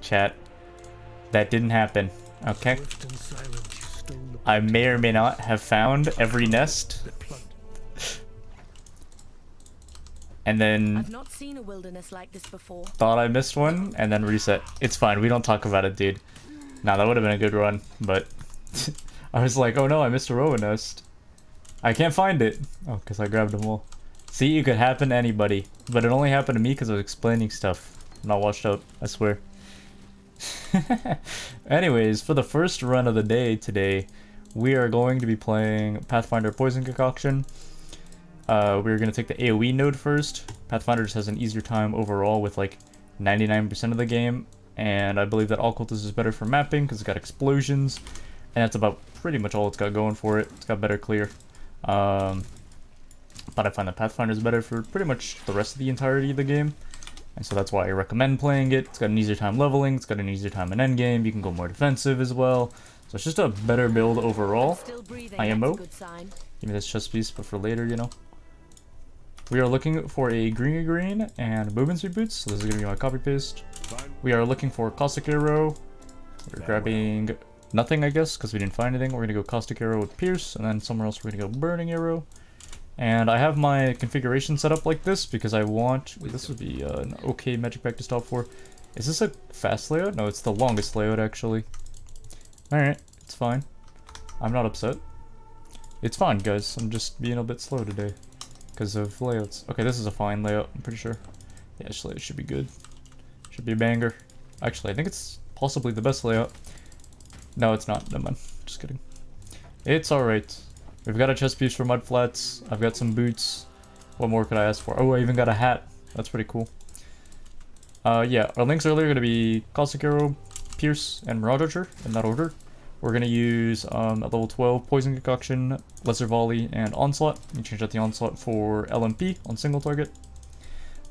Chat. That didn't happen. Okay. I may or may not have found every nest. And then I've not seen a wilderness like this before. thought I missed one, and then reset. It's fine, we don't talk about it, dude. Nah, that would have been a good run, but I was like, oh no, I missed a rowan nest. I can't find it. Oh, because I grabbed them all. See, it could happen to anybody, but it only happened to me because I was explaining stuff. I'm not washed out, I swear. Anyways, for the first run of the day today, we are going to be playing Pathfinder Poison Concoction. We're going to take the AoE node first. Pathfinder just has an easier time overall with like 99% of the game, and I believe that Occultist is better for mapping because it's got explosions, and that's about pretty much all it's got going for it. It's got better clear. But I find that Pathfinder is better for pretty much the rest of the entirety of the game, and so that's why I recommend playing it. It's got an easier time leveling, it's got an easier time in endgame, you can go more defensive as well. So it's just a better build overall. IMO. Give me this chest piece, but for later, you know. We are looking for a green and movement speed boots, so this is going to be my copy paste. We are looking for caustic arrow. We're grabbing nothing, I guess, because we didn't find anything. We're going to go caustic arrow with pierce, and then somewhere else we're going to go burning arrow. And I have my configuration set up like this because I want... This would be an okay magic pack to stop for. Is this a fast layout? No, it's the longest layout, actually. Alright, it's fine. I'm not upset. It's fine, guys. I'm just being a bit slow today because of layouts. Okay, this is a fine layout, I'm pretty sure. Yeah, actually, it should be good. Should be a banger. Actually, I think it's possibly the best layout. No, it's not. Never mind. Just kidding. It's alright. We've got a chest piece for mud flats. I've got some boots. What more could I ask for? Oh, I even got a hat. That's pretty cool. Yeah, our links earlier are going to be Caustic Arrow, Pierce, and Mirage Archer, in that order. We're going to use at level 12 Poison Concoction, Lesser Volley, and Onslaught. You change out the Onslaught for LMP on single target.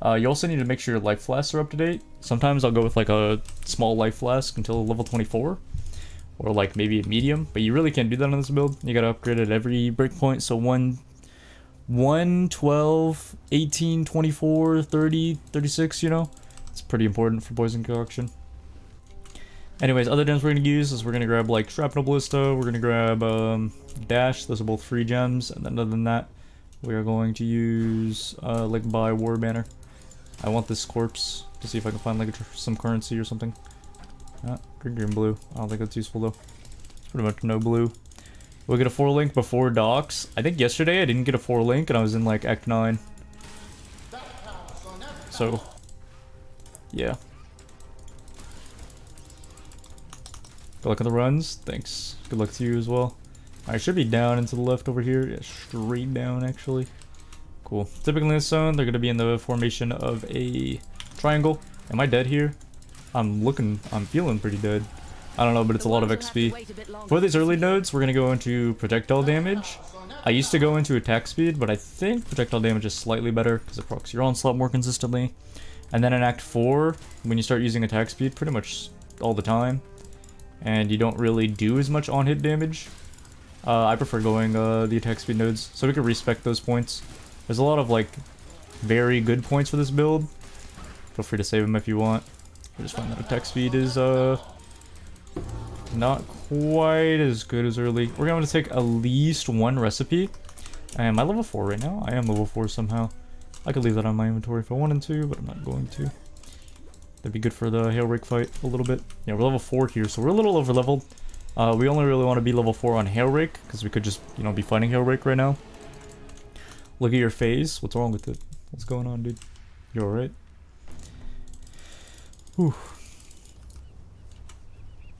You also need to make sure your life flasks are up to date. Sometimes I'll go with like a small life flask until level 24. Or like maybe a medium, but you really can't do that on this build. You gotta upgrade it every breakpoint, so 1, 12, 18, 24, 30, 36, you know? It's pretty important for Poison Concoction. Anyways, other gems we're gonna use is we're gonna grab like Shrapnel Ballista, we're gonna grab Dash, those are both free gems, and then other than that, we are going to use like buy War Banner. I want this corpse to see if I can find like some currency or something. Green, blue. I don't think that's useful though. It's pretty much no blue. We'll get a 4-link before docks. I think yesterday I didn't get a 4-link and I was in like Act 9. So, yeah. Good luck on the runs. Thanks. Good luck to you as well. I should be down and to the left over here. Yeah, straight down actually. Cool. Typically in this zone, they're going to be in the formation of a triangle. Am I dead here? I'm feeling pretty dead. I don't know, but it's a lot of XP. For these early nodes, we're going to go into projectile damage. I used to go into attack speed, but I think projectile damage is slightly better because it procs your onslaught more consistently. And then in Act 4, when you start using attack speed pretty much all the time, and you don't really do as much on-hit damage, I prefer going the attack speed nodes, so we can respec those points. There's a lot of like very good points for this build. Feel free to save them if you want. I just find that attack speed is not quite as good as early. We're going to take at least one recipe. Am I level 4 right now? I am level 4 somehow. I could leave that on my inventory if I wanted to, but I'm not going to. That'd be good for the Hail Rake fight a little bit. Yeah, we're level 4 here, so we're a little over leveled. We only really want to be level 4 on Hail Rake, because we could just, you know, be fighting Hail Rake right now. Look at your face. What's wrong with it? What's going on, dude? You alright? Whew.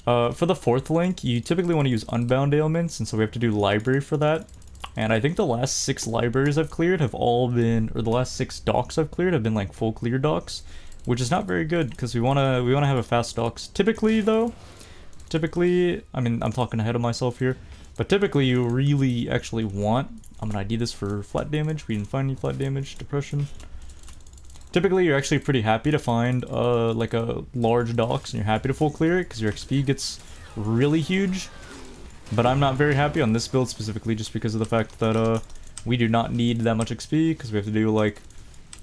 For the 4th link, you typically want to use Unbound Ailments, and so we have to do Library for that. And I think the last 6 libraries I've cleared have all been, or the last 6 docks I've cleared have been like full clear docks, which is not very good because we wanna have a fast docks. Typically, though, I mean, I'm talking ahead of myself here, but typically you really actually want. I'm gonna ID this for flat damage. We didn't find any flat damage. Depression. Typically, you're actually pretty happy to find like a large docks, and you're happy to full clear it because your XP gets really huge. But I'm not very happy on this build specifically, just because of the fact that we do not need that much XP because we have to do like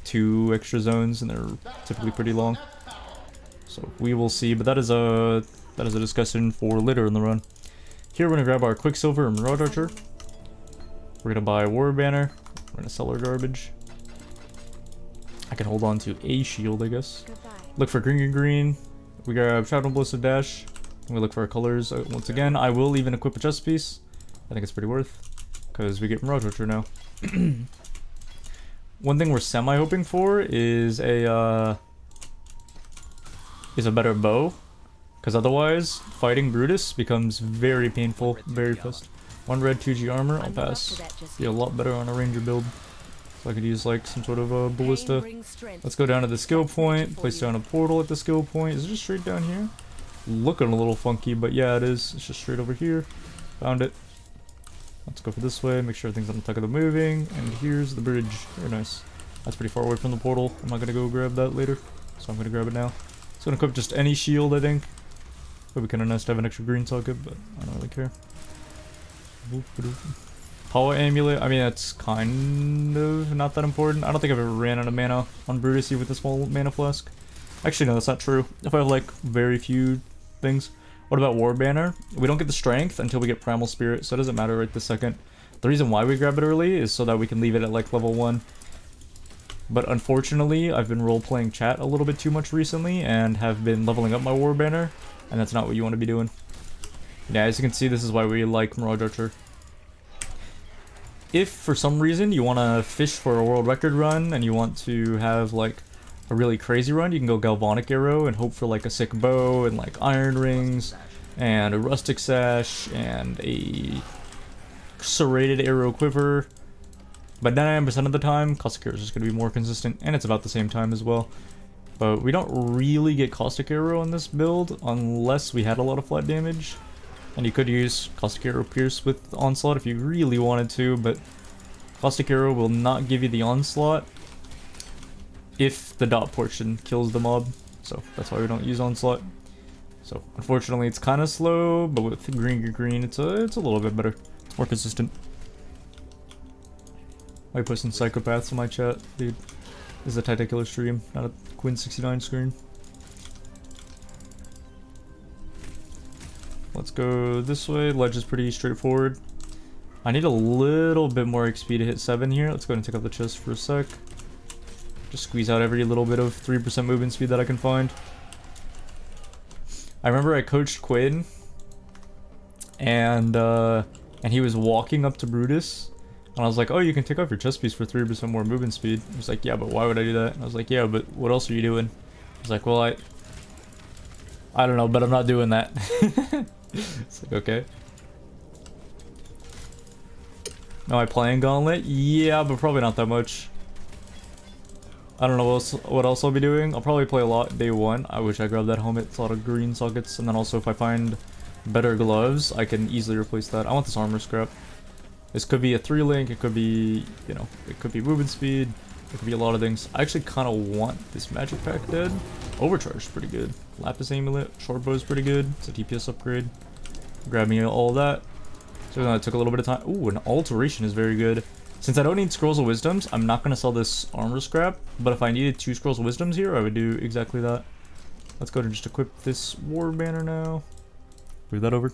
2 extra zones, and they're typically pretty long. So we will see, but that is a discussion for later in the run. Here we're gonna grab our Quicksilver and Mirage Archer. We're gonna buy War Banner. We're gonna sell our garbage. I can hold on to a shield, I guess. Goodbye. Look for green. We grab Shadow Ballistic Dash. And we look for our colors once again. I will even equip a chest piece. I think it's pretty worth, because we get Mirage Archer now. One thing we're semi-hoping for is a better bow, because otherwise fighting Brutus becomes very painful very fast. 1 red, 2G armor, I'll pass. Be a lot better on a ranger build. So I could use like some sort of a ballista. Let's go down to the skill point, place down a portal at the skill point. Is it just straight down here? Looking a little funky, but yeah, it is. It's just straight over here. Found it. Let's go for this way, make sure everything's on the tuck of the moving, and here's the bridge. Very nice. That's pretty far away from the portal. I'm not gonna go grab that later, so I'm gonna grab it now. So I'm gonna equip just any shield, I think. Would be kinda nice to have an extra green socket, but I don't really care. Power Amulet, I mean, that's kind of not that important. I don't think I've ever ran out of mana on Brutus with a small mana flask. Actually, no, that's not true. If I have like very few things. What about War Banner? We don't get the strength until we get Primal Spirit, so it doesn't matter right this second. The reason why we grab it early is so that we can leave it at like level 1. But unfortunately, I've been role-playing chat a little bit too much recently and have been leveling up my War Banner, and that's not what you want to be doing. Yeah, as you can see, this is why we like Mirage Archer. If for some reason you want to fish for a world record run and you want to have like a really crazy run, you can go Galvanic Arrow and hope for like a sick bow and like iron rings and a rustic sash and a serrated arrow quiver. But 99% of the time, Caustic Arrow is just going to be more consistent, and it's about the same time as well. But we don't really get Caustic Arrow on this build unless we had a lot of flat damage. And you could use Caustic Arrow Pierce with Onslaught if you really wanted to, but Caustic Arrow will not give you the Onslaught if the dot portion kills the mob. So that's why we don't use Onslaught. So unfortunately it's kind of slow, but with green, it's a little bit better. It's more consistent. I put some psychopaths in my chat, dude. This is a Tacticular stream, not a Quinn69 screen. Let's go this way. Ledge is pretty straightforward. I need a little bit more XP to hit 7 here. Let's go ahead and take out the chest for a sec. Just squeeze out every little bit of 3% movement speed that I can find. I remember I coached Quinn, and he was walking up to Brutus, and I was like, oh, you can take off your chest piece for 3% more movement speed. He was like, yeah, but why would I do that? And I was like, yeah, but what else are you doing? He was like, well, I don't know, but I'm not doing that. It's like, okay. Am I playing Gauntlet? Yeah, but probably not that much. I don't know what else I'll be doing. I'll probably play a lot day 1. I wish I grabbed that helmet. It's a lot of green sockets. And then also if I find better gloves, I can easily replace that. I want this armor scrap. This could be a 3-link. It could be, you know, it could be movement speed. It could be a lot of things. I actually kind of want this magic pack dead. Overcharge is pretty good. Lapis Amulet, short bow is pretty good. It's a DPS upgrade. Grab me all of that. So that took a little bit of time. Ooh, an alteration is very good. Since I don't need Scrolls of Wisdoms, I'm not going to sell this armor scrap. But if I needed 2 Scrolls of Wisdoms here, I would do exactly that. Let's go ahead and just equip this War Banner now. Move that over.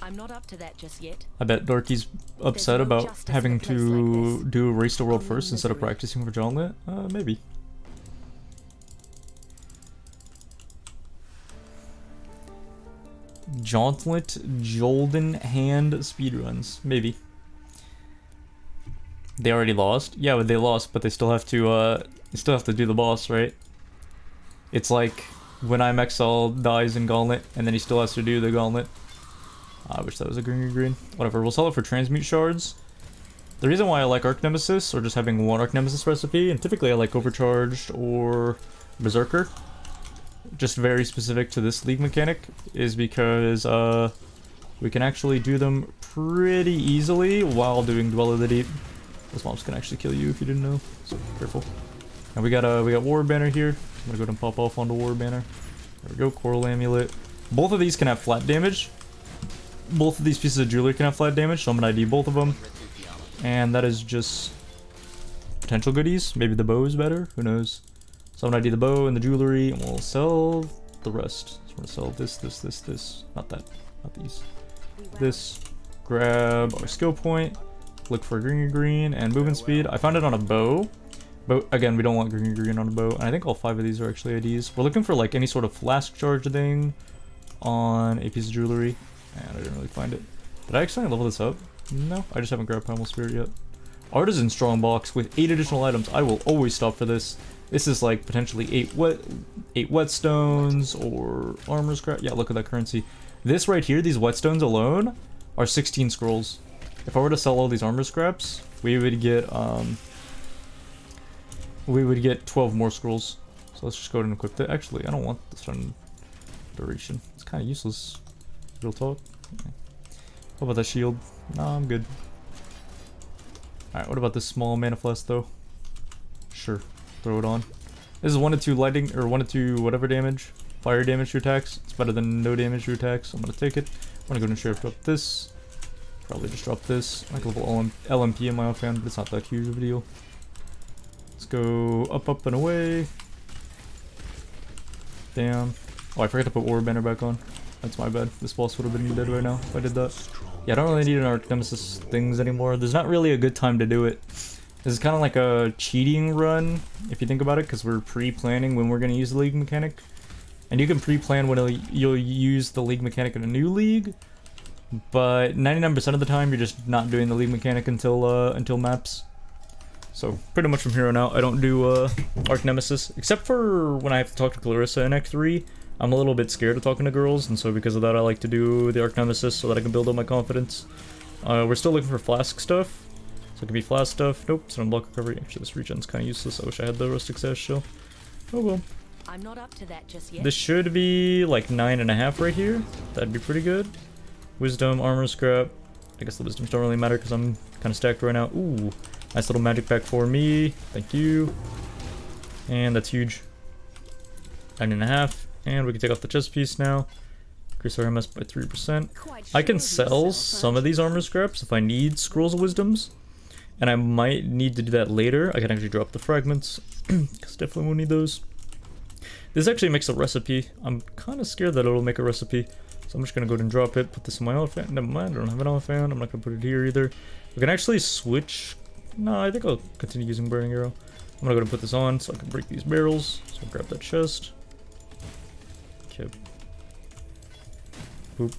I'm not up to that just yet. I bet Darky's upset no about justice in having a place to like do a Race to World Only first instead of misery. practicing for Gauntlet. Maybe. Gauntlet Jolden Hand speedruns. Maybe. They already lost? Yeah, but they lost, but they still have to do the boss, right? It's like when IMXL dies in Gauntlet, and then he still has to do the Gauntlet. I wish that was a green. Whatever, we'll sell it for transmute shards. The reason why I like Arc Nemesis, or just having one Arc Nemesis recipe, and typically I like Overcharged or Berserker, just very specific to this league mechanic, is because we can actually do them pretty easily while doing Dwell of the Deep. Those mobs can actually kill you if you didn't know, so careful. And we got War Banner here. I'm gonna go ahead and pop off onto War Banner. There we go, Coral Amulet. Both of these can have flat damage. Both of these pieces of jewelry can have flat damage, so I'm gonna ID both of them. And that is just potential goodies. Maybe the bow is better, who knows. So I'm gonna ID the bow and the jewelry, and we'll sell the rest. So we're gonna sell this. Not that. Not these. This. Grab our skill point. Look for green, and movement speed. I found it on a bow. But again, we don't want green on a bow. And I think all 5 of these are actually IDs. We're looking for like any sort of flask charge thing on a piece of jewelry. And I didn't really find it. Did I actually level this up? No, I just haven't grabbed Primal Spirit yet. Artisan Strongbox with 8 additional items. I will always stop for this. This is like potentially 8 whetstones or armor scrap. Yeah, look at that currency. This right here, these whetstones alone, are 16 scrolls. If I were to sell all these armor scraps, we would get 12 more scrolls. So let's just go ahead and equip that. Actually, I don't want this on duration. It's kind of useless. Real talk. Okay. What about that shield? No, I'm good. Alright, what about this small mana flask though? Sure, throw it on. This is 1 to 2 lightning, or 1 to 2 whatever damage. Fire damage to attacks. It's better than no damage to attacks, so I'm gonna take it. I'm gonna go and sheriff drop this. Probably just drop this. Like a little LMP in my offhand, but it's not that huge of a deal. Let's go up, and away. Down. Oh, I forgot to put War Banner back on. That's my bad. This boss would have been dead right now if I did that. Yeah, I don't really need an Arch Nemesis things anymore. There's not really a good time to do it. This is kind of like a cheating run, if you think about it, because we're pre-planning when we're going to use the League mechanic. And you can pre-plan when you'll use the League mechanic in a new League, but 99% of the time you're just not doing the League mechanic until maps. So pretty much from here on out, I don't do Arch Nemesis, except for when I have to talk to Clarissa in Act 3. I'm a little bit scared of talking to girls, and so because of that I like to do the Arch Nemesis so that I can build up my confidence. We're still looking for flask stuff, so it could be flask stuff. Nope, it's an unblock recovery. Actually, this regen's kind of useless. I wish I had the rustic sash shell. Oh well. I'm not up to that just yet. This should be like 9.5 right here. That'd be pretty good. Wisdom, armor scrap. I guess the wisdoms don't really matter because I'm kind of stacked right now. Ooh, nice little magic pack for me. Thank you. And that's huge. 9.5. And we can take off the chest piece now. Increase our MS by 3%. I can sell some of these armor scraps if I need scrolls of wisdoms. And I might need to do that later. I can actually drop the fragments. Because definitely won't need those. This actually makes a recipe. I'm kind of scared that it'll make a recipe. So I'm just going to go ahead and drop it. Put this in my elephant. Never mind, I don't have an elephant. I'm not going to put it here either. We can actually switch. No, I think I'll continue using Burning Arrow. I'm going to go ahead and put this on so I can break these barrels. So I'll grab that chest. Okay. Boop.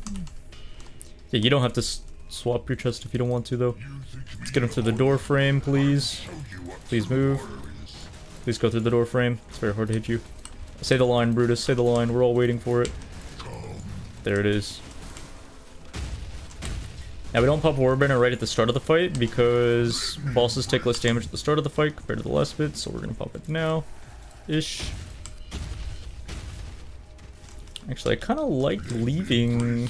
Yeah, you don't have to swap your chest if you don't want to, though. Let's get him through the door frame, please. Please move. Please go through the door frame. It's very hard to hit you. Say the line, Brutus. Say the line. We're all waiting for it. There it is. Now, we don't pop Warbanner right at the start of the fight because bosses take less damage at the start of the fight compared to the last bit, so we're going to pop it now. Ish. Actually, I kind of like leaving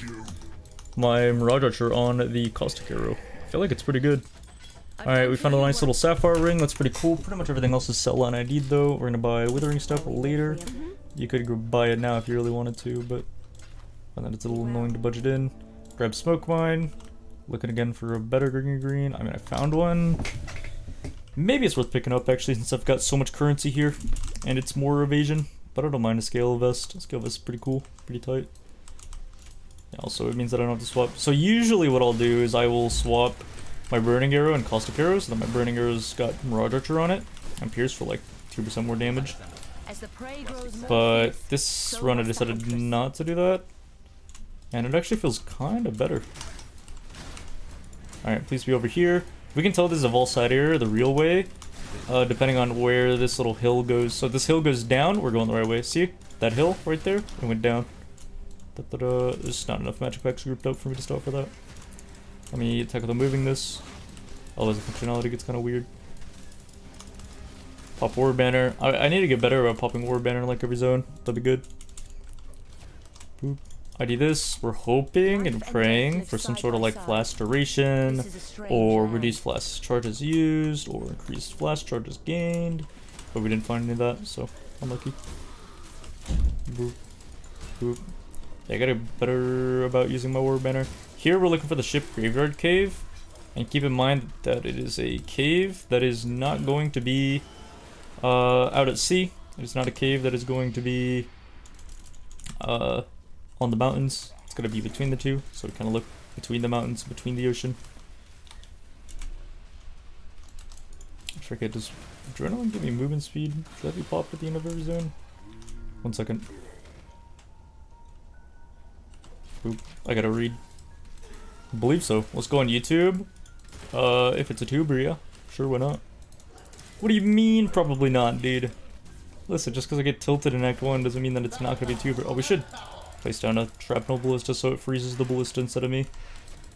my Mirage Archer on the Caustic Arrow. I feel like it's pretty good. Alright, we found a nice little sapphire ring. That's pretty cool. Pretty much everything else is sell on ID though. We're gonna buy withering stuff later. You could go buy it now if you really wanted to, but and then it's a little annoying to budget in. Grab smoke mine. Looking again for a better green. I mean, I found one. Maybe it's worth picking up actually, since I've got so much currency here and it's more evasion. But I don't mind a scale vest. A scale vest is pretty cool, pretty tight. Yeah, also, it means that I don't have to swap. So usually what I'll do is I will swap my Burning Arrow and Caustic Arrow, so that my Burning Arrow's got Mirage Archer on it, and Pierce for like 2% more damage. But this run I decided not to do that, and it actually feels kind of better. Alright, please be over here. We can tell this is a Volside area the real way, depending on where this little hill goes. So if this hill goes down, we're going the right way. See? That hill right there? It went down. There's not enough magic packs grouped up for me to stop for that. Let me tackle the moving this. Otherwise the functionality gets kind of weird. Pop War Banner. I need to get better about popping War Banner in like every zone. That'd be good. Boop. ID this. We're hoping and praying for some sort of like flash duration, or reduced flash charges used, or increased flash charges gained. But we didn't find any of that, so unlucky. Boop. Boop. Yeah, I gotta get better about using my War Banner. Here we're looking for the ship graveyard cave, and keep in mind that it is a cave that is not going to be out at sea. It's not a cave that is going to be on the mountains. It's going to be between the two, so we kind of look between the mountains, between the ocean. I forget, does adrenaline give me movement speed? Should that be popped at the end of every zone? 1 second. Oop, I gotta read. I believe so. Let's go on YouTube. If it's a tuber, yeah. Sure, why not? What do you mean? Probably not, dude. Listen, just because I get tilted in Act 1 doesn't mean that it's not gonna be a tuber. Oh, we should place down a shrapnel ballista so it freezes the ballista instead of me.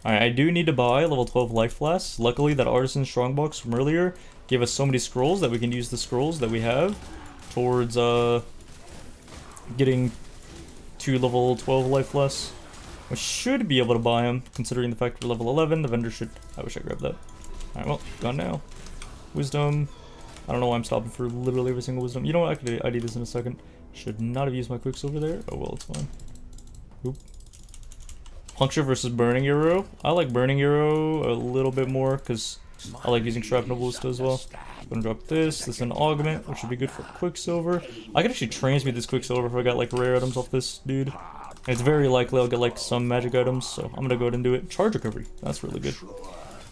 Alright, I do need to buy level 12 life flasks. Luckily, that artisan strongbox from earlier gave us so many scrolls that we can use the scrolls that we have towards getting to level 12 life flasks. We should be able to buy them, considering the fact we're level 11. The vendor should... I wish I grabbed that. Alright, well, gone now. Wisdom. I don't know why I'm stopping for literally every single wisdom. You know what? I could ID this in a second. Should not have used my quicksilver there. Oh well, it's fine. Oop. Puncture versus burning arrow. I like burning arrow a little bit more because I like using shrapnel ballista as well. I'm gonna drop this. This is an augment, which would be good for quicksilver. I could actually transmute this quicksilver if I got like rare items off this dude. And it's very likely I'll get like some magic items, so I'm gonna go ahead and do it. Charge recovery. That's really good.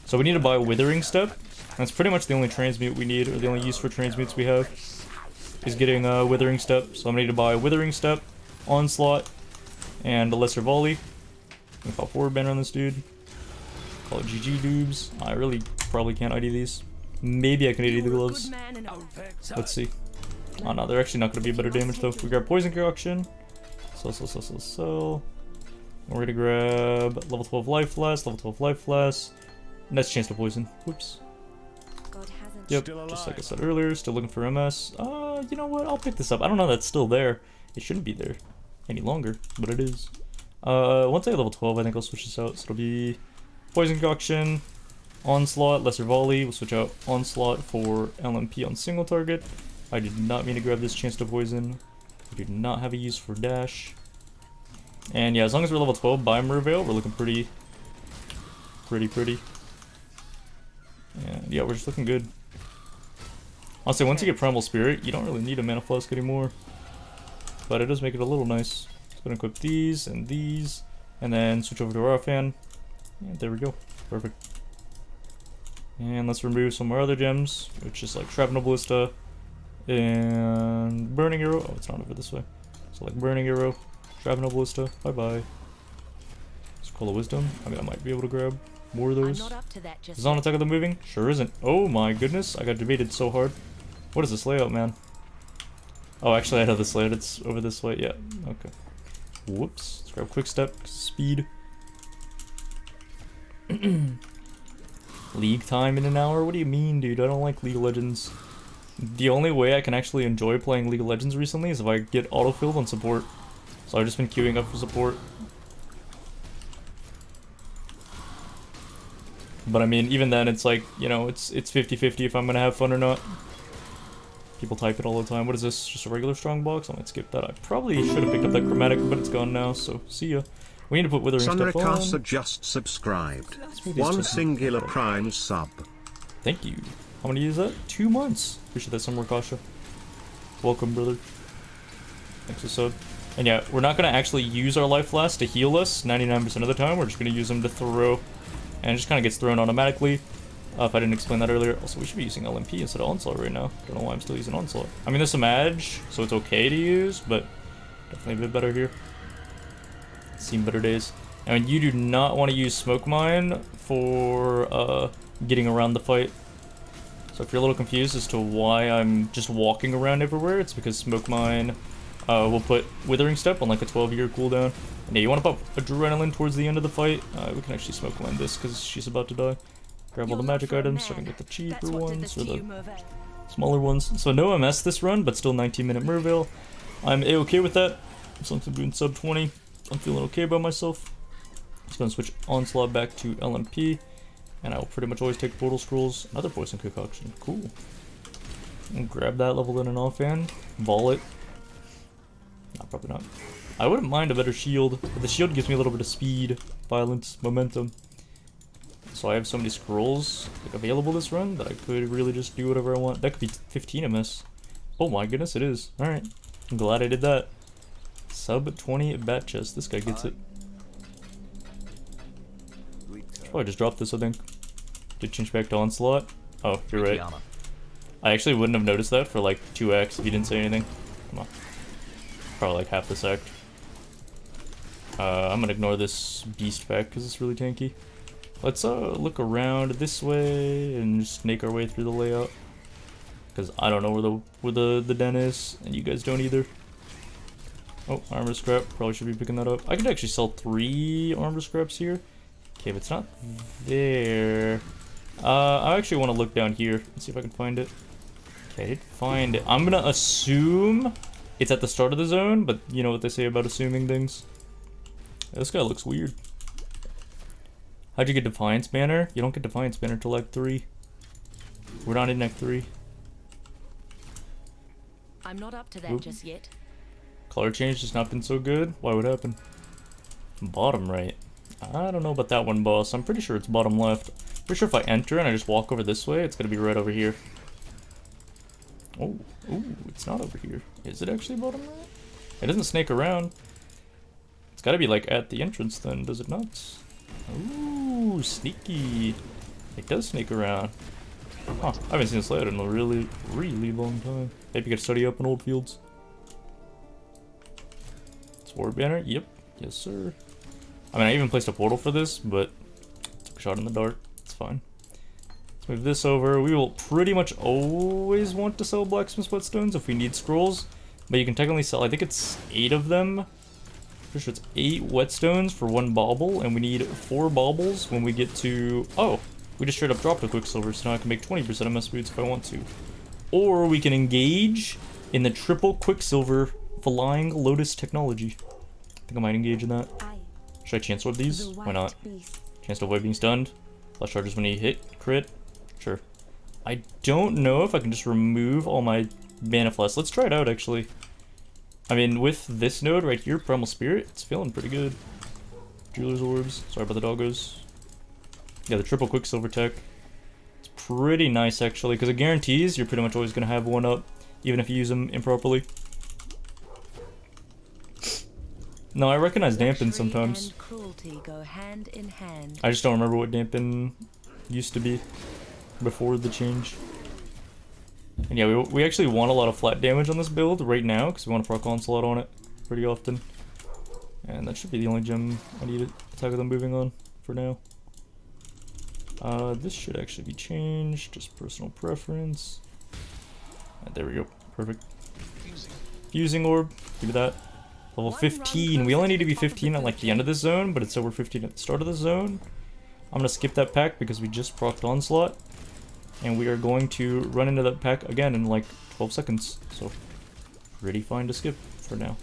So we need to buy a withering step. That's pretty much the only transmute we need, or the only use for transmutes we have, is getting a withering step. So I'm gonna need to buy a withering step, onslaught, and a lesser volley. I'm gonna pop forward banner on this dude. Call it GG doobs. I really probably can't ID these. Maybe I can ID the gloves. Let's see. Oh no, they're actually not gonna be better damage though. We grab poison concoction. Sell. We're gonna grab level 12 life flask, level 12 life flask. Next chance to poison. Whoops. Yep, just like I said earlier, still looking for MS. You know what? I'll pick this up. I don't know that's still there. It shouldn't be there any longer, but it is. Once I get level 12, I think I'll switch this out. So it'll be poison concoction, onslaught, lesser volley. We'll switch out onslaught for LMP on single target. I did not mean to grab this chance to poison. I do not have a use for dash. And yeah, as long as we're level 12 by Merveil, we're looking pretty. And yeah, we're just looking good. Honestly, once you get Primal Spirit, you don't really need a Mana Flask anymore. But it does make it a little nice. Just gonna equip these, and then switch over to our fan. And there we go. Perfect. And let's remove some of our other gems, which is like Shrapnel Ballista and Burning Arrow. Oh, it's not over this way. So like Burning Arrow, Shrapnel Ballista, bye-bye. Scroll of Wisdom. I mean, I might be able to grab more of those. Is on Attack of the Moving? Sure isn't. Oh my goodness, I got debated so hard. What is this layout, man? Oh, actually I know this layout. It's over this way. Yeah, okay. Whoops. Let's grab Quick Step. Speed. League time in an hour? What do you mean, dude? I don't like League of Legends. The only way I can actually enjoy playing League of Legends recently is if I get autofilled on support. So I've just been queuing up for support. But I mean, even then, it's like, you know, it's 50-50 if I'm gonna have fun or not. People type it all the time. What is this? Just a regular strong box? I might skip that. I probably should have picked up that chromatic, but it's gone now, so see ya. We need to put Withering Step on. Sunricasa just subscribed. One singular prime sub. Thank you. How many is that? 2 months. Appreciate that, Sunricasa. Welcome, brother. Thanks for sub. And yeah, we're not gonna actually use our life flask to heal us 99% of the time. We're just gonna use them to throw. And it just kind of gets thrown automatically. If I didn't explain that earlier. Also, we should be using LMP instead of Onslaught right now. Don't know why I'm still using Onslaught. I mean, there's some edge, so it's okay to use, but definitely a bit better here. Seen better days. I mean, you do not want to use Smoke Mine for getting around the fight. So if you're a little confused as to why I'm just walking around everywhere, it's because Smoke Mine will put Withering Step on like a 12-year cooldown. And yeah, you want to pop Adrenaline towards the end of the fight. We can actually Smoke Mine this because she's about to die. Grab all the magic items, starting with the cheaper ones, or the smaller ones. So no MS this run, but still 19-minute Merveil. I'm a-okay with that. So I'm doing sub 20. I'm feeling okay by myself. Just gonna switch Onslaught back to LMP. And I will pretty much always take Portal Scrolls. Another Poison Concoction. Cool. And grab that level in an offhand. Vol it. No, probably not. I wouldn't mind a better shield, but the shield gives me a little bit of speed, violence, momentum. So I have so many scrolls like available this run that I could really just do whatever I want. That could be 15 MS. Oh my goodness, it is. Alright. I'm glad I did that. Sub 20 bat chest. This guy gets it. Probably just dropped this, I think. Did change back to Onslaught. Oh, you're right. I actually wouldn't have noticed that for like 2x if you didn't say anything. Come on. Probably like half the sec. I'm gonna ignore this beast pack because it's really tanky. Let's look around this way and just snake our way through the layout. Because I don't know where the den is, and you guys don't either. Oh, armor scrap. Probably should be picking that up. I could actually sell 3 armor scraps here. Okay, but it's not there. I actually want to look down here and see if I can find it. Okay, I didn't find it. I'm gonna assume it's at the start of the zone, but you know what they say about assuming things. This guy looks weird. How'd you get Defiance Banner? You don't get Defiance Banner till Act 3. We're not in Act 3. I'm not up to that just yet. Color change has not been so good. Why would happen? Bottom right. I don't know about that one, boss. I'm pretty sure it's bottom left. Pretty sure if I enter and I just walk over this way, it's gonna be right over here. Oh, ooh, it's not over here. Is it actually bottom right? It doesn't snake around. It's gotta be like at the entrance then, does it not? Ooh, sneaky. It does snake around. Huh, I haven't seen this layout in a really, really long time. Maybe you could study up in old fields. Sword banner? Yep. Yes, sir. I mean, I even placed a portal for this, but took a shot in the dark. It's fine. Let's move this over. We will pretty much always want to sell blacksmith whetstones if we need scrolls, but you can technically sell, I think it's 8 of them. Pretty sure it's 8 whetstones for 1 bauble, and we need 4 baubles when we get to... Oh! We just straight up dropped a quicksilver, so now I can make 20% of MS boots if I want to. Or we can engage in the triple quicksilver flying lotus technology. I think I might engage in that. Should I chance sword these? Why not? Chance to avoid being stunned. Less charges when you hit crit. Sure. I don't know if I can just remove all my mana flask. Let's try it out actually. I mean, with this node right here, Primal Spirit, it's feeling pretty good. Jeweler's Orbs. Sorry about the doggos. Yeah, the triple quicksilver tech. It's pretty nice actually, because it guarantees you're pretty much always going to have one up, even if you use them improperly. No, I recognize dampen sometimes. Go hand in hand. I just don't remember what dampen used to be before the change. And yeah, we actually want a lot of flat damage on this build right now, because we want to proc onslaught on it pretty often. And that should be the only gem I need to attack with them moving on for now. This should actually be changed, just personal preference. And there we go, perfect. Fusing orb, give me that. Level 15, we only need to be 15 at like the end of this zone, but it's over 15 at the start of the zone. I'm gonna skip that pack because we just procced onslaught. And we are going to run into that pack again in like 12 seconds. So, pretty fine to skip for now.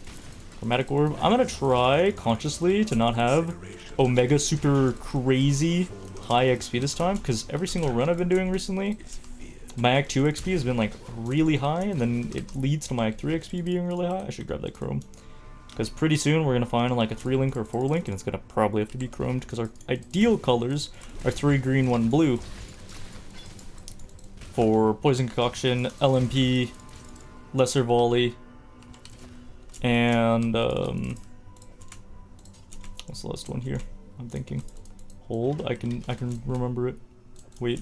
Chromatic orb, I'm gonna try consciously to not have Omega super crazy high XP this time, because every single run I've been doing recently, my Act 2 XP has been like really high, and then it leads to my Act 3 XP being really high. I should grab that chrome. Because pretty soon we're going to find like a 3-link or 4-link, and it's going to probably have to be chromed, because our ideal colors are 3 green, 1 blue. For Poison Concoction, LMP, Lesser Volley, and what's the last one here? I'm thinking. Hold, I can remember it. Wait.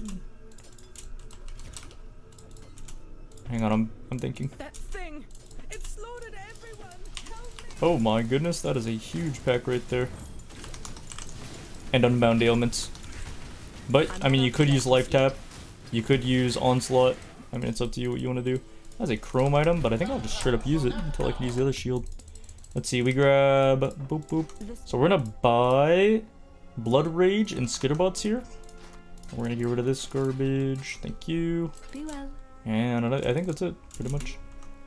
Hang on, I'm thinking. That thing! It slaughtered everyone! Help me! Oh my goodness, that is a huge pack right there. And Unbound Ailments. But, I mean, you could use Life Tap. You could use Onslaught. I mean, it's up to you what you want to do. That's a chrome item, but I think I'll just straight up use it until I can use the other shield. Let's see, we grab... Boop, boop. So we're gonna buy Blood Rage and Skitterbots here. We're gonna get rid of this garbage. Thank you. Be well. And I think that's it, pretty much.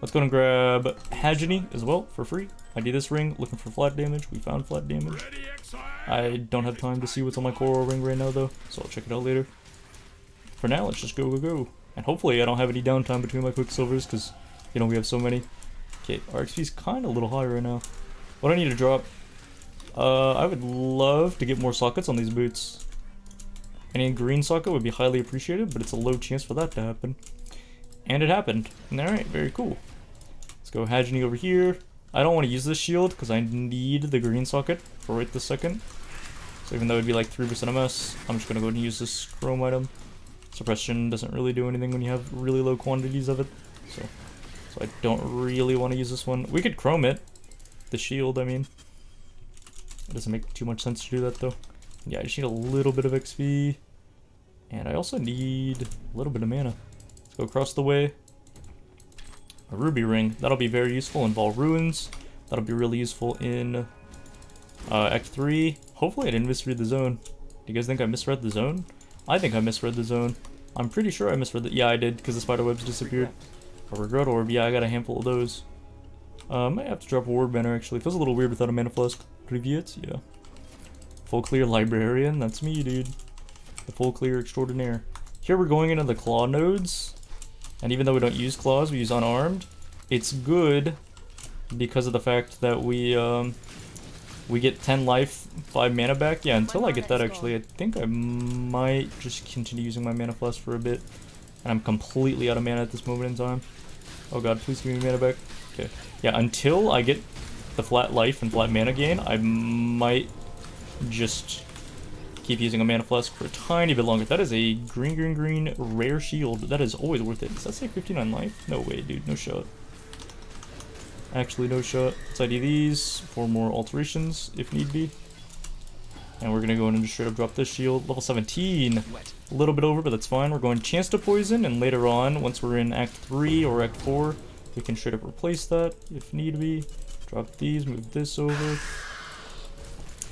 Let's go and grab Haginy as well for free. I did this ring, looking for flat damage. We found flat damage. I don't have time to see what's on my coral ring right now though, so I'll check it out later. For now, let's just go. And hopefully I don't have any downtime between my quicksilvers, because, you know, we have so many. Okay, our XP is kind of a little high right now. What do I need to drop? I would love to get more sockets on these boots. Any green socket would be highly appreciated, but it's a low chance for that to happen. And it happened. Alright, very cool. Let's go Haginy over here. I don't want to use this shield because I need the green socket for right this second. So even though it'd be like 3% MS, I'm just going to go ahead and use this chrome item. Suppression doesn't really do anything when you have really low quantities of it. So I don't really want to use this one. We could chrome it. The shield, I mean. It doesn't make too much sense to do that though. Yeah, I just need a little bit of XP. And I also need a little bit of mana. Let's go across the way. A ruby ring. That'll be very useful in Vol Ruins. That'll be really useful in Act 3. Hopefully I didn't misread the zone. Do you guys think I misread the zone? I think I misread the zone. I'm pretty sure I misread the... Yeah, I did, because the spider webs disappeared. A regret orb. Yeah, I got a handful of those. Might have to drop a ward banner, actually. Feels a little weird without a mana flask. Privyet? Yeah. Full clear librarian. That's me, dude. The full clear extraordinaire. Here we're going into the claw nodes. And even though we don't use claws, we use unarmed. It's good because of the fact that we get 10 life, 5 mana back. Yeah, until I get that, actually, I think I might just continue using my mana flask for a bit. And I'm completely out of mana at this moment in time. Oh god, please give me mana back. Okay. Yeah, until I get the flat life and flat mana gain, I might just keep using a mana flask for a tiny bit longer. That is a green rare shield. That is always worth it. Does that say 59 life? No way, dude. No shot. Actually, no shot. Let's ID these for more alterations, if need be. And we're gonna go in and just straight up drop this shield. Level 17. A little bit over, but that's fine. We're going chance to poison, and later on, once we're in Act 3 or Act 4, we can straight up replace that, if need be. Drop these, move this over.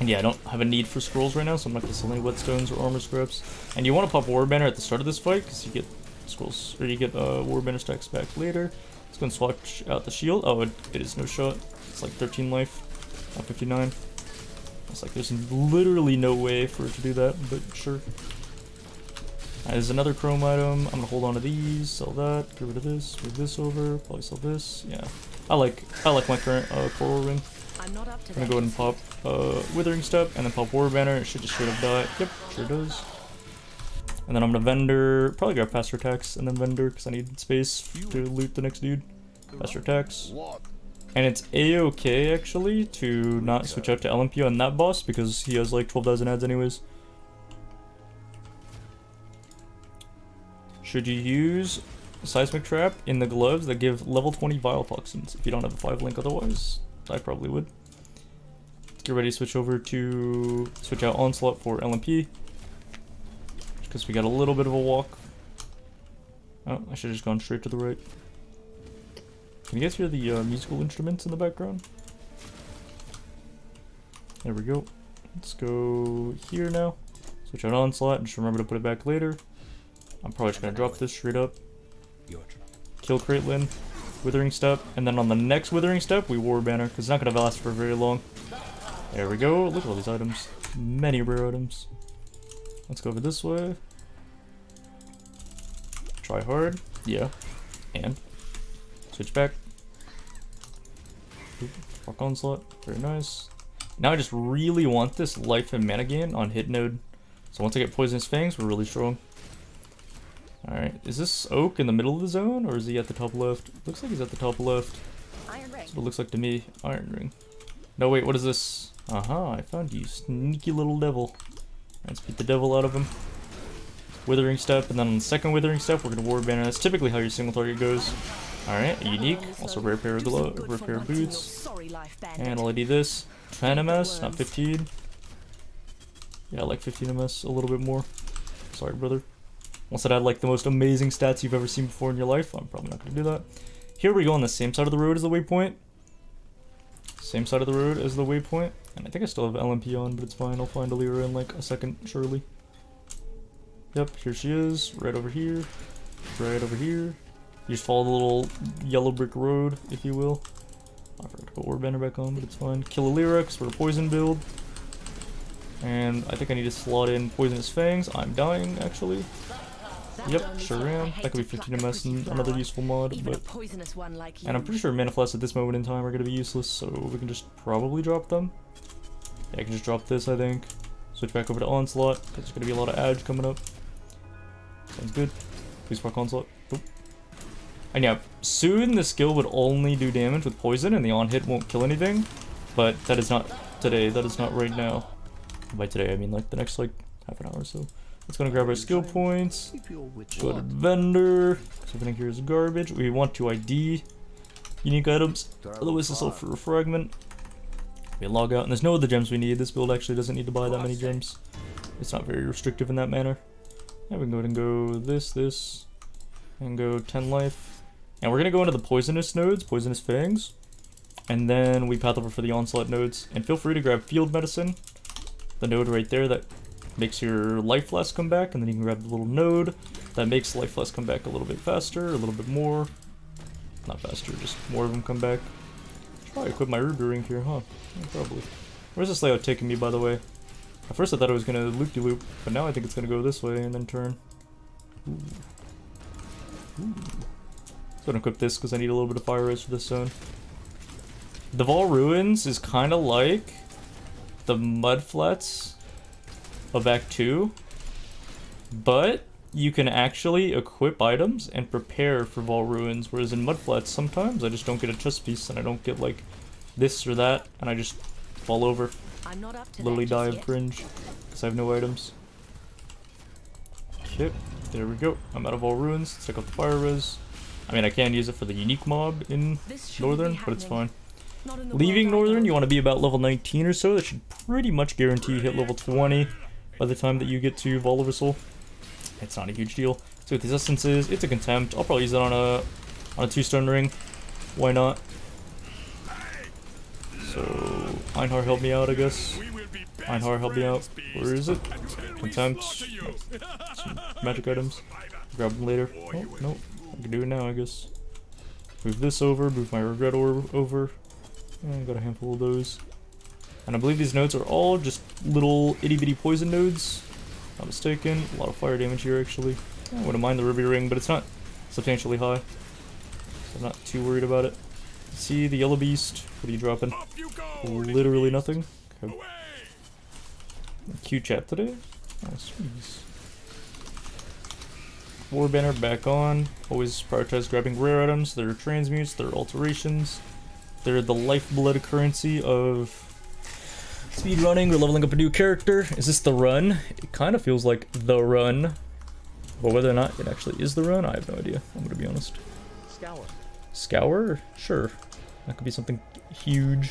And yeah, I don't have a need for scrolls right now, so I'm not gonna sell any whetstones or armor scraps. And you want to pop war banner at the start of this fight, because you get scrolls, or you get war banner stacks back later. Let's go and swatch out the shield. Oh, it is no shot. It's like 13 life, not 59. It's like there's literally no way for it to do that, but sure. There's another chrome item. I'm gonna hold on to these, sell that, get rid of this, move this over, probably sell this. Yeah, I like my current coral ring. I'm not up to I'm gonna go ahead and pop Withering Step and then pop War Banner. It should just straight up die. Yep, sure does. And then I'm gonna Vendor, probably grab Faster Attacks and then Vendor because I need space to loot the next dude. Faster Attacks. And it's a-okay actually to not switch out to LMP on that boss because he has like 12,000 ads anyways. Should you use Seismic Trap in the gloves that give level 20 Vial Toxins if you don't have a 5 link otherwise? I probably would. Let's get ready to switch over to switch out Onslaught for LMP. Because we got a little bit of a walk. Oh, I should have just gone straight to the right. Can you guys hear the musical instruments in the background? There we go. Let's go here now. Switch out Onslaught and just remember to put it back later. I'm probably just gonna drop this straight up. Kill Caitlyn. Withering Step, and then on the next Withering Step, we War Banner, because it's not going to last for very long. There we go. Look at all these items. Many rare items. Let's go over this way. Try hard. Yeah. And switch back. Rock Onslaught. Very nice. Now I just really want this life and mana gain on hit node. So once I get Poisonous Fangs, we're really strong. Alright, is this Oak in the middle of the zone, or is he at the top left? Looks like he's at the top left. Iron Ring. That's what it looks like to me. Iron Ring. No, wait, what is this? Aha, I found you, sneaky little devil. Let's beat the devil out of him. Withering Step, and then on the second Withering Step, we're gonna War Banner. That's typically how your single target goes. Alright, a unique. Also rare pair of rare pair of boots. And I'll ID this. 10 MS, not 15. Yeah, I like 15 MS a little bit more. Sorry, brother. Unless it had like the most amazing stats you've ever seen before in your life, I'm probably not going to do that. Here we go on the same side of the road as the waypoint. Same side of the road as the waypoint. And I think I still have LMP on, but it's fine. I'll find Alira in like a second, surely. Yep, here she is. Right over here. Right over here. You just follow the little yellow brick road, if you will. I forgot to put War Banner back on, but it's fine. Kill Alira, because we're a poison build. And I think I need to slot in Poisonous Fangs. I'm dying, actually. Yep, sure am. That could be 15 MS and another useful mod, but... And I'm pretty sure Mana Flasks at this moment in time are going to be useless, so we can just probably drop them. Yeah, I can just drop this, I think. Switch back over to Onslaught, because there's going to be a lot of ads coming up. Sounds good. Please fuck Onslaught. Oop. And yeah, soon the skill would only do damage with poison and the on-hit won't kill anything. But that is not today, that is not right now. By today, I mean like the next like half an hour or so. Let's go and grab our skill points. Go to vendor. So everything here is garbage. We want to ID unique items. Otherwise this will for a fragment. We log out and there's no other gems we need. This build actually doesn't need to buy that many gems. It's not very restrictive in that manner. Yeah, we can go ahead and go this, and go 10 life. And we're gonna go into the poisonous nodes, poisonous fangs. And then we path over for the onslaught nodes. And feel free to grab field medicine. The node right there that makes your life flask come back, and then you can grab the little node that makes life flask come back a little bit faster, a little bit more. Not faster, just more of them come back. Should probably equip my ruby ring here, huh? Yeah, probably. Where's this layout taking me, by the way? At first I thought it was gonna loop-de-loop, but now I think it's gonna go this way and then turn. Ooh. Ooh. So I'm gonna equip this because I need a little bit of fire res for this zone. The Vol Ruins is kind of like the mud flats of Act 2, but you can actually equip items and prepare for Vol Ruins, whereas in mud flats sometimes I just don't get a chest piece and I don't get like this or that and I just fall over, I'm not up to literally that die just of yet. cringe because I have no items. Okay, there we go. I'm out of Vol Ruins. Let's check out the fire res. I mean I can use it for the unique mob in This shouldn't Northern, be but it's fine. happening. Not in the Leaving world I Northern, know. you want to be about level 19 or so. That should pretty much guarantee you hit level 20 by the time that you get to Vol over Soul. It's not a huge deal. So with these essences, it's a contempt. I'll probably use it on a 2-stone ring. Why not? So Einhar help me out, I guess. Einhar help me out. Where is it? Contempt. Some magic items. Grab them later. Oh, nope. I can do it now, I guess. Move this over. Move my regret orb over. And got a handful of those. And I believe these nodes are all just little itty bitty poison nodes. Not mistaken. A lot of fire damage here actually. I wouldn't mind the ruby ring, but it's not substantially high. So I'm not too worried about it. See the yellow beast. What are you dropping? Literally nothing. Okay. Cute chat today. Oh, sweet. War banner back on. Always prioritize grabbing rare items. They're transmutes, they're alterations. They're the lifeblood currency of speedrunning or leveling up a new character. Is this the run? It kind of feels like the run. But whether or not it actually is the run, I have no idea. I'm gonna be honest. Scour. Scour? Sure. That could be something huge.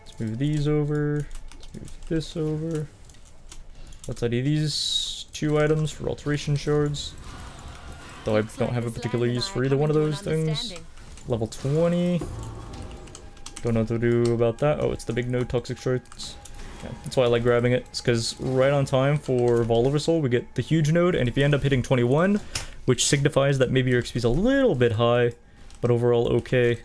Let's move these over. Let's move this over. Let's ID these 2 items for alteration shards. Though I don't have a particular use for either one of those things. Level 20. Don't know what to do about that. Oh, it's the big no toxic shards. Yeah, that's why I like grabbing it. It's because right on time for Vol over Soul, we get the huge node, and if you end up hitting 21, which signifies that maybe your XP is a little bit high, but overall okay.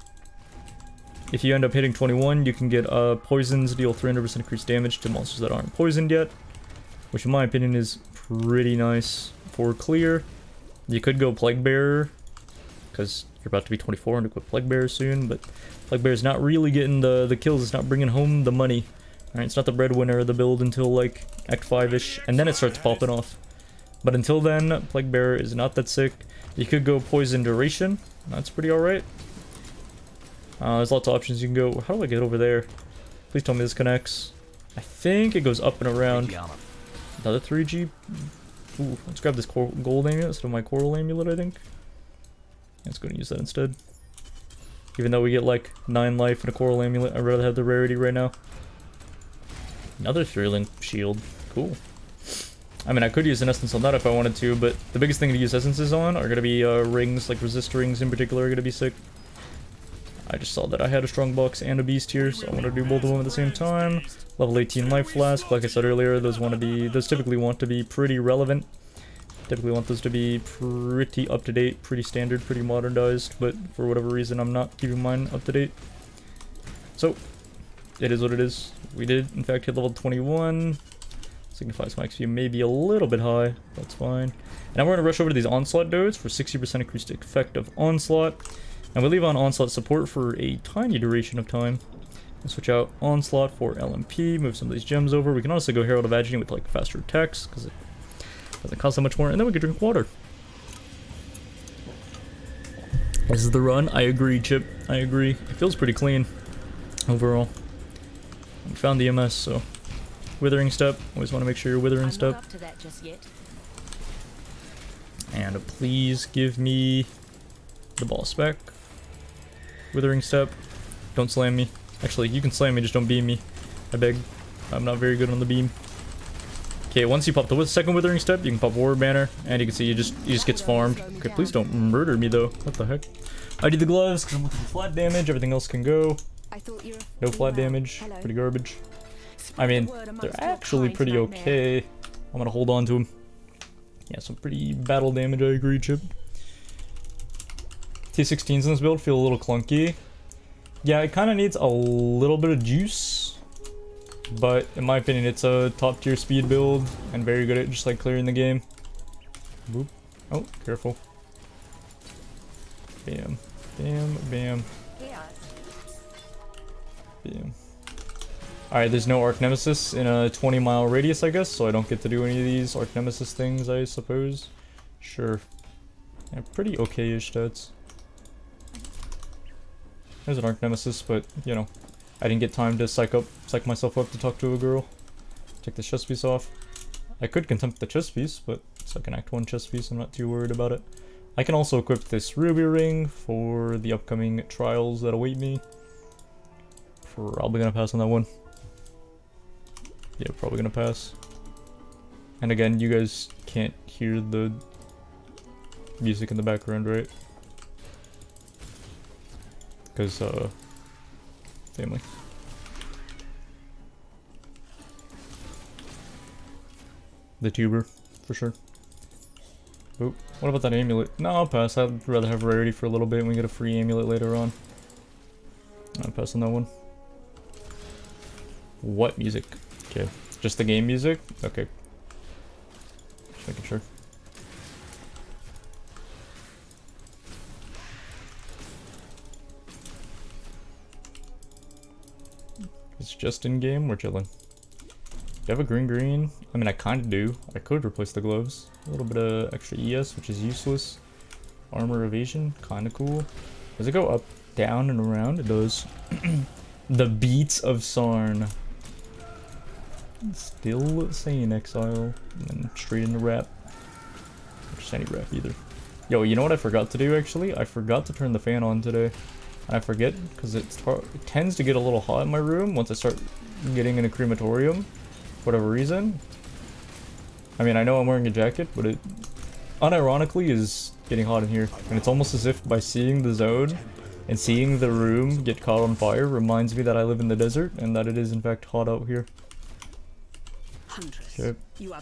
If you end up hitting 21, you can get poisons, deal 300% increased damage to monsters that aren't poisoned yet, which in my opinion is pretty nice for clear. You could go Plague Bearer, because you're about to be 24 and equip Plague Bearer soon, but Plague Bearer's not really getting the kills, it's not bringing home the money. Alright, it's not the breadwinner of the build until like Act 5-ish, and then it starts popping off. But until then, Plague Bearer is not that sick. You could go Poison Duration, that's pretty alright. There's lots of options you can go. How do I get over there? Please tell me this connects. I think it goes up and around. Another 3G. Ooh, let's grab this gold amulet instead of my coral amulet, I think. Let's go and use that instead. Even though we get like 9 life and a coral amulet, I'd rather have the rarity right now. Another 3-link shield. Cool. I mean, I could use an essence on that if I wanted to, but the biggest thing to use essences on are going to be rings, like resist rings in particular are going to be sick. I just saw that I had a strong box and a beast here, so I want to do both of them at the same time. Level 18 life flask, like I said earlier, those typically want to be pretty relevant. Typically want those to be pretty up to date, pretty standard, pretty modernized, but for whatever reason I'm not keeping mine up to date. So, it is what it is. We did in fact hit level 21. Signifies my XP may be a little bit high, that's fine. And now we're going to rush over to these onslaught nodes for 60% increased effect of onslaught. And we leave on onslaught support for a tiny duration of time. We'll switch out onslaught for LMP, move some of these gems over. We can also go Herald of Agony with like faster attacks because it doesn't cost that much more, and then we can drink water. This is the run. I agree, Chip. I agree. It feels pretty clean overall. We found the MS, so withering step. Always want to make sure you're withering I'm step. not up to that just yet. And please give me the boss back. Withering step. Don't slam me. Actually, you can slam me, just don't beam me. I beg. I'm not very good on the beam. Okay, once you pop the second withering step, you can pop War Banner, and you can see he just gets farmed. Okay, please don't murder me though. What the heck? I need the gloves because I'm looking for flat damage. Everything else can go. I thought you were No flat damage. Hello. Pretty garbage. I mean, they're actually pretty okay. I'm gonna hold on to them. Yeah, some pretty battle damage. I agree, Chip. T16s in this build feel a little clunky. Yeah, it kind of needs a little bit of juice. But in my opinion, it's a top tier speed build and very good at just like clearing the game. Boop. Oh, careful. Bam. Bam. Bam. Bam. Alright, there's no Arch Nemesis in a 20-mile radius, I guess, so I don't get to do any of these Arch Nemesis things, I suppose. Sure. Yeah, pretty okay-ish stats. There's an Arch Nemesis, but, you know, I didn't get time to psych myself up to talk to a girl. Take the chest piece off. I could contempt the chest piece, but it's like an Act 1 chest piece, I'm not too worried about it. I can also equip this ruby ring for the upcoming trials that await me. Probably gonna pass on that one. Yeah, probably gonna pass. And again, you guys can't hear the music in the background, right? Because, family. The tuber, for sure. Oop. What about that amulet? No, I'll pass. I'd rather have rarity for a little bit and we get a free amulet later on. I'll pass on that one. What music? Okay. Just the game music? Okay. Just making sure. It's just in game, we're chilling. Do you have a green? I mean, I kind of do. I could replace the gloves. A little bit of extra ES, which is useless. Armor evasion, kind of cool. Does it go up, down, and around? It does. The beats of Sarn. Still saying exile, and then straight into rap. Or just any rap either. Yo, you know what I forgot to do actually? I forgot to turn the fan on today. And I forget, because it tends to get a little hot in my room once I start getting in a crematorium. For whatever reason. I mean, I know I'm wearing a jacket, but it unironically is getting hot in here. And it's almost as if by seeing the zone and seeing the room get caught on fire reminds me that I live in the desert and that it is in fact hot out here. Okay,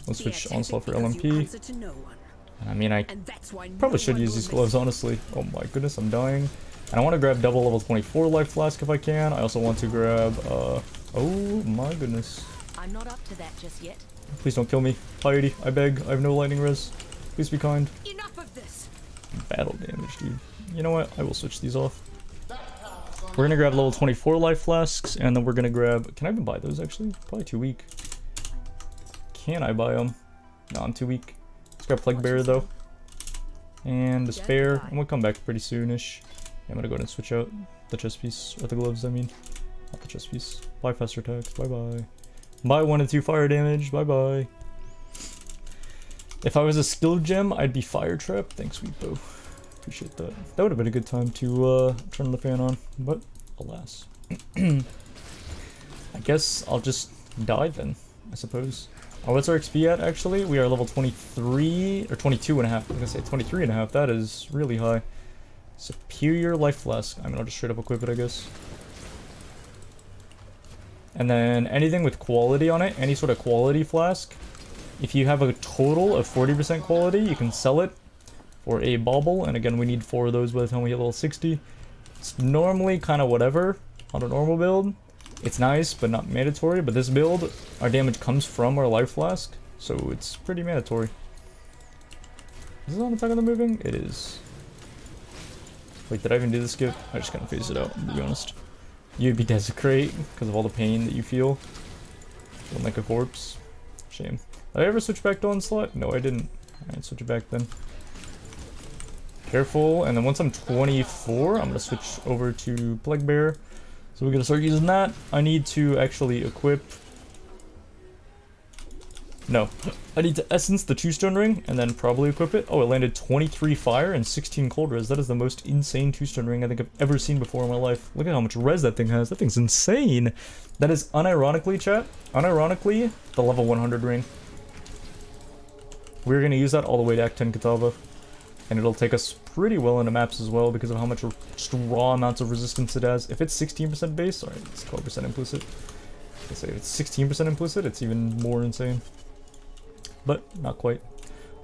let's switch Onslaught for LMP. I mean, I probably should use these gloves, honestly. Oh my goodness, I'm dying. And I want to grab double level 24 life flask if I can. I also want to grab, oh my goodness. I'm not up to that just yet. Please don't kill me. Piety, I beg. I have no lightning res. Please be kind. Enough of this. Battle damage, dude. You know what? I will switch these off. We're gonna grab level 24 life flasks, and then we're gonna grab... Can I even buy those, actually? Probably too weak. Can I buy them? No, I'm too weak. Let's grab Plague Bearer, though. And Despair. And we'll come back pretty soonish. Yeah, I'm gonna go ahead and switch out the chest piece. Or the gloves, I mean. Not the chest piece. Buy faster attacks. Bye-bye. Buy 1 and 2 fire damage. Bye-bye. If I was a skill gem, I'd be Fire Trap. Thanks, Weepo. Appreciate that. That would have been a good time to turn the fan on, but alas. I guess I'll just die then, I suppose. Oh, what's our XP at, actually? We are level 23, or 22 and a half. I was gonna say 23 and a half. That is really high. Superior Life Flask. I mean, I'll just straight up equip it, I guess. And then anything with quality on it, any sort of quality flask, if you have a total of 40% quality, you can sell it for a bauble. And again, we need 4 of those by the time we hit level 60. It's normally kind of whatever on a normal build. It's nice, but not mandatory. But this build, our damage comes from our life flask, so it's pretty mandatory. Is this on Attack on the Moving? It is. Wait, did I even do the skip? I just kind of phased it out, to be honest. You'd be Desecrate because of all the pain that you feel. Feeling like a corpse. Shame. Did I ever switch back to Onslaught? No, I didn't. Alright, switch it back then. Careful, and then once I'm 24, I'm gonna switch over to Plague Bear. So we're gonna start using that. I need to actually equip... No, I need to essence the 2-stone ring, and then probably equip it. Oh, it landed 23 fire and 16 cold res. That is the most insane 2-stone ring I think I've ever seen before in my life. Look at how much res that thing has. That thing's insane. That is unironically, chat, unironically, the level 100 ring. We're gonna use that all the way to Act 10 Katava. And it'll take us pretty well into maps as well because of how much just raw amounts of resistance it has. If it's 16% base, sorry, it's 12% implicit. I say if it's 16% implicit, it's even more insane. But not quite.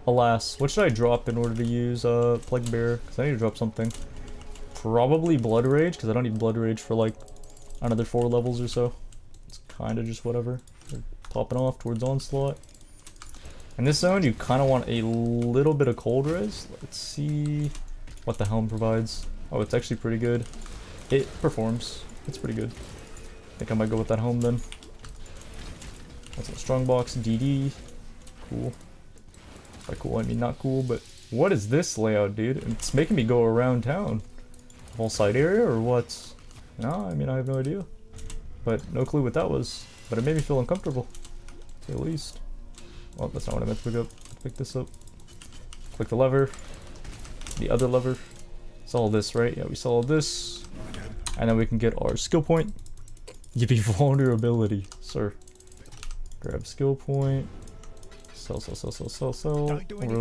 Alas, what should I drop in order to use Plague Bear? Because I need to drop something. Probably Blood Rage, because I don't need Blood Rage for like another 4 levels or so. It's kind of just whatever. They're popping off towards Onslaught. In this zone, you kind of want a little bit of cold res. Let's see what the helm provides. Oh, it's actually pretty good. It performs. It's pretty good. I think I might go with that helm then. That's a strong box. DD. Cool. By cool, I mean not cool, but what is this layout, dude? It's making me go around town. Whole side area or what? No, I mean, I have no idea. But no clue what that was. But it made me feel uncomfortable, to say the least. Well, that's not what I meant to pick up. Pick this up. Click the lever. The other lever. Saw this, right? Yeah, we saw this. And then we can get our skill point. Yippee vulnerability, sir. Grab skill point. Sell.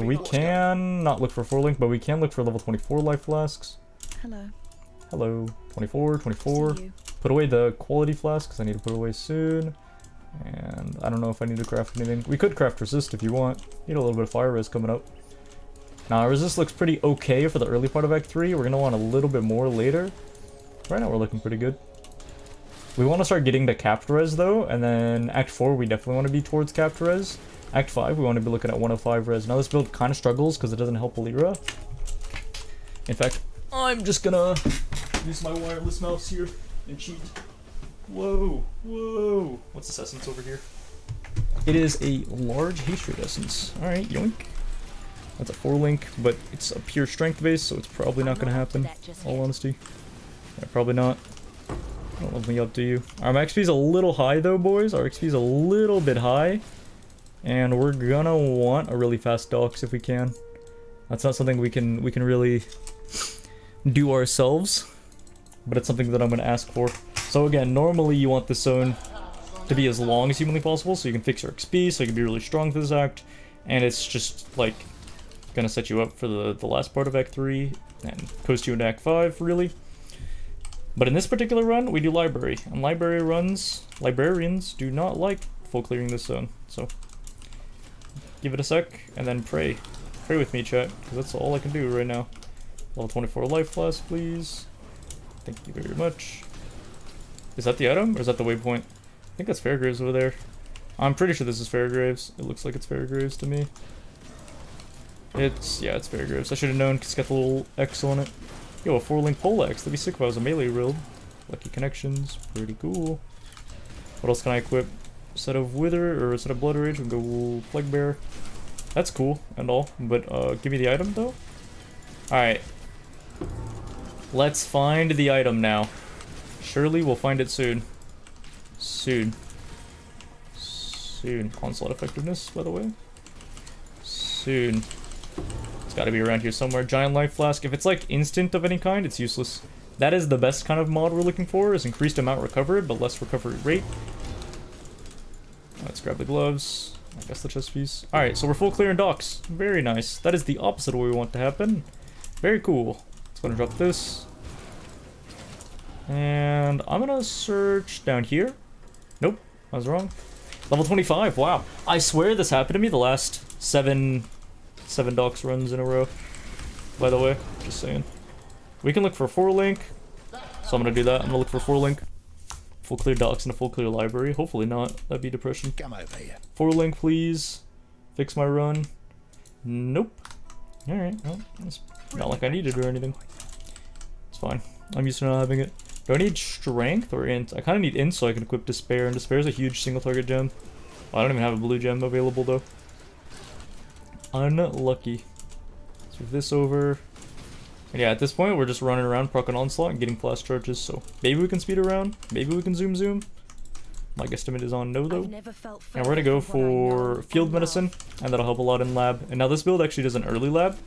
We can not look for 4-link, but we can look for level 24 life flasks. Hello. Hello. 24. Put away the quality flask, because I need to put away soon. And I don't know if I need to craft anything. We could craft resist if you want. Need a little bit of fire res coming up. Now, resist looks pretty okay for the early part of Act 3. We're going to want a little bit more later. Right now, we're looking pretty good. We want to start getting to capped res, though. And then Act 4, we definitely want to be towards capped res. Act 5, we want to be looking at 105 res. Now, this build kind of struggles because it doesn't help Alira. In fact, I'm just going to use my wireless mouse here and cheat. Whoa. What's this essence over here? It is a large haste rate essence. Alright, yoink. That's a 4-link, but it's a pure strength base, so it's probably not going to happen. All honesty. Yeah, probably not. Don't let me up to you. Our XP is a little high though, boys. Our XP is a little bit high. And we're gonna want a really fast docks if we can. That's not something we can really do ourselves. But it's something that I'm gonna ask for. So again, normally you want this zone to be as long as humanly possible so you can fix your XP, so you can be really strong for this act. And it's just like gonna set you up for the last part of Act 3 and coast you into Act 5, really. But in this particular run, we do library. And librarians do not like full clearing this zone. So give it a sec and then pray. Pray with me, chat, because that's all I can do right now. Level 24 life flask, please. Thank you very much. Is that the item, or is that the waypoint? I think that's Fairgraves over there. I'm pretty sure this is Fairgraves. It looks like it's Fairgraves to me. Yeah, it's Fairgraves. I should have known because it's got the little X on it. Yo, a 4-link pole X. That'd be sick if I was a melee build. Lucky connections. Pretty cool. What else can I equip? A set of Wither, or a set of Blood Rage. We'll go Plague Bear. That's cool and all, but give me the item though. Alright. Let's find the item now. Surely we'll find it soon. Soon. Onslaught effectiveness, by the way. Soon. It's gotta be around here somewhere. Giant life flask. If it's like instant of any kind, it's useless. That is the best kind of mod we're looking for, is increased amount recovered, but less recovery rate. Let's grab the gloves. I guess the chest piece. Alright, so we're full clear in docks. Very nice. That is the opposite of what we want to happen. Very cool. Let's go and drop this. And I'm gonna search down here. Nope, I was wrong. Level 25, wow. I swear this happened to me the last seven docks runs in a row. By the way, just saying. We can look for 4-link. So I'm gonna do that. I'm gonna look for 4-link. Full clear docks and a full clear library. Hopefully not. That'd be depression. Come over here. 4-link, please. Fix my run. Nope. Alright, well, it's not like I need it or anything. It's fine. I'm used to not having it. Do I need strength or int? I kind of need int so I can equip despair, and despair is a huge single target gem. Well, I don't even have a blue gem available though. Unlucky. Let's move this over. And yeah, at this point, we're just running around, proccing onslaught, and getting flash charges, so maybe we can speed around, maybe we can zoom. My guesstimate is on no, though. And we're gonna go for field medicine, and that'll help a lot in lab. And now this build actually does an early lab.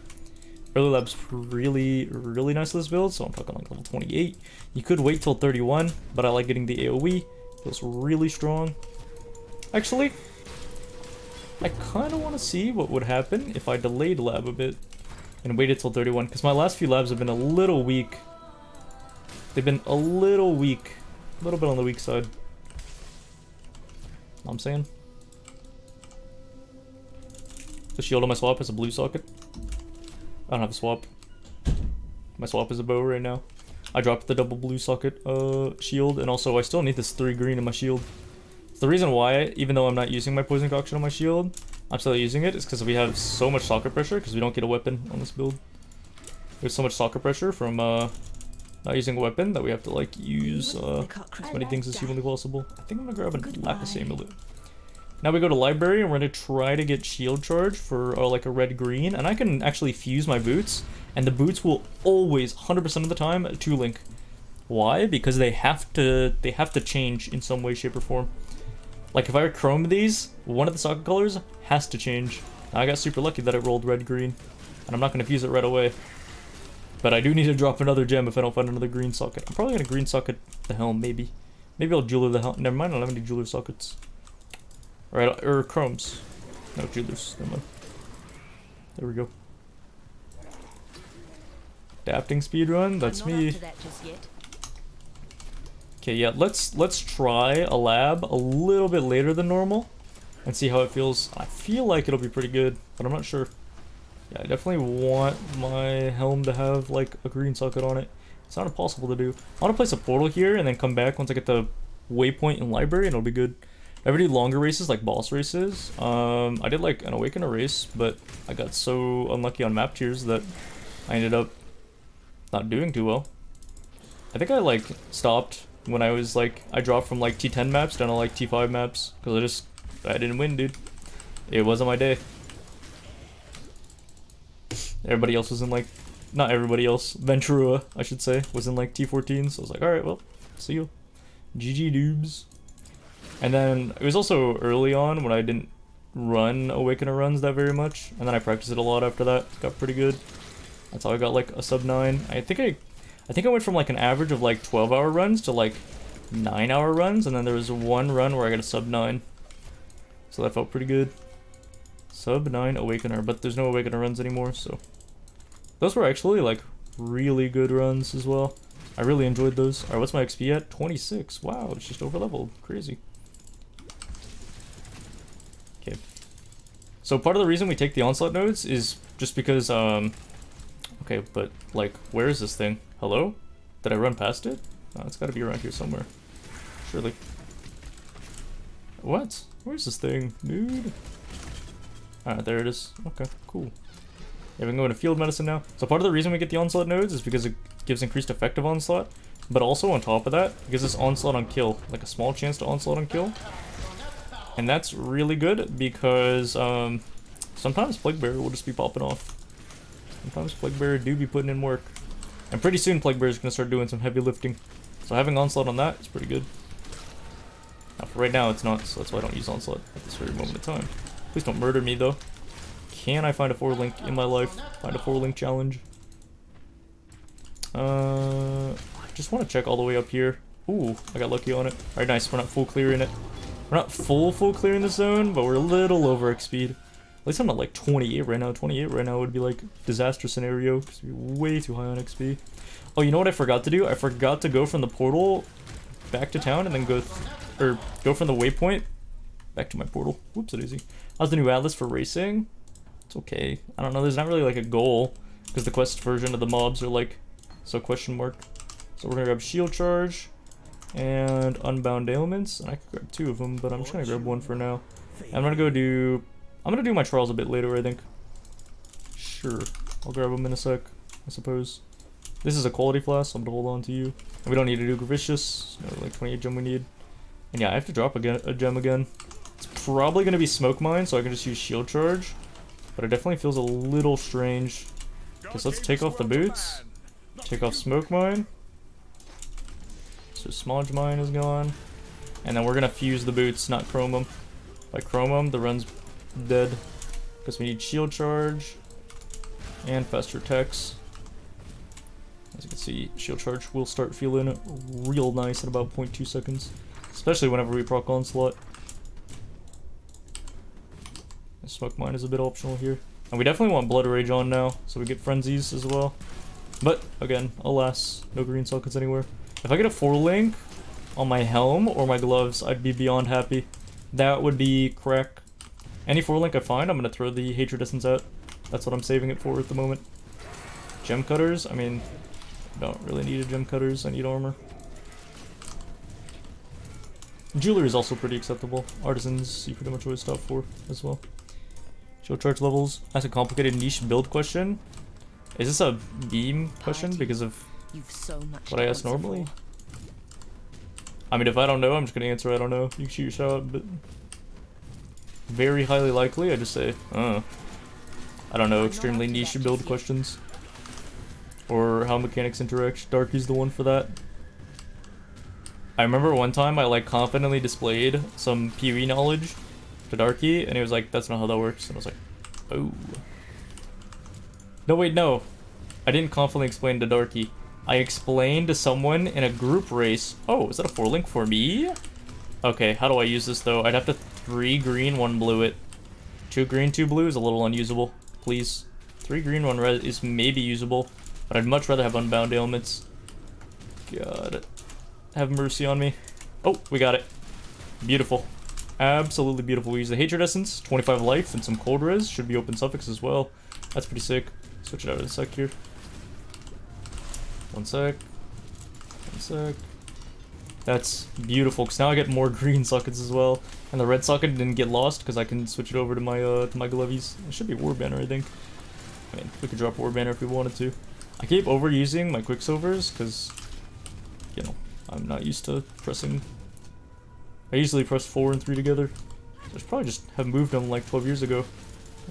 Early lab's really nice to this build, so I'm talking like level 28. You could wait till 31, but I like getting the AoE. Feels really strong. Actually, I kind of want to see what would happen if I delayed lab a bit and waited till 31, because my last few labs have been a little weak. They've been a little weak. A little bit on the weak side. Know what I'm saying? The shield on my swap is a blue socket. I don't have a swap. My swap is a bow right now. I dropped the double blue socket shield, and also I still need this 3 green in my shield. The reason why, even though I'm not using my poison concoction on my shield, I'm still using it, is because we have so much socket pressure, because we don't get a weapon on this build. There's so much socket pressure from not using a weapon that we have to like use as many things as humanly possible. I think I'm gonna grab a lapis amulet. Now we go to library, and we're gonna try to get shield charge for like a red green, and I can actually fuse my boots, and the boots will always 100% of the time 2-link. Why? Because they have to change in some way, shape, or form. Like if I chrome these, one of the socket colors has to change. Now, I got super lucky that it rolled red green, and I'm not gonna fuse it right away. But I do need to drop another gem if I don't find another green socket. I'm probably gonna green socket the helm, maybe. Maybe I'll jeweler the helm. Never mind, I don't have any jeweler sockets. Right, or chromes. No, jewelers. Never mind. There we go. Adapting speedrun, that's me. Okay, yeah, let's try a lab a little bit later than normal and see how it feels. I feel like it'll be pretty good, but I'm not sure. Yeah, I definitely want my helm to have like a green socket on it. It's not impossible to do. I want to place a portal here and then come back once I get the waypoint in library, and it'll be good. I ever do longer races, like boss races. I did like an Awakener race, but I got so unlucky on map tiers that I ended up not doing too well. I think I like stopped when I was like, I dropped from like T10 maps down to like T5 maps, because I didn't win, dude. It wasn't my day. Everybody else was in like, not everybody else, Ventura, I should say, was in like T14, so I was like, alright, well, see you. GG noobs. And then it was also early on when I didn't run Awakener runs that very much, and then I practiced it a lot after that. Got pretty good. That's how I got like a sub 9. I think I went from like an average of like 12-hour runs to like 9-hour runs, and then there was one run where I got a sub 9. So that felt pretty good. Sub 9 Awakener, but there's no Awakener runs anymore, so those were actually like really good runs as well. I really enjoyed those. Alright, what's my XP at? 26. Wow, it's just over leveled. Crazy. Okay. So part of the reason we take the onslaught nodes is just because, okay, but like, where is this thing? Hello? Did I run past it? Oh, it's gotta be around here somewhere. Surely. What? Where's this thing, dude? Alright, there it is. Okay, cool. Yeah, we can go into field medicine now. So part of the reason we get the onslaught nodes is because it gives increased effective onslaught, but also on top of that, it gives us onslaught on kill, like a small chance to onslaught on kill. And that's really good because sometimes Plague Bearer will just be popping off. Sometimes Plague Bearer do be putting in work. And pretty soon Plague Bearer is going to start doing some heavy lifting. So having onslaught on that is pretty good. Now for right now it's not, so that's why I don't use onslaught at this very moment in time. Please don't murder me though. Can I find a 4-link in my life? Find a 4-link challenge. I just want to check all the way up here. Ooh, I got lucky on it. Alright, nice. We're not full clear in it. We're not full clear in the zone, but we're a little over X speed. At least I'm not like 28 right now. 28 right now would be like disaster scenario because we're way too high on XP. Oh, you know what I forgot to do? I forgot to go from the portal back to town and then go from the waypoint back to my portal. Whoops, it easy. How's the new atlas for racing? It's okay. I don't know. There's not really like a goal because the quest version of the mobs are like so question mark. So we're gonna grab shield charge and unbound ailments, and I could grab 2 of them, but I'm just gonna grab 1 for now. And I'm gonna do my trials a bit later, I think. Sure, I'll grab them in a sec, I suppose. This is a quality flask, so I'm gonna hold on to you. And we don't need to do Gravicious. No, like 28 gem we need. And yeah, I have to drop a gem again. It's probably gonna be smoke mine, so I can just use shield charge. But it definitely feels a little strange. Okay, so let's take off the boots. Take off smoke mine. So smudge mine is gone. And then we're gonna fuse the boots, not chrome them. If I chrome them, the run's dead. Because we need shield charge and faster attacks. As you can see, shield charge will start feeling real nice in about 0.2 seconds. Especially whenever we proc onslaught. And smoke mine is a bit optional here. And we definitely want blood rage on now, so we get frenzies as well. But again, alas, no green sockets anywhere. If I get a 4-link on my helm or my gloves, I'd be beyond happy. That would be crack. Any 4-link I find, I'm gonna throw the Hatred Essence at. That's what I'm saving it for at the moment. Gem cutters, I mean, I don't really need a gem cutters, I need armor. Jewelry is also pretty acceptable. Artisans, you pretty much always stop for as well. Shield charge levels. That's a complicated niche build question. Is this a beam question because of what I asked normally? I mean, if I don't know, I'm just gonna answer I don't know. You can shoot your shot, but very highly likely, I just say, I don't know, extremely niche build questions. Or how mechanics interact. Darky's the one for that. I remember one time I like confidently displayed some PoE knowledge to Darky, and he was like, that's not how that works. And I was like, oh. No, wait, no. I didn't confidently explain to Darky. I explained to someone in a group race. Oh, is that a 4-link for me? Okay, how do I use this though? I'd have to 3 green, 1 blue it. 2 green, 2 blue is a little unusable. Please. 3 green, 1 red is maybe usable, but I'd much rather have unbound ailments. God. Have mercy on me. Oh, we got it. Beautiful. Absolutely beautiful. We use the Hatred Essence, 25 life, and some cold res. Should be open suffix as well. That's pretty sick. Switch it out in a sec here. One sec. One sec. That's beautiful, because now I get more green sockets as well. And the red socket didn't get lost, because I can switch it over to my glovies. It should be War Banner, I think. I mean, we could drop War Banner if we wanted to. I keep overusing my Quicksilvers, because, you know, I'm not used to pressing. I usually press 4 and 3 together. So I should probably just have moved them like 12 years ago.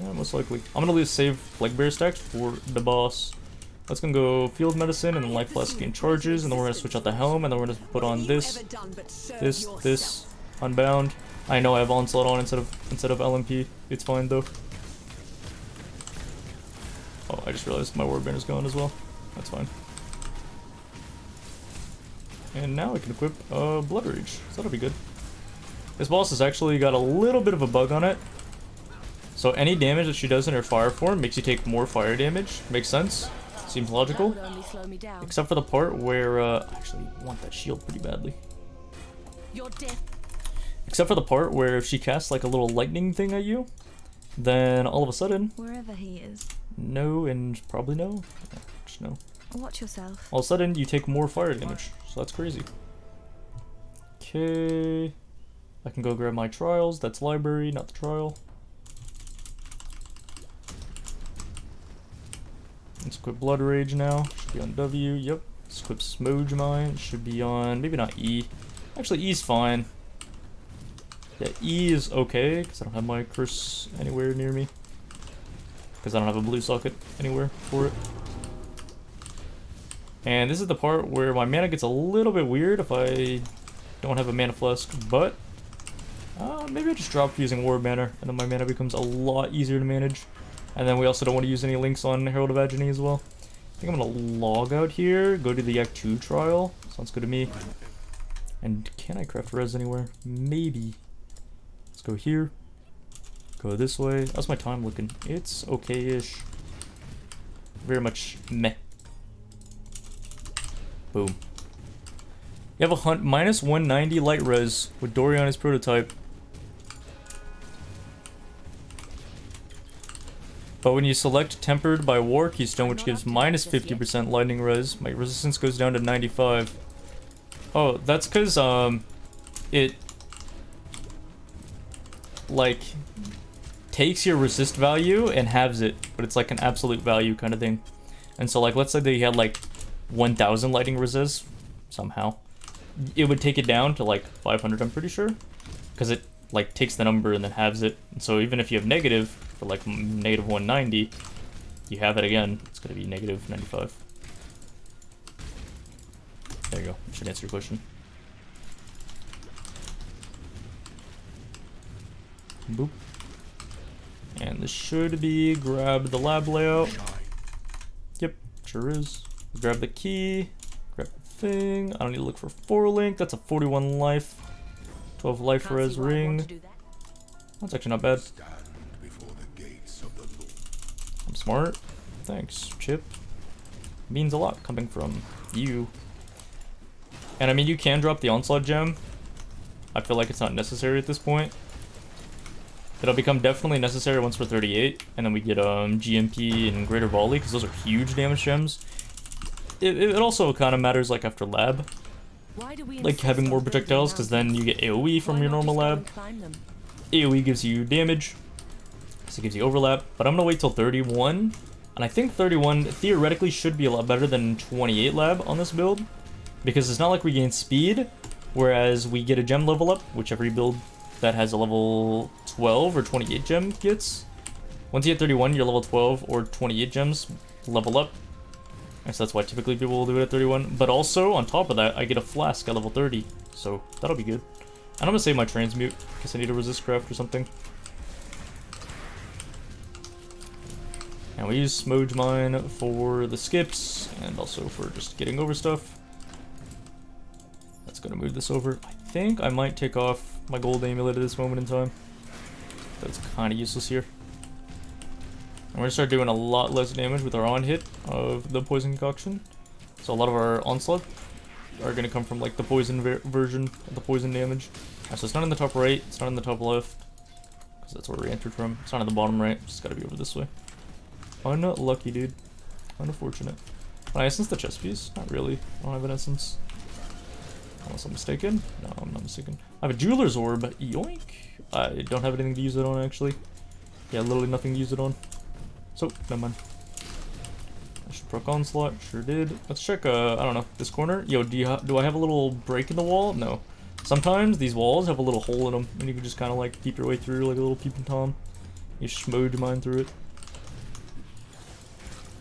Yeah, most likely. I'm gonna save like bear stacks for the boss. That's gonna go field medicine and then life flask gain charges, and then we're gonna switch out the helm, and then we're gonna put on this, unbound. I know I have onslaught on instead of LMP. It's fine though. Oh, I just realized my ward banner's gone as well. That's fine. And now I can equip Blood Rage, so that'll be good. This boss has actually got a little bit of a bug on it. So any damage that she does in her fire form makes you take more fire damage. Makes sense. Seems logical. Except for the part where, I actually want that shield pretty badly. Except for the part where if she casts like a little lightning thing at you, then all of a sudden... Wherever he is. No and probably no. Just no. Watch yourself. All of a sudden you take more fire damage. So that's crazy. Okay. I can go grab my trials. That's library, not the trial. Let's equip Blood Rage now. Should be on W. Yep. Let's equip Smudge Mine. Should be on maybe not E. Actually, E's fine. Yeah, E is okay because I don't have my curse anywhere near me. Because I don't have a blue socket anywhere for it. And this is the part where my mana gets a little bit weird if I don't have a mana flask, but maybe I just drop using War Banner, and then my mana becomes a lot easier to manage. And then we also don't want to use any links on Herald of Agony as well. I think I'm going to log out here, go to the Act 2 trial. Sounds good to me. And can I craft res anywhere? Maybe. Let's go here. Go this way. How's my time looking? It's okay-ish. Very much meh. Boom. You have a hunt minus 190 light res with Doriana's prototype. But when you select Tempered by War Keystone, which gives minus 50% lightning res, my resistance goes down to 95. Oh, that's because, it, like, takes your resist value and halves it, but it's like an absolute value kind of thing. And so, like, let's say they had, like, 1000 lightning resist, somehow. It would take it down to, like, 500, I'm pretty sure. Because it, like, takes the number and then halves it. And so even if you have negative, for, like, negative 190, you have it again, it's going to be negative 95. There you go. Should answer your question. Boop. And this should be grab the lab layout. Yep, sure is. Grab the key. Grab the thing. I don't need to look for 4 link. That's a 41 life. 12 life Can't res see why I'd want ring. to do that. That's actually not bad. Stand before the gates of the Lord. I'm smart. Thanks, Chip. Means a lot coming from you. And I mean, you can drop the onslaught gem. I feel like it's not necessary at this point. It'll become definitely necessary once we're 38, and then we get GMP and greater volley, because those are huge damage gems. It also kind of matters like after lab, Why do we like insist having on more building projectiles, because then you get AoE from Why your not normal just go lab. and climb them? AoE gives you damage, so it gives you overlap, but I'm gonna wait till 31, and I think 31 theoretically should be a lot better than 28 lab on this build, because it's not like we gain speed, whereas we get a gem level up, whichever you build that has a level 12 or 28 gem gets. Once you hit 31, your level 12 or 28 gems level up. And so that's why typically people will do it at 31. But also, on top of that, I get a flask at level 30. So that'll be good. And I'm gonna save my transmute, because I need a resist craft or something. And we use Smooge Mine for the skips, and also for just getting over stuff. That's gonna move this over. I think I might take off my gold amulet at this moment in time. That's kind of useless here. And we're gonna start doing a lot less damage with our on hit of the poison concoction. So a lot of our onslaught are gonna come from like the poison version of the poison damage. So it's not in the top right, it's not in the top left, because that's where we entered from. It's not in the bottom right, it's just gotta be over this way. Unlucky, dude. Unfortunate. Can I essence the chest piece? Not really. I don't have an essence. Unless I'm mistaken. No, I'm not mistaken. I have a jeweler's orb. Yoink. I don't have anything to use it on, actually. Yeah, literally nothing to use it on. So, never mind. I should proc onslaught. Sure did. Let's check, I don't know, this corner. Yo, do I have a little break in the wall? No. Sometimes these walls have a little hole in them, and you can just kind of like peep your way through like a little peeping Tom. You schmoge mine through it.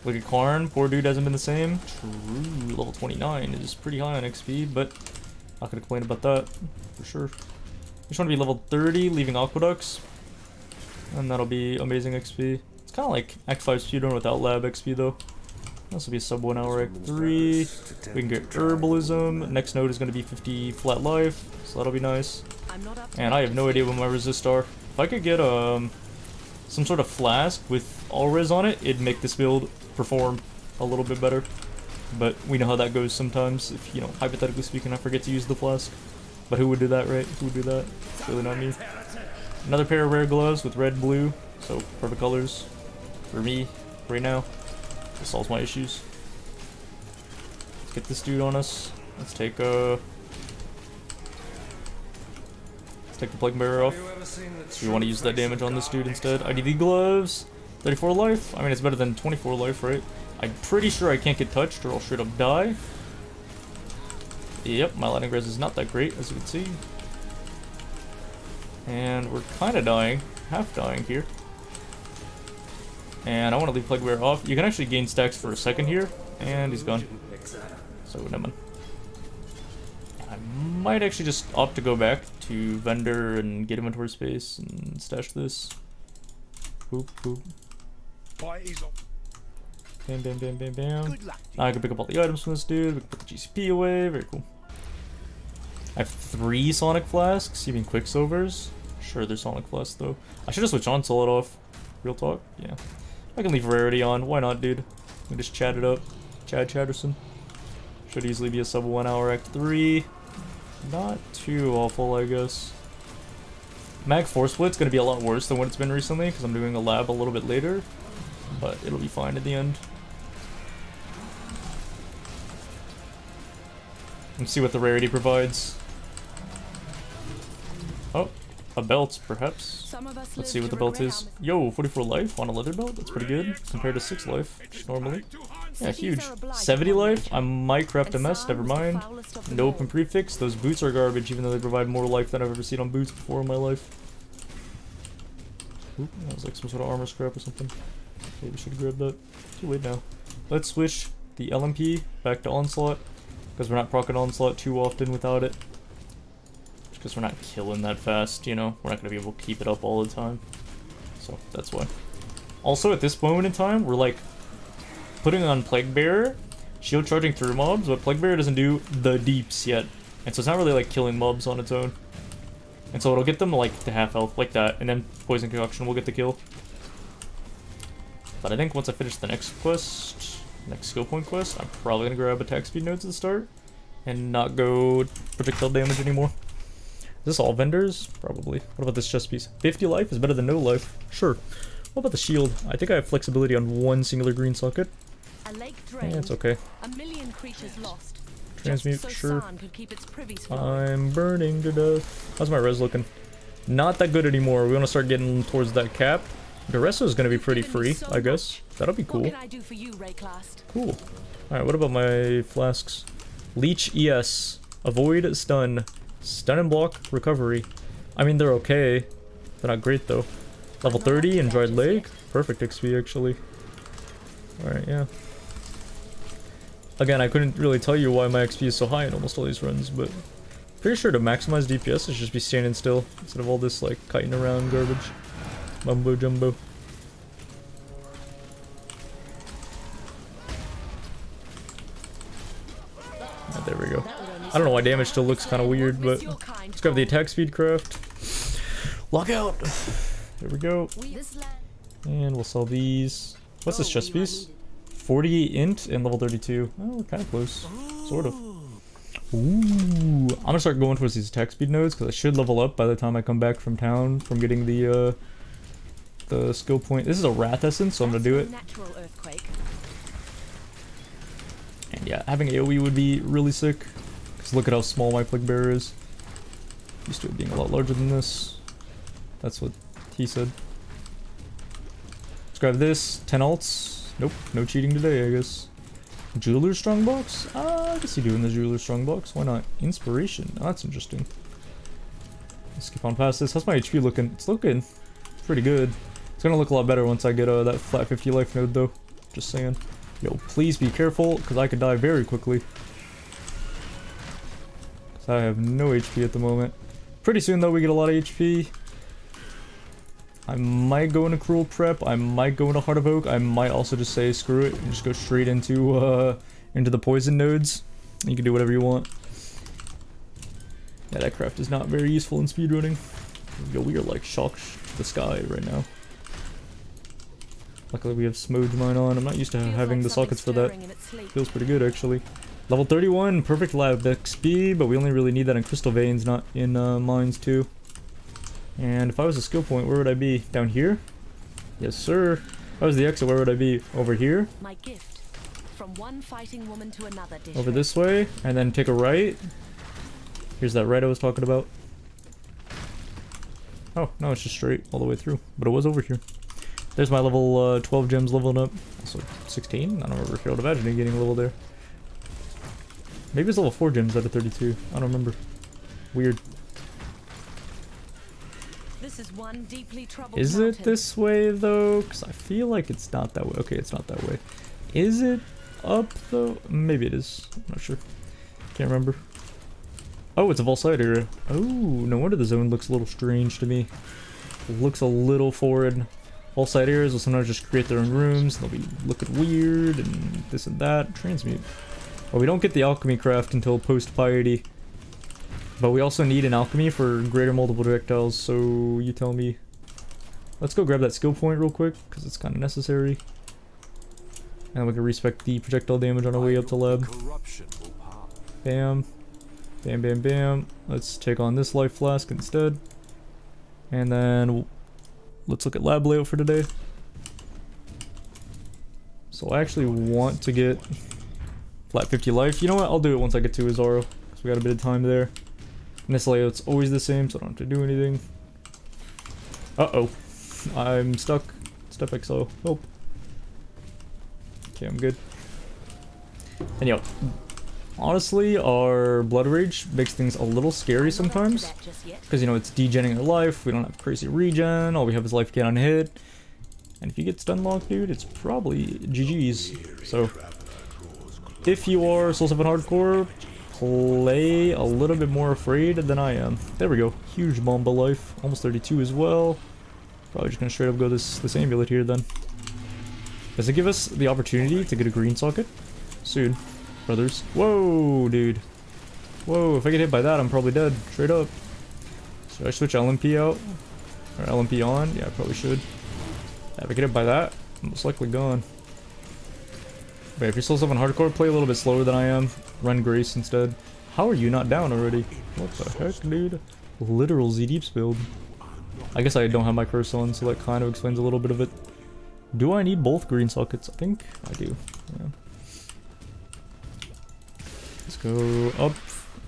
Look at Karn. Poor dude hasn't been the same. True. Level 29 is pretty high on XP, but not gonna complain about that, for sure. Just want to be level 30, leaving aqueducts, and that'll be amazing XP. It's kind of like Act 5 speedrun without lab XP though. This will be sub 1 hour Act 3. We can get herbalism. Next node is going to be 50 flat life, so that'll be nice. I'm not up to And that I have no just idea yet. what my resist are. If I could get some sort of flask with all res on it, it'd make this build perform a little bit better. But we know how that goes sometimes. If, you know, hypothetically speaking, I forget to use the flask. But who would do that, right? Who would do that? It's really not me. Another pair of rare gloves with red, blue. So, perfect colors for me right now. This solves my issues. Let's get this dude on us. Let's take the plague bearer off. So we want to use that damage on this dude instead. IDD gloves. 34 life. I mean, it's better than 24 life, right? I'm pretty sure I can't get touched or I'll straight up die. Yep, my lightning res is not that great, as you can see. And we're kind of dying. Half dying here. And I want to leave Plague Bearer off. You can actually gain stacks for a second here, and he's gone. So, never mind. I might actually just opt to go back to vendor and get inventory space and stash this. Boop, boop. Bam, bam, bam, bam, bam. Now I can pick up all the items from this dude. We can put the GCP away. Very cool. I have 3 Sonic Flasks. You mean Quicksilvers? Sure, they're Sonic Flasks, though. I should have switched Onslaught off. Real talk? Yeah. I can leave Rarity on. Why not, dude? We just chat it up. Chad Chatterson. Should easily be a sub 1 hour Act 3. Not too awful, I guess. Mag 4 Split's gonna be a lot worse than what it's been recently, because I'm doing a lab a little bit later. But it'll be fine at the end. Let's see what the rarity provides. Oh, a belt, perhaps. Some of us Let's live see what to the belt regret is. our Yo, 44 life on a leather belt? That's pretty good, compared to 6 life, just normally. Yeah, huge. 70 life? I might craft a mess, never mind. No open prefix. Those boots are garbage, even though they provide more life than I've ever seen on boots before in my life. Oop, that was like some sort of armor scrap or something. Okay, we should grab that. Too late now. Let's switch the LMP back to Onslaught. because we're not proccing onslaught too often without it. Because we're not killing that fast, you know? We're not going to be able to keep it up all the time. So, that's why. Also, at this moment in time, we're like putting on Plague Bearer, shield charging through mobs, but Plague Bearer doesn't do the deeps yet. And so it's not really like killing mobs on its own. And so it'll get them like to half health, like that, and then Poison Concoction will get the kill. But I think once I finish the next quest, next skill point quest, I'm probably gonna grab attack speed nodes at the start and not go projectile damage anymore. Is this all vendors? Probably. What about this chest piece? 50 life is better than no life. Sure. What about the shield? I think I have flexibility on one singular green socket. A lake Yeah, drained, it's okay. a million creatures lost. Transmute, Just so sure. San could keep its privies flowing. I'm burning to death. How's my res looking? Not that good anymore. We want to start getting towards that cap. The rest is going to be pretty free, I guess. That'll be cool. What can I do for you, Rayclast? Cool. Alright, what about my flasks? Leech ES. Avoid stun. Stun and block recovery. I mean, they're okay. They're not great, though. Level 30 and Dried Lake. Perfect XP, actually. Alright, yeah. Again, I couldn't really tell you why my XP is so high in almost all these runs, but pretty sure to maximize DPS is just be standing still instead of all this like kiting around garbage. Mumbo jumbo. Oh, there we go. I don't know why damage still looks kind of weird, but let's grab the attack speed craft. Lock out. There we go. And we'll sell these. What's this chest piece? 40 int and level 32. Oh, we're kind of close. Sort of. Ooh. I'm gonna start going towards these attack speed nodes because I should level up by the time I come back from town from getting the skill point. This is a Wrath Essence, so I'm gonna do it. Natural earthquake. And yeah, having AoE would be really sick. Because look at how small my Plague Bearer is. Used to it being a lot larger than this. That's what he said. Let's grab this. 10 alts. Nope, no cheating today, I guess. Jeweler's Strongbox? I guess you do in the Jeweler's Strongbox. Why not? Inspiration. Oh, that's interesting. Let's skip on past this. How's my HP looking? It's looking pretty good. It's gonna look a lot better once I get that flat 50 life node, though. Just saying. Yo, please be careful, because I could die very quickly. Because I have no HP at the moment. Pretty soon, though, we get a lot of HP. I might go into Cruel Prep, I might go into Heart of Oak, I might also just say screw it and just go straight into the poison nodes. You can do whatever you want. Yeah, that craft is not very useful in speedrunning. Yo, we are like shocked to the sky right now. Luckily we have Smudge Mine on, I'm not used to having the sockets for that. Feels pretty good actually. Level 31, perfect lab XP, but we only really need that in Crystal Veins, not in Mines too. And if I was a skill point, where would I be? Down here? Yes, sir. If I was the exit, where would I be? Over here? My gift. From one fighting woman to another. Over this way, and then take a right. Here's that right I was talking about. Oh, no, it's just straight all the way through. But it was over here. There's my level 12 gems leveling up. Also 16? I don't remember if you're able to imagine getting a level there. Maybe it's level 4 gems out of 32. I don't remember. Weird. This is one deeply troubled Is mountain. it this way though? Because I feel like it's not that way. Okay, it's not that way. Is it up though? Maybe it is. I'm not sure. Can't remember. Oh, it's a Volsite area. Oh, no wonder the zone looks a little strange to me. It looks a little foreign. Volsite areas will sometimes just create their own rooms. They'll be looking weird and this and that. Transmute. Well, we don't get the alchemy craft until post piety. But we also need an alchemy for greater multiple projectiles, so you tell me. Let's go grab that skill point real quick, because it's kind of necessary. And we can respec the projectile damage on our way up to lab. Bam. Bam, bam, bam. Let's take on this life flask instead. And then let's look at lab layout for today. So I actually want to get flat 50 life. You know what? I'll do it once I get to Azaro, because we got a bit of time there. And this layout's always the same, so I don't have to do anything. Uh-oh. I'm stuck. Step XO. Help. Okay, I'm good. And yo, honestly, our Blood Rage makes things a little scary sometimes. Because, you know, it's degenning our life, we don't have crazy regen, all we have is life gain on hit. And if you get stun locked, dude, it's probably GG's. So, if you are Soul 7 Hardcore, play a little bit more afraid than I am. There we go. Huge Bomba life. Almost 32 as well. Probably just gonna straight up go this amulet here then. Does it give us the opportunity to get a green socket? Soon, brothers. Whoa, dude. Whoa, if I get hit by that, I'm probably dead. Straight up. Should I switch LMP out? Or LMP on? Yeah, I probably should. Yeah, if I get hit by that, I'm most likely gone. Wait, if you're still on hardcore, play a little bit slower than I am. Run Grace instead. How are you not down already? What the heck, dude? Literal Z-Deeps build. I guess I don't have my curse on, so that kind of explains a little bit of it. Do I need both green sockets? I think I do. Yeah. Let's go up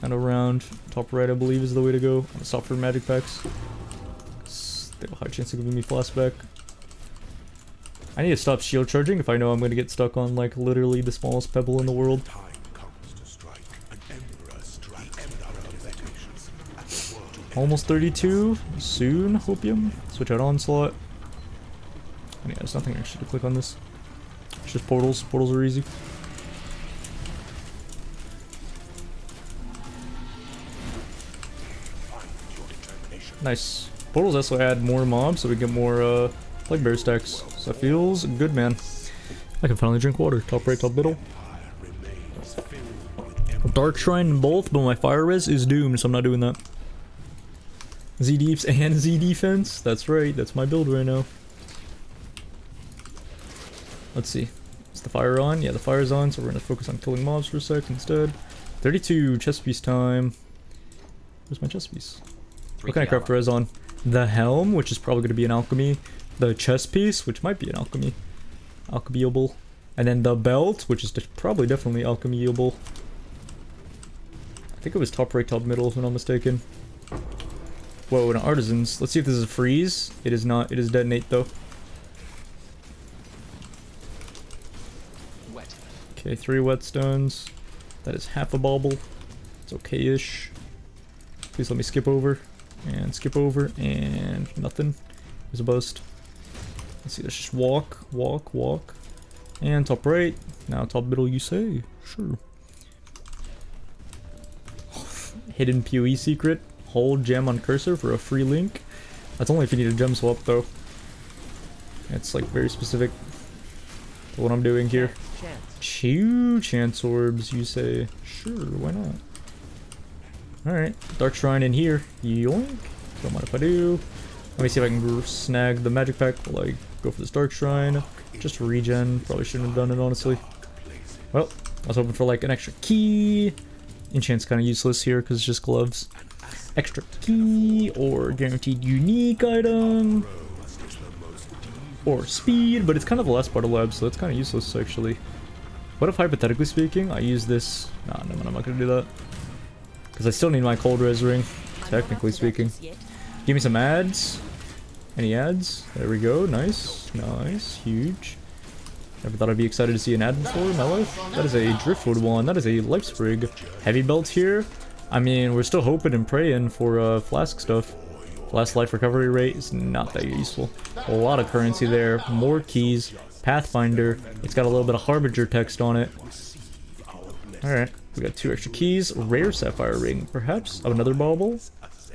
and around. Top right, I believe, is the way to go. I'm gonna stop for magic packs. They have a high chance of giving me flashback. I need to stop shield charging if I know I'm gonna get stuck on like literally the smallest pebble in the world. Almost 32. Soon, Hopium. Switch out Onslaught. And yeah, there's nothing actually to click on this. It's just portals. Portals are easy. Nice. Portals also add more mobs, so we get more like bear stacks. So that feels good, man. I can finally drink water. Top right, top middle. Dark Shrine in both, but my fire res is doomed, so I'm not doing that. Z Deeps and Z Defense. That's right. That's my build right now. Let's see. Is the fire on? Yeah, the fire's on, so we're gonna focus on killing mobs for a sec instead. 32 chest piece time. Where's my chest piece? What can I craft res on? The helm, which is probably gonna be an alchemy. The chest piece, which might be an alchemy. Alchemyable. And then the belt, which is probably definitely alchemyable. I think it was top right, top middle, if I'm not mistaken. Whoa, and artisans. Let's see if this is a freeze. It is not. It is detonate though. Okay, 3 whetstones. That is half a bauble. It's okay-ish. Please let me skip over. And skip over. And nothing. There's a bust. Let's see, let's just walk, walk, walk. And top right. Now top middle, you say. Sure. Hidden PoE secret. Hold gem on cursor for a free link. That's only if you need a gem swap though. It's like very specific to what I'm doing here. Chew chance orbs, you say. Sure, why not? Alright, Dark Shrine in here. Yoink. Don't mind if I do. Let me see if I can snag the magic pack while I go for this Dark Shrine. Just regen. Probably shouldn't have done it, honestly. Well, I was hoping for like an extra key. Enchant's kind of useless here because it's just gloves. Extra key or guaranteed unique item. Or speed, but it's kind of the last part of lab, so it's kind of useless actually. What if, hypothetically speaking, I use this? Nah, no, I'm not gonna do that. Because I still need my cold res ring, technically speaking. Give me some ads. Any ads? There we go. Nice. Nice. Huge. Never thought I'd be excited to see an ad before in my life. That is a driftwood one. That is a life sprig. Heavy belt here. I mean, we're still hoping and praying for flask stuff. Flask life recovery rate is not that useful. A lot of currency there. More keys. Pathfinder. It's got a little bit of Harbinger text on it. Alright. We got 2 extra keys. Rare sapphire ring. Perhaps another bauble.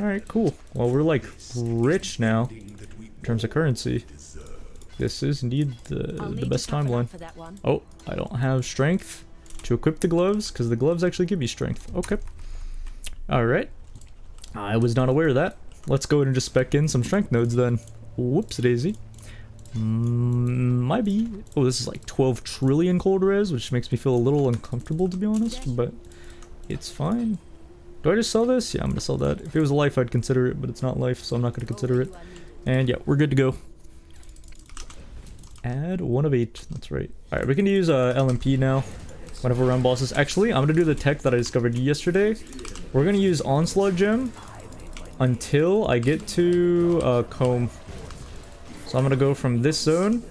Alright, cool. Well, we're like rich now in terms of currency. This is indeed the best timeline. Oh, I don't have strength to equip the gloves because the gloves actually give you strength. Okay. Alright. I was not aware of that. Let's go ahead and just spec in some strength nodes then. Whoops daisy. Might be. Oh, this is like 12 trillion cold res, which makes me feel a little uncomfortable to be honest, but it's fine. Do I just sell this? Yeah, I'm gonna sell that. If it was a life, I'd consider it, but it's not life, so I'm not gonna consider it. And yeah, we're good to go. Add 1 of 8. That's right. Alright, we can use LMP now whenever we're on bosses. Actually, I'm gonna do the tech that I discovered yesterday. We're gonna use Onslaught Gem until I get to Comb. So I'm gonna go from this zone.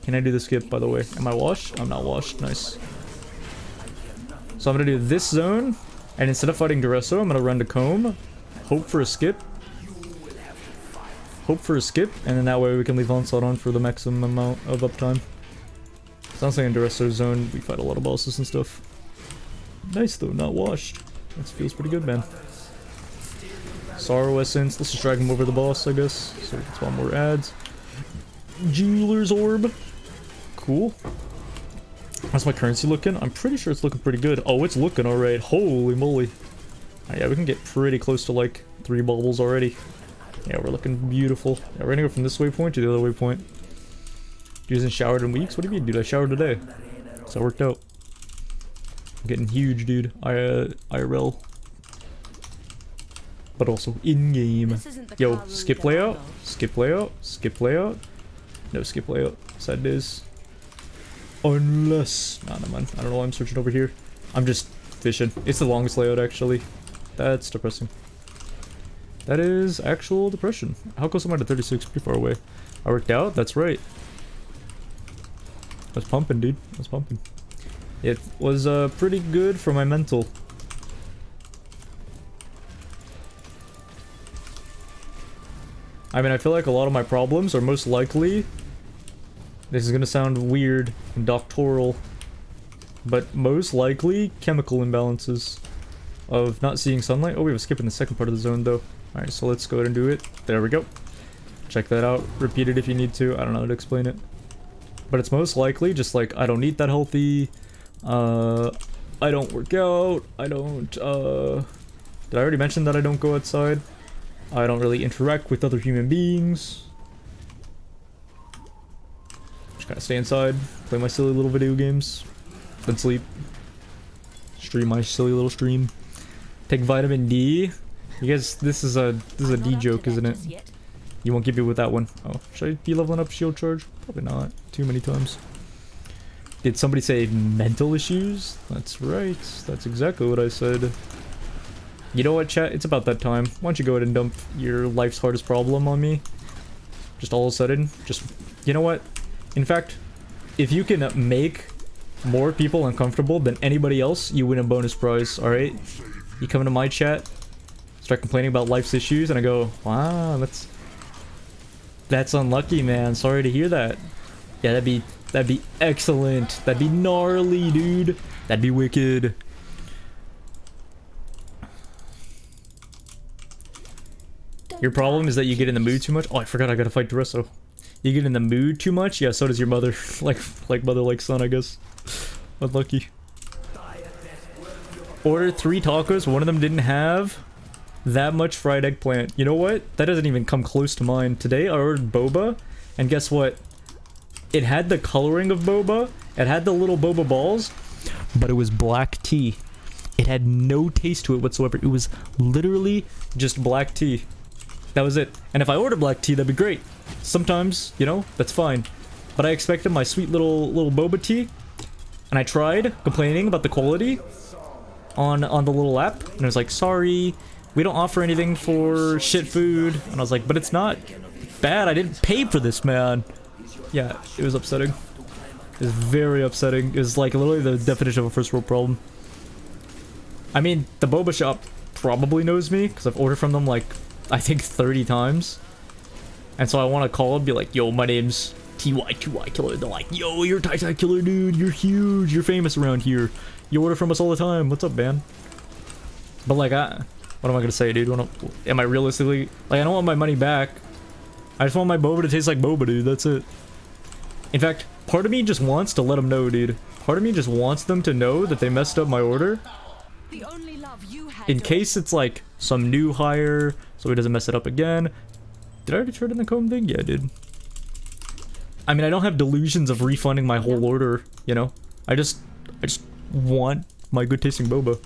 Can I do the skip, by the way? Am I washed? I'm not washed. Nice. So I'm gonna do this zone, and instead of fighting Duresso, I'm gonna run to Comb, hope for a skip. Hope for a skip, and then that way we can leave Onslaught on for the maximum amount of uptime. Sounds like in Duresto Zone, we fight a lot of bosses and stuff. Nice though, not washed. That feels pretty good, man. Sorrow Essence, let's just drag him over the boss, I guess. So we can spawn more ads. Jeweler's Orb. Cool. How's my currency looking? I'm pretty sure it's looking pretty good. Oh, it's looking alright. Holy moly. Yeah, we can get pretty close to like 3 baubles already. Yeah, we're looking beautiful. Yeah, we're gonna go from this waypoint to the other waypoint. Dude hasn't showered in weeks? What do you mean, dude? I showered today. So that worked out. I'm getting huge, dude. IRL. But also in-game. Yo, skip layout? Skip layout? Skip layout? No skip layout. Sad days. Unless... Nah, no, man. I don't know why I'm searching over here. I'm just fishing. It's the longest layout, actually. That's depressing. That is actual depression. How close am I to 36? Pretty far away. I worked out? That's right. That's pumping, dude. That's pumping. It was pretty good for my mental. I mean, I feel like a lot of my problems are most likely... This is gonna sound weird and doctoral, but most likely chemical imbalances of not seeing sunlight. Oh, we have a skip in the second part of the zone, though. Alright, so let's go ahead and do it. There we go. Check that out. Repeat it if you need to. I don't know how to explain it. But it's most likely just like, I don't eat that healthy. I don't work out. I don't, Did I already mention that I don't go outside? I don't really interact with other human beings. Just gotta stay inside, play my silly little video games, then sleep. Stream my silly little stream. Take vitamin D. You guys, this is a D joke, isn't it? You won't give me with that one. Oh, should I be leveling up shield charge? Probably not. Too many times. Did somebody say mental issues? That's right. That's exactly what I said. You know what, chat? It's about that time. Why don't you go ahead and dump your life's hardest problem on me? Just all of a sudden. Just, you know what? In fact, if you can make more people uncomfortable than anybody else, you win a bonus prize, alright? You come into my chat, start complaining about life's issues, and I go, wow, that's unlucky, man. Sorry to hear that. Yeah, that'd be excellent. That'd be gnarly, dude. That'd be wicked. Your problem is that you get in the mood too much. Oh, I forgot I gotta fight Duresso. You get in the mood too much? Yeah, so does your mother. like mother, like son, I guess. Unlucky. Ordered 3 tacos. One of them didn't have that much fried eggplant. You know what? That doesn't even come close to mine. Today I ordered boba, and guess what? It had the coloring of boba. It had the little boba balls, but it was black tea. It had no taste to it whatsoever. It was literally just black tea. That was it. And if I ordered black tea, that'd be great. Sometimes, you know, that's fine. But I expected my sweet little boba tea, and I tried complaining about the quality on the little app, and I was like, sorry, we don't offer anything for shit food. And I was like, but it's not bad. I didn't pay for this, man. Yeah, it was upsetting. It was very upsetting. It was like literally the definition of a first world problem. I mean, the boba shop probably knows me because I've ordered from them like, I think 30 times. And so I want to call and be like, yo, my name's TY2Y Killer. They're like, yo, you're TY Killer, dude. You're huge. You're famous around here. You order from us all the time. What's up, man? But like, what am I going to say, dude? Am I realistically... Like, I don't want my money back. I just want my boba to taste like boba, dude. That's it. In fact, part of me just wants to let them know, dude. Part of me just wants them to know that they messed up my order. The only love you had In case it's like some new hire, so he doesn't mess it up again. Did I already turn in the comb thing? Yeah, I did. I mean, I don't have delusions of refunding my whole order, you know? I just want my good tasting boba.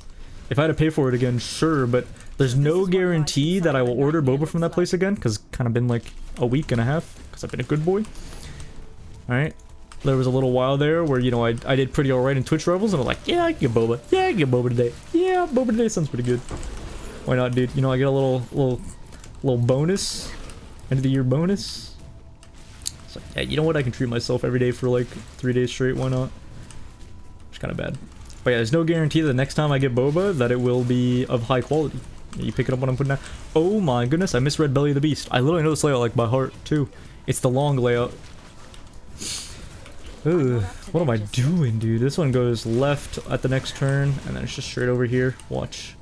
If I had to pay for it again, sure, but there's no guarantee that I will order boba from that place again, because it's kind of been like a week and a half, because I've been a good boy. Alright. There was a little while there where, you know, I did pretty alright in Twitch Rivals, and I'm like, yeah, I can get boba. Yeah, I can get boba today. Yeah, boba today sounds pretty good. Why not, dude? You know, I get a little bonus. End of the year bonus. It's like, yeah, you know what? I can treat myself every day for like 3 days straight. Why not? It's kind of bad. But yeah, there's no guarantee that the next time I get boba that it will be of high quality. Yeah, you pick it up when I'm putting down. Oh my goodness, I misread Belly of the Beast. I literally know this layout like by heart too. It's the long layout. Ugh, what am I doing, dude? This one goes left at the next turn, and then it's just straight over here. Watch.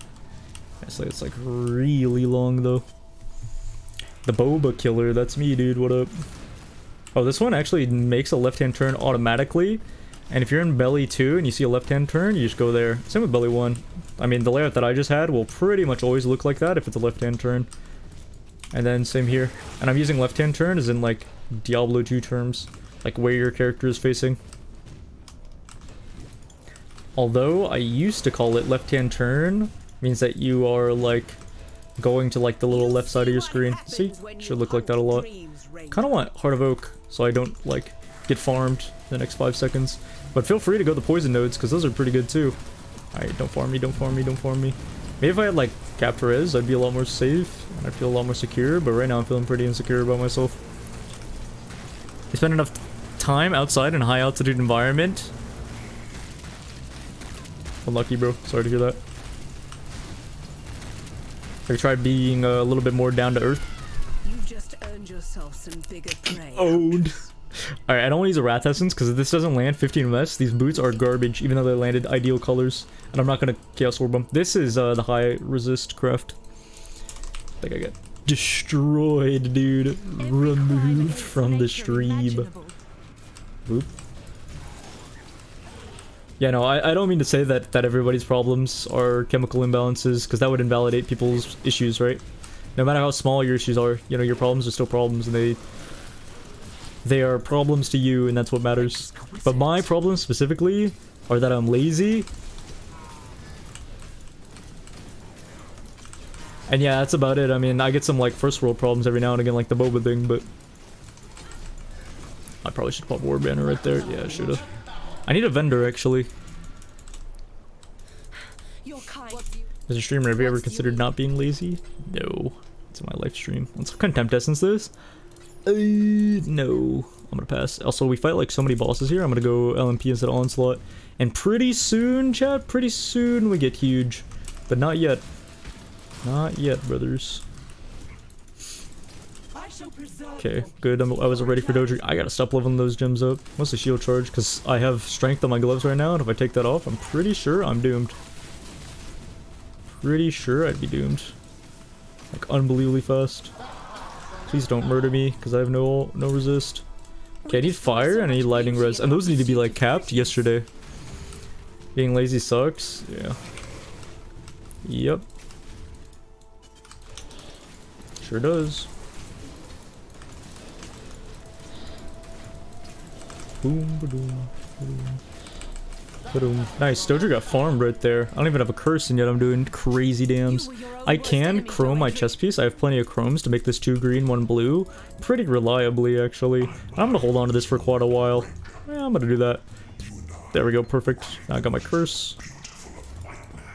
It's like really long, though. The boba killer, that's me, dude. What up? Oh, this one actually makes a left-hand turn automatically. And if you're in belly 2 and you see a left-hand turn, you just go there. Same with belly 1. I mean, the layout that I just had will pretty much always look like that if it's a left-hand turn. And then same here. And I'm using left-hand turn as in like Diablo 2 terms. Like where your character is facing. Although I used to call it left-hand turn, means that you are like going to like the little left side of your screen. See? Should look like that a lot. Kind of want Heart of Oak so I don't like get farmed in the next 5 seconds. But feel free to go the poison nodes because those are pretty good too. Alright, don't farm me, don't farm me, don't farm me. Maybe if I had like cap res, I'd be a lot more safe and I'd feel a lot more secure, but right now I'm feeling pretty insecure about myself. I spend enough time outside in a high altitude environment. Unlucky, bro. Sorry to hear that. Have you tried being a little bit more down to earth? You've just earned yourself some bigger prey. Owned. Alright, I don't want to use a Wrath Essence because if this doesn't land 15 less, these boots are garbage, even though they landed ideal colors. And I'm not going to Chaos Orb them. This is the high resist craft. I think I got destroyed, dude. Removed from the stream. Oop. Yeah, no, I don't mean to say that everybody's problems are chemical imbalances, because that would invalidate people's issues, right? No matter how small your issues are, you know, your problems are still problems, and they are problems to you, and that's what matters. But my problems specifically are that I'm lazy. And yeah, that's about it. I mean, I get some like first world problems every now and again, like the boba thing, but I probably should pop War Banner right there. Yeah, I should've. I need a vendor, actually. As a streamer, have you ever considered not being lazy? No. It's my live stream. Let's Contempt Essence this. No. I'm gonna pass. Also, we fight like so many bosses here. I'm gonna go LMP instead of Onslaught. And pretty soon, chat, pretty soon we get huge. But not yet. Not yet, brothers. Okay, good. I was ready for Doji. I gotta stop leveling those gems up. Mostly shield charge, because I have strength on my gloves right now, and if I take that off, I'm pretty sure I'm doomed. Pretty sure I'd be doomed. Like, unbelievably fast. Please don't murder me, because I have no resist. Okay, I need fire, and I need lightning res, and those need to be, like, capped yesterday. Being lazy sucks. Yeah. Yep. Sure does. Boom, ba-doom, ba-doom, ba-doom. Nice, Doja got farmed right there. I don't even have a curse, and yet I'm doing crazy dams. I can chrome my chest piece. I have plenty of chromes to make this 2 green, 1 blue. Pretty reliably, actually. I'm gonna hold on to this for quite a while. Yeah, I'm gonna do that. There we go, perfect. Now I got my curse.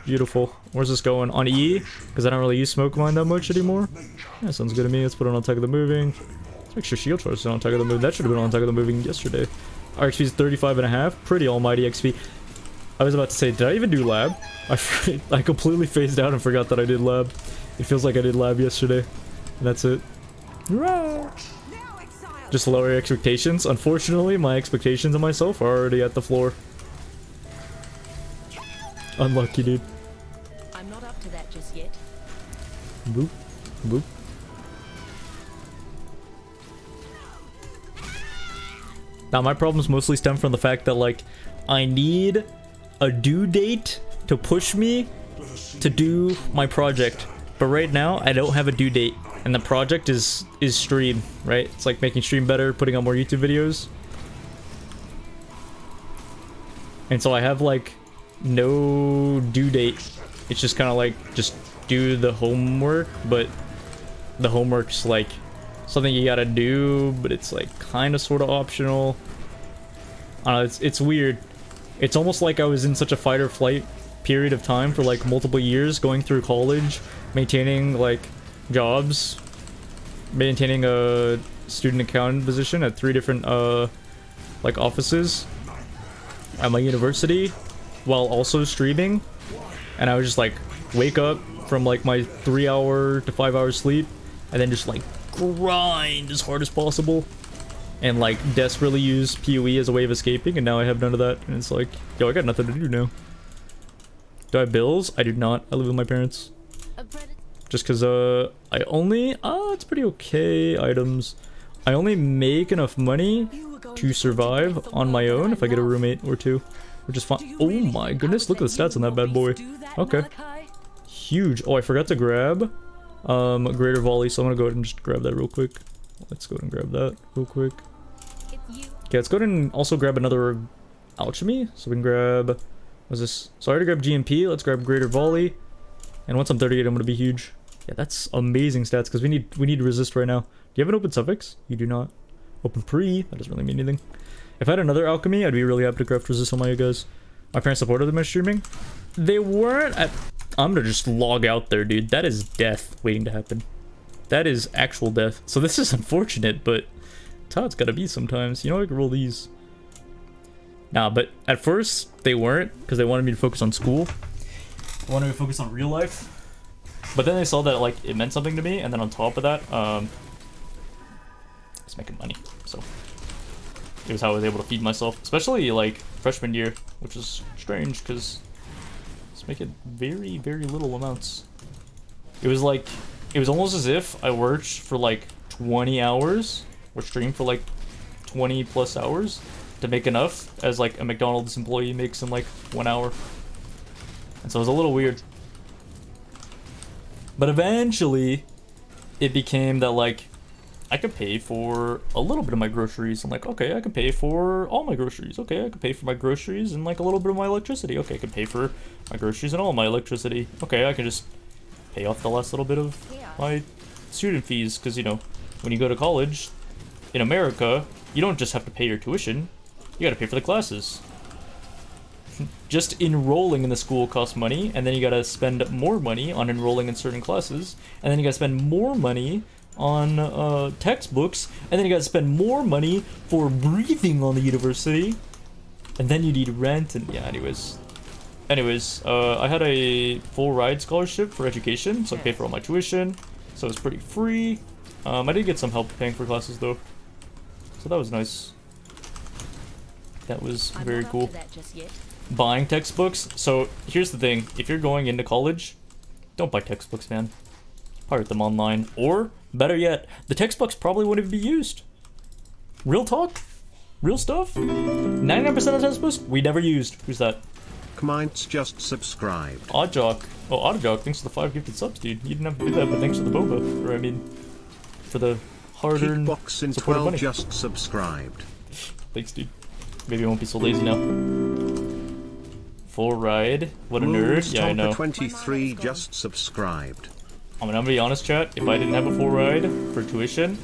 Beautiful. Where's this going? On E? Because I don't really use Smoke Mine that much anymore. Yeah, sounds good to me. Let's put it on Tech of the Moving. Let's make sure Shield Charge is on Tech of the Moving. That should have been on Tech of the Moving yesterday. Our XP is 35.5. Pretty almighty XP. I was about to say, did I even do lab? I completely phased out and forgot that I did lab. It feels like I did lab yesterday. And that's it. Hurrah! Just lower your expectations. Unfortunately, my expectations of myself are already at the floor. Unlucky, dude. I'm not up to that just yet. Boop. Boop. Now, my problems mostly stem from the fact that, like, I need a due date to push me to do my project. But right now, I don't have a due date. And the project is stream, right? It's like making stream better, putting out more YouTube videos. And so I have, like, no due date. It's just kind of like, just do the homework, but the homework's, like, something you gotta do, but it's like kind of sort of optional. I don't know, it's weird. It's almost like I was in such a fight or flight period of time for like multiple years, going through college, maintaining like jobs, maintaining a student accountant position at 3 different like offices at my university, while also streaming. And I would just like wake up from like my 3-hour to 5-hour sleep, and then just like grind as hard as possible. and like desperately use PoE as a way of escaping, and now I have none of that, and it's like, yo, I got nothing to do now. Do I have bills? I do not. I live with my parents. Just because I only it's pretty okay items. I only make enough money to survive on my own if I get a roommate or two, which is fine. Oh my goodness, look at the stats on that bad boy. Okay, huge. Oh, I forgot to grab greater volley, so I'm gonna go ahead and just grab that real quick. Let's go ahead and grab that real quick. Okay, let's go ahead and also grab another alchemy, so we can grab, what's this? So I already grabbed GMP. Let's grab greater volley, and once I'm 38 I'm gonna be huge. Yeah, that's amazing stats, because we need resist right now. Do you have an open suffix? You do not. Open pre, that doesn't really mean anything. If I had another alchemy, I'd be really happy to craft resist on my guys. My parents supported my streaming. They weren't at... I'm gonna just log out there, dude. That is death waiting to happen. That is actual death. So this is unfortunate, but that's how it's gotta be sometimes. You know, I can roll these. Nah, but at first, they weren't, because they wanted me to focus on school. They wanted me to focus on real life. But then they saw that, like, it meant something to me, and then on top of that, it's making money, so it was how I was able to feed myself, especially like freshman year, which is strange because it's making very, very little amounts. It was like, it was almost as if I worked for like 20 hours or streamed for like 20 plus hours to make enough as like a McDonald's employee makes in like 1 hour. And so it was a little weird. But eventually it became that like I could pay for a little bit of my groceries. I'm like, okay, I can pay for all my groceries. Okay, I can pay for my groceries and like a little bit of my electricity. Okay, I can pay for my groceries and all my electricity. Okay, I can just pay off the last little bit of my student fees. Because, you know, when you go to college in America, you don't just have to pay your tuition. You gotta pay for the classes. Just enrolling in the school costs money, and then you gotta spend more money on enrolling in certain classes, and then you gotta spend more money on textbooks, and then you gotta spend more money for breathing on the university, and then you need rent, and yeah, anyways, I had a full ride scholarship for education, so I paid for all my tuition, so it's pretty free. I did get some help paying for classes though, so that was nice. That was very cool. Buying textbooks. So here's the thing, if you're going into college, don't buy textbooks, man. Pirate them online, or better yet, the textbooks probably wouldn't be used. Real talk, real stuff. 99% of textbooks we never used. Who's that? Kmite's just subscribed. Oddjock. Oh, Oddjock, thanks for the 5 gifted subs, dude. You didn't have to do that, but thanks for the boba, or I mean, for the hard-earned Kickbox in 12 money. just subscribed. Thanks, dude. Maybe I won't be so lazy now. Full ride. What a nerd. Yeah, I know. 23 just subscribed. I'm gonna be honest, chat. If I didn't have a full ride for tuition,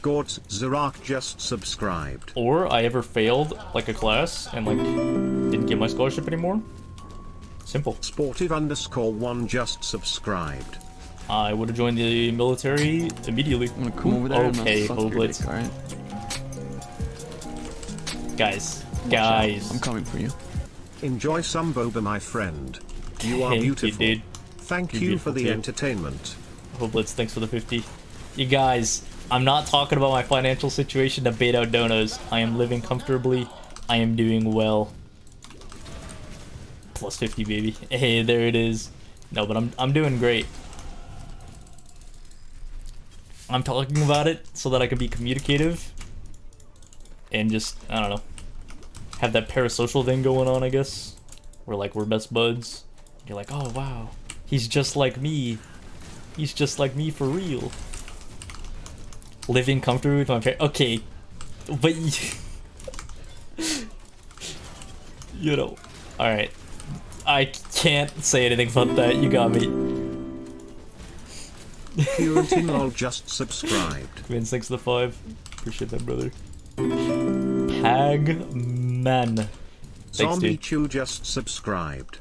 Gortz Zirak just subscribed. or I ever failed like a class and like didn't get my scholarship anymore, simple, Sportive_1 just subscribed. I would have joined the military immediately. I'm gonna come over there Okay, and suck your Hoblitz. dick, alright? Guys, Watch guys. out. I'm coming for you. Enjoy some boba, my friend. You are Thank you, beautiful. dude. Thank You're you beautiful for the too. entertainment. Hoblitz, thanks for the 50. You guys, I'm not talking about my financial situation to bait out donos. I am living comfortably. I am doing well. Plus 50, baby. Hey, there it is. No, but I'm doing great. I'm talking about it so that I can be communicative and just, I don't know, have that parasocial thing going on, I guess, where like we're best buds. You're like, oh wow, he's just like me. He's just like me for real. Living comfortably with my parents. Okay, but you know, all right. I can't say anything about that. You got me. Purentin just subscribed. Vince, thanks for the 5. Appreciate that, brother. Pagman. Thanks, Zombie dude. Chew just subscribed.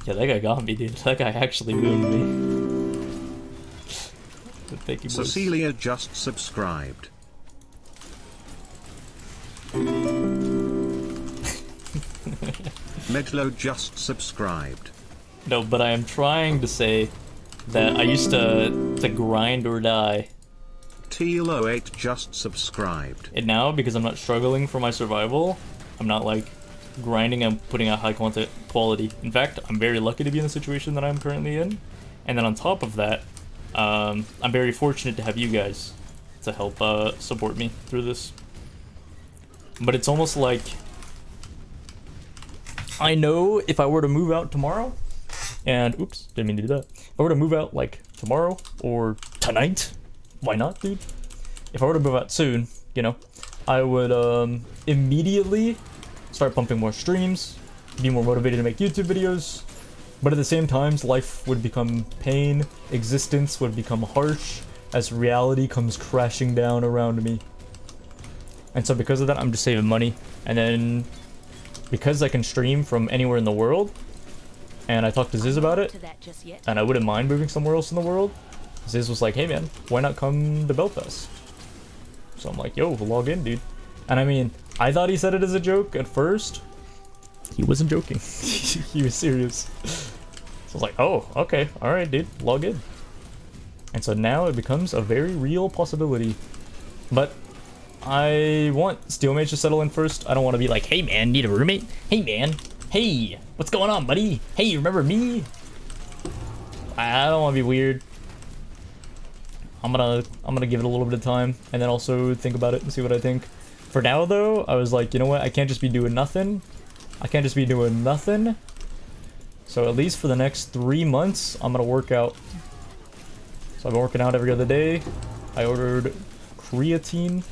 Yeah, that guy got me, dude. That guy actually mooned me. But thank you, boys. Cecilia just subscribed. Medlo just subscribed. No, but I am trying to say that I used to grind or die. Teal08 just subscribed. And now, because I'm not struggling for my survival, I'm not like grinding and putting out high content quality. In fact, I'm very lucky to be in the situation that I'm currently in. And then on top of that, I'm very fortunate to have you guys to help support me through this. But it's almost like I know if I were to move out tomorrow, and oops, didn't mean to do that. If I were to move out like tomorrow or tonight, why not, dude? If I were to move out soon, you know, I would immediately start pumping more streams, be more motivated to make YouTube videos, but at the same time, life would become pain, existence would become harsh as reality comes crashing down around me. And so because of that, I'm just saving money. And then because I can stream from anywhere in the world, and I talked to Ziz about it, and I wouldn't mind moving somewhere else in the world, Ziz was like, hey man, why not come to Belfast? So I'm like, yo, log in, dude. And I mean, I thought he said it as a joke at first. He wasn't joking. He was serious. So I was like, oh, okay, alright, dude, log in. And so now it becomes a very real possibility. But I want Steelmage to settle in first. I don't want to be like, hey man, need a roommate? Hey man, hey, what's going on, buddy? Hey, you remember me? I don't want to be weird. I'm gonna give it a little bit of time and then also think about it and see what I think. For now though, I was like, you know what? I can't just be doing nothing. I can't just be doing nothing. So at least for the next 3 months, I'm gonna work out. So I've been working out every other day. I ordered creatine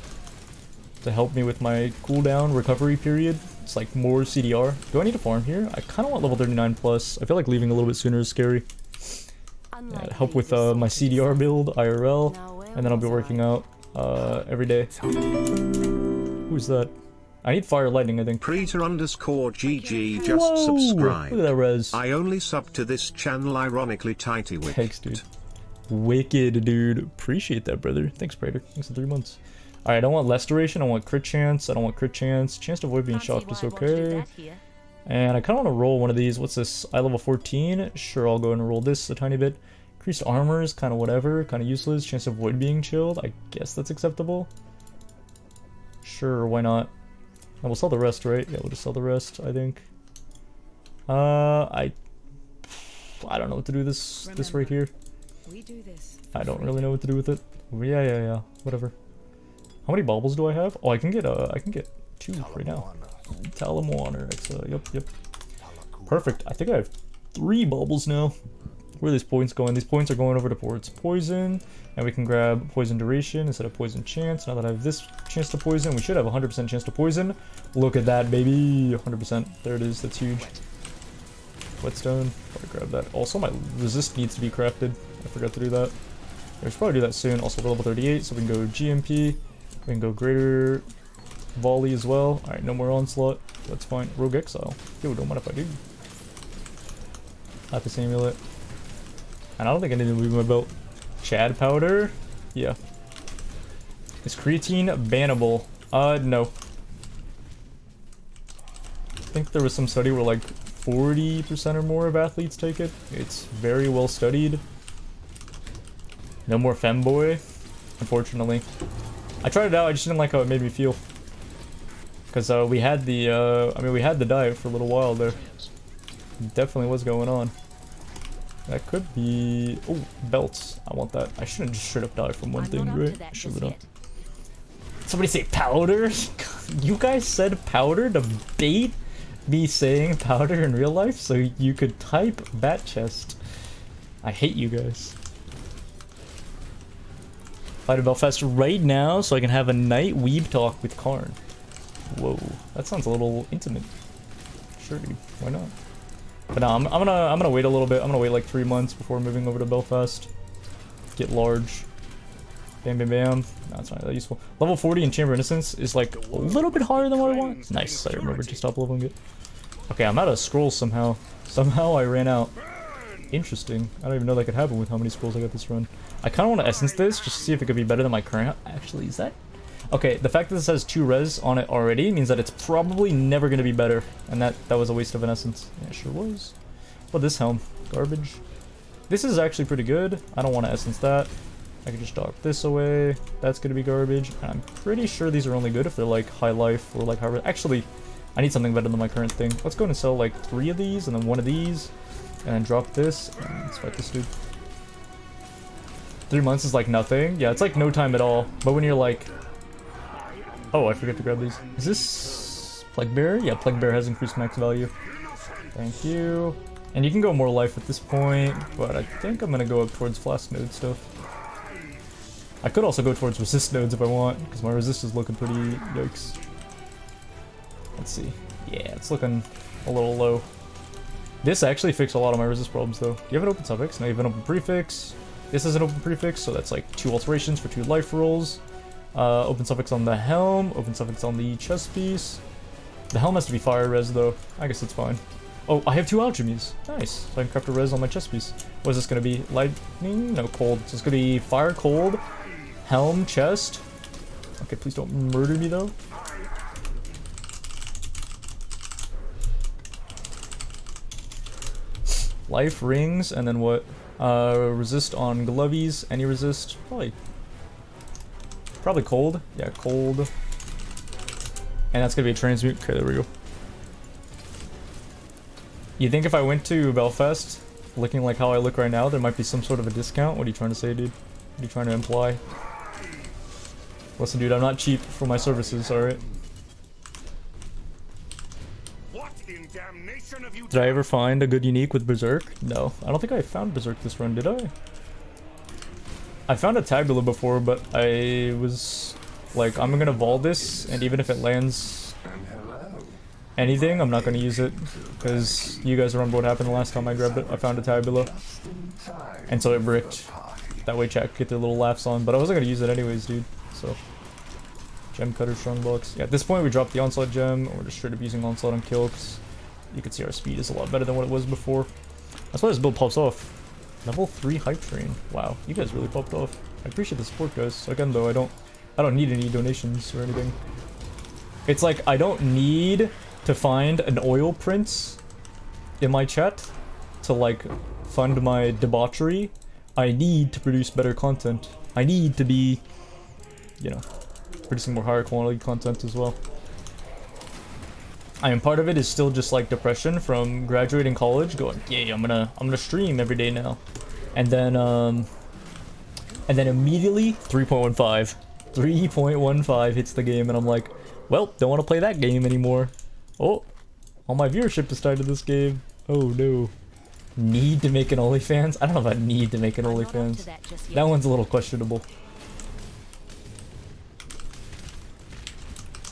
to help me with my cooldown recovery period. It's like more CDR. Do I need to farm here? I kind of want level 39 plus. I feel like leaving a little bit sooner is scary. Yeah, help with my CDR build, IRL, and then I'll be working out every day. Who's that? I need fire lightning, I think. Preter_GG just Whoa, subscribed. look at that res. I only sub to this channel ironically tighty wicked. Thanks, dude. Wicked, dude. Appreciate that, brother. Thanks, Prater. Thanks for 3 months. Alright, I don't want less duration. I want crit chance. I don't want crit chance. Chance to avoid being shocked is okay. And I kind of want to roll one of these. What's this? I level 14. Sure, I'll go and roll this a tiny bit. Increased armor is kind of whatever. Kind of useless. Chance to avoid being chilled. I guess that's acceptable. Sure, why not? And we'll sell the rest, right? Yeah, we'll just sell the rest, I think. I don't know what to do this right here. We do this. I don't really know what to do with it. Yeah. Whatever. How many baubles do I have? Oh, I can get 2 right now. Talamoana. Yep. Perfect. I think I have 3 baubles now. Where are these points going? These points are going over towards poison, and we can grab poison duration instead of poison chance. Now that I have this chance to poison, we should have 100% chance to poison. Look at that, baby. 100%. There it is. That's huge. Whetstone. Probably grab that. Also, my resist needs to be crafted. I forgot to do that. I should probably do that soon. Also, level 38, so we can go GMP. We can go greater volley as well. Alright, no more onslaught. That's fine. Rogue exile. Yo, don't mind if I do. Lapis amulet. And I don't think I need to leave my belt. Chad powder? Yeah. Is creatine bannable? No. I think there was some study where like 40% or more of athletes take it. It's very well studied. No more femboy, unfortunately. I tried it out, I just didn't like how it made me feel. Because we had the diet for a little while there. Definitely was going on. That could be... Oh, belts. I want that. I shouldn't just straight up die from one thing, right? Should have done. Somebody say powder? You guys said powder to bait me saying powder in real life so you could type bat chest. I hate you guys. Fight at Belfast right now so I can have a night weeb talk with Karn. Whoa, that sounds a little intimate. Sure, dude. Why not? But no, I'm gonna wait a little bit. I'm gonna wait like 3 months before moving over to Belfast. Get large. Bam, bam, bam. No, it's not that useful. Level 40 in Chamber Innocence is like a little bit harder than what I want. Nice, I remembered to stop leveling it. Okay, I'm out of scrolls somehow. Somehow I ran out. Interesting. I don't even know that could happen with how many scrolls I got this run. I kind of want to essence this just to see if it could be better than my current. Actually, is that? Okay, the fact that this has 2 res on it already means that it's probably never going to be better. And that was a waste of an essence. Yeah, it sure was. Well, this helm. Garbage. This is actually pretty good. I don't want to essence that. I can just dock this away. That's gonna be garbage. And I'm pretty sure these are only good if they're like high life or like high. Actually, I need something better than my current thing. Let's go and sell like 3 of these and then 1 of these, and then drop this. And let's fight this dude. 3 months is like nothing. Yeah, it's like no time at all. But when you're like, oh, I forget to grab these. Is this Plague Bear? Yeah, Plague Bear has increased max value. Thank you. And you can go more life at this point, but I think I'm gonna go up towards flask node stuff. I could also go towards resist nodes if I want, because my resist is looking pretty yikes. Let's see. Yeah, it's looking a little low. This actually fixed a lot of my resist problems though. Do you have an open suffix? No, you have an open prefix. This is an open prefix, so that's like 2 alterations for 2 life rolls. Open suffix on the helm, open suffix on the chest piece. The helm has to be fire res though. I guess it's fine. Oh, I have 2 alchemies. Nice. So I can craft a res on my chest piece. What is this gonna be? Lightning? No, cold. So it's gonna be fire, cold, helm, chest. Okay, please don't murder me though. Life, rings, and then what? Resist on glovies. Any resist? Probably cold. Yeah, cold. And that's gonna be a transmute. Okay, there we go. You think if I went to Belfast, looking like how I look right now, there might be some sort of a discount? What are you trying to say, dude? What are you trying to imply? Listen, dude, I'm not cheap for my services, alright? Did I ever find a good unique with Berserk? No. I don't think I found Berserk this run, did I? I found a Tabula before, but I was like, I'm gonna vol this, and even if it lands anything, I'm not gonna use it, because you guys remember what happened the last time I grabbed it. I found a Tabula, and so it bricked. That way chat could get their little laughs on, but I wasn't gonna use it anyways, dude, so. Gem Cutter, Strongbox. Yeah, at this point we dropped the Onslaught Gem, and we're just straight up using Onslaught on kill, because you can see our speed is a lot better than what it was before. That's why this build pops off. Level 3 hype train. Wow, you guys really popped off. I appreciate the support, guys. Again, though, I don't need any donations or anything. It's like I don't need to find an oil prince in my chat to like fund my debauchery. I need to produce better content. I need to be, you know, producing more higher quality content as well. I mean, part of it is still just like depression from graduating college, going, yeah, I'm gonna stream every day now, and then immediately 3.15 hits the game, and I'm like, well, don't want to play that game anymore. Oh, all my viewership has died to this game. Oh no. Need to make an OnlyFans? I don't know if I need to make an OnlyFans. That one's a little questionable.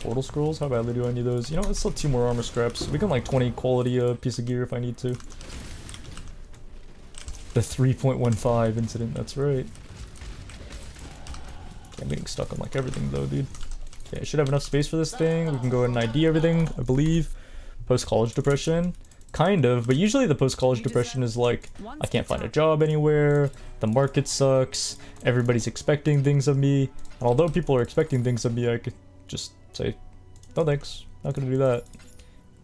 Portal scrolls? How badly do I need those? You know, let's still 2 more armor scraps. We can like 20 quality piece of gear if I need to. The 3.15 incident, that's right. Okay, I'm getting stuck on like everything though, dude. Okay, I should have enough space for this thing. We can go ahead and ID everything, I believe. Post-college depression. Kind of, but usually the post-college depression is like, I can't find a job anywhere, the market sucks, everybody's expecting things of me. And although people are expecting things of me, I could just say, no thanks, not gonna do that.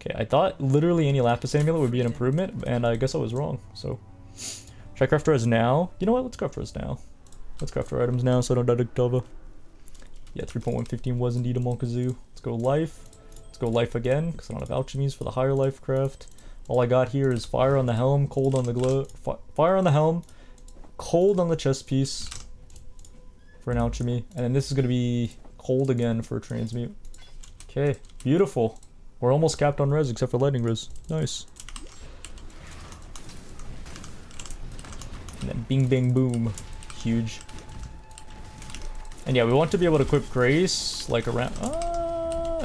Okay, I thought literally any Lapis Amulet would be an improvement, and I guess I was wrong, so. Should I craft res now? You know what, let's craft res now. Let's craft our items now so I don't die to Dova. Yeah, 3.115 was indeed a Monkazoo. Let's go life. Let's go life again, because I don't have alchemies for the higher life craft. All I got here is fire on the helm, cold on the glow, fire on the helm, cold on the chest piece for an alchemy, and then this is going to be cold again for a transmute. Okay, beautiful. We're almost capped on res except for lightning res. Nice. And then bing bang boom. Huge. And yeah, we want to be able to equip Grace like around...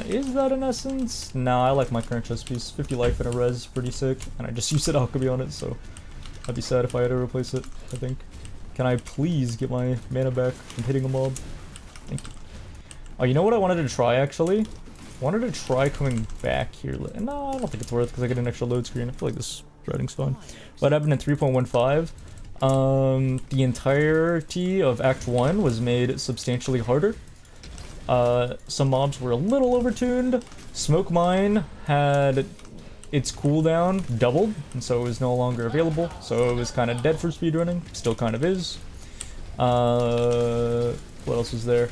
is that an essence? No, I like my current chest piece. 50 life and a res, pretty sick. And I just used it alchemy on it, so I'd be sad if I had to replace it, I think. Can I please get my mana back from hitting a mob? Thank you. Oh, you know what I wanted to try, actually? I wanted to try coming back here. No, I don't think it's worth because I get an extra load screen. I feel like this routing's fine. What happened in 3.15? The entirety of Act 1 was made substantially harder. Some mobs were a little overtuned. Smoke Mine had its cooldown doubled, and so it was no longer available. So it was kind of dead for speedrunning. Still kind of is. What else was there?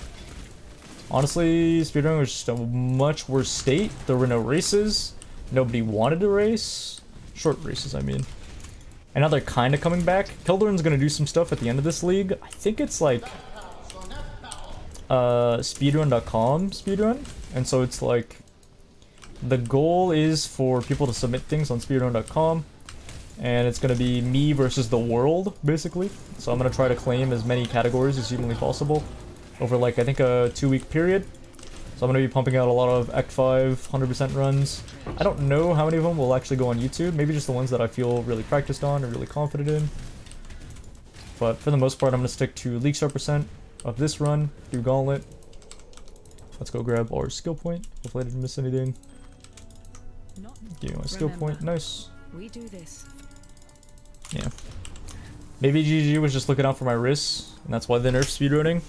Honestly, speedrunning was just a much worse state. There were no races. Nobody wanted to race. Short races, I mean. And now they're kind of coming back. Kildoran's gonna do some stuff at the end of this league. I think it's like speedrun.com speedrun. And so it's like the goal is for people to submit things on speedrun.com. And it's gonna be me versus the world, basically. So I'm gonna try to claim as many categories as humanly possible over like I think a 2-week period. So I'm going to be pumping out a lot of Act 5 100% runs. I don't know how many of them will actually go on YouTube. Maybe just the ones that I feel really practiced on or really confident in. But for the most part, I'm going to stick to League Star percent of this run through Gauntlet. Let's go grab our skill point. Hopefully I didn't miss anything. Give me my skill point. Nice. We do this. Yeah. Maybe GG was just looking out for my wrists, and that's why they nerfed speedrunning.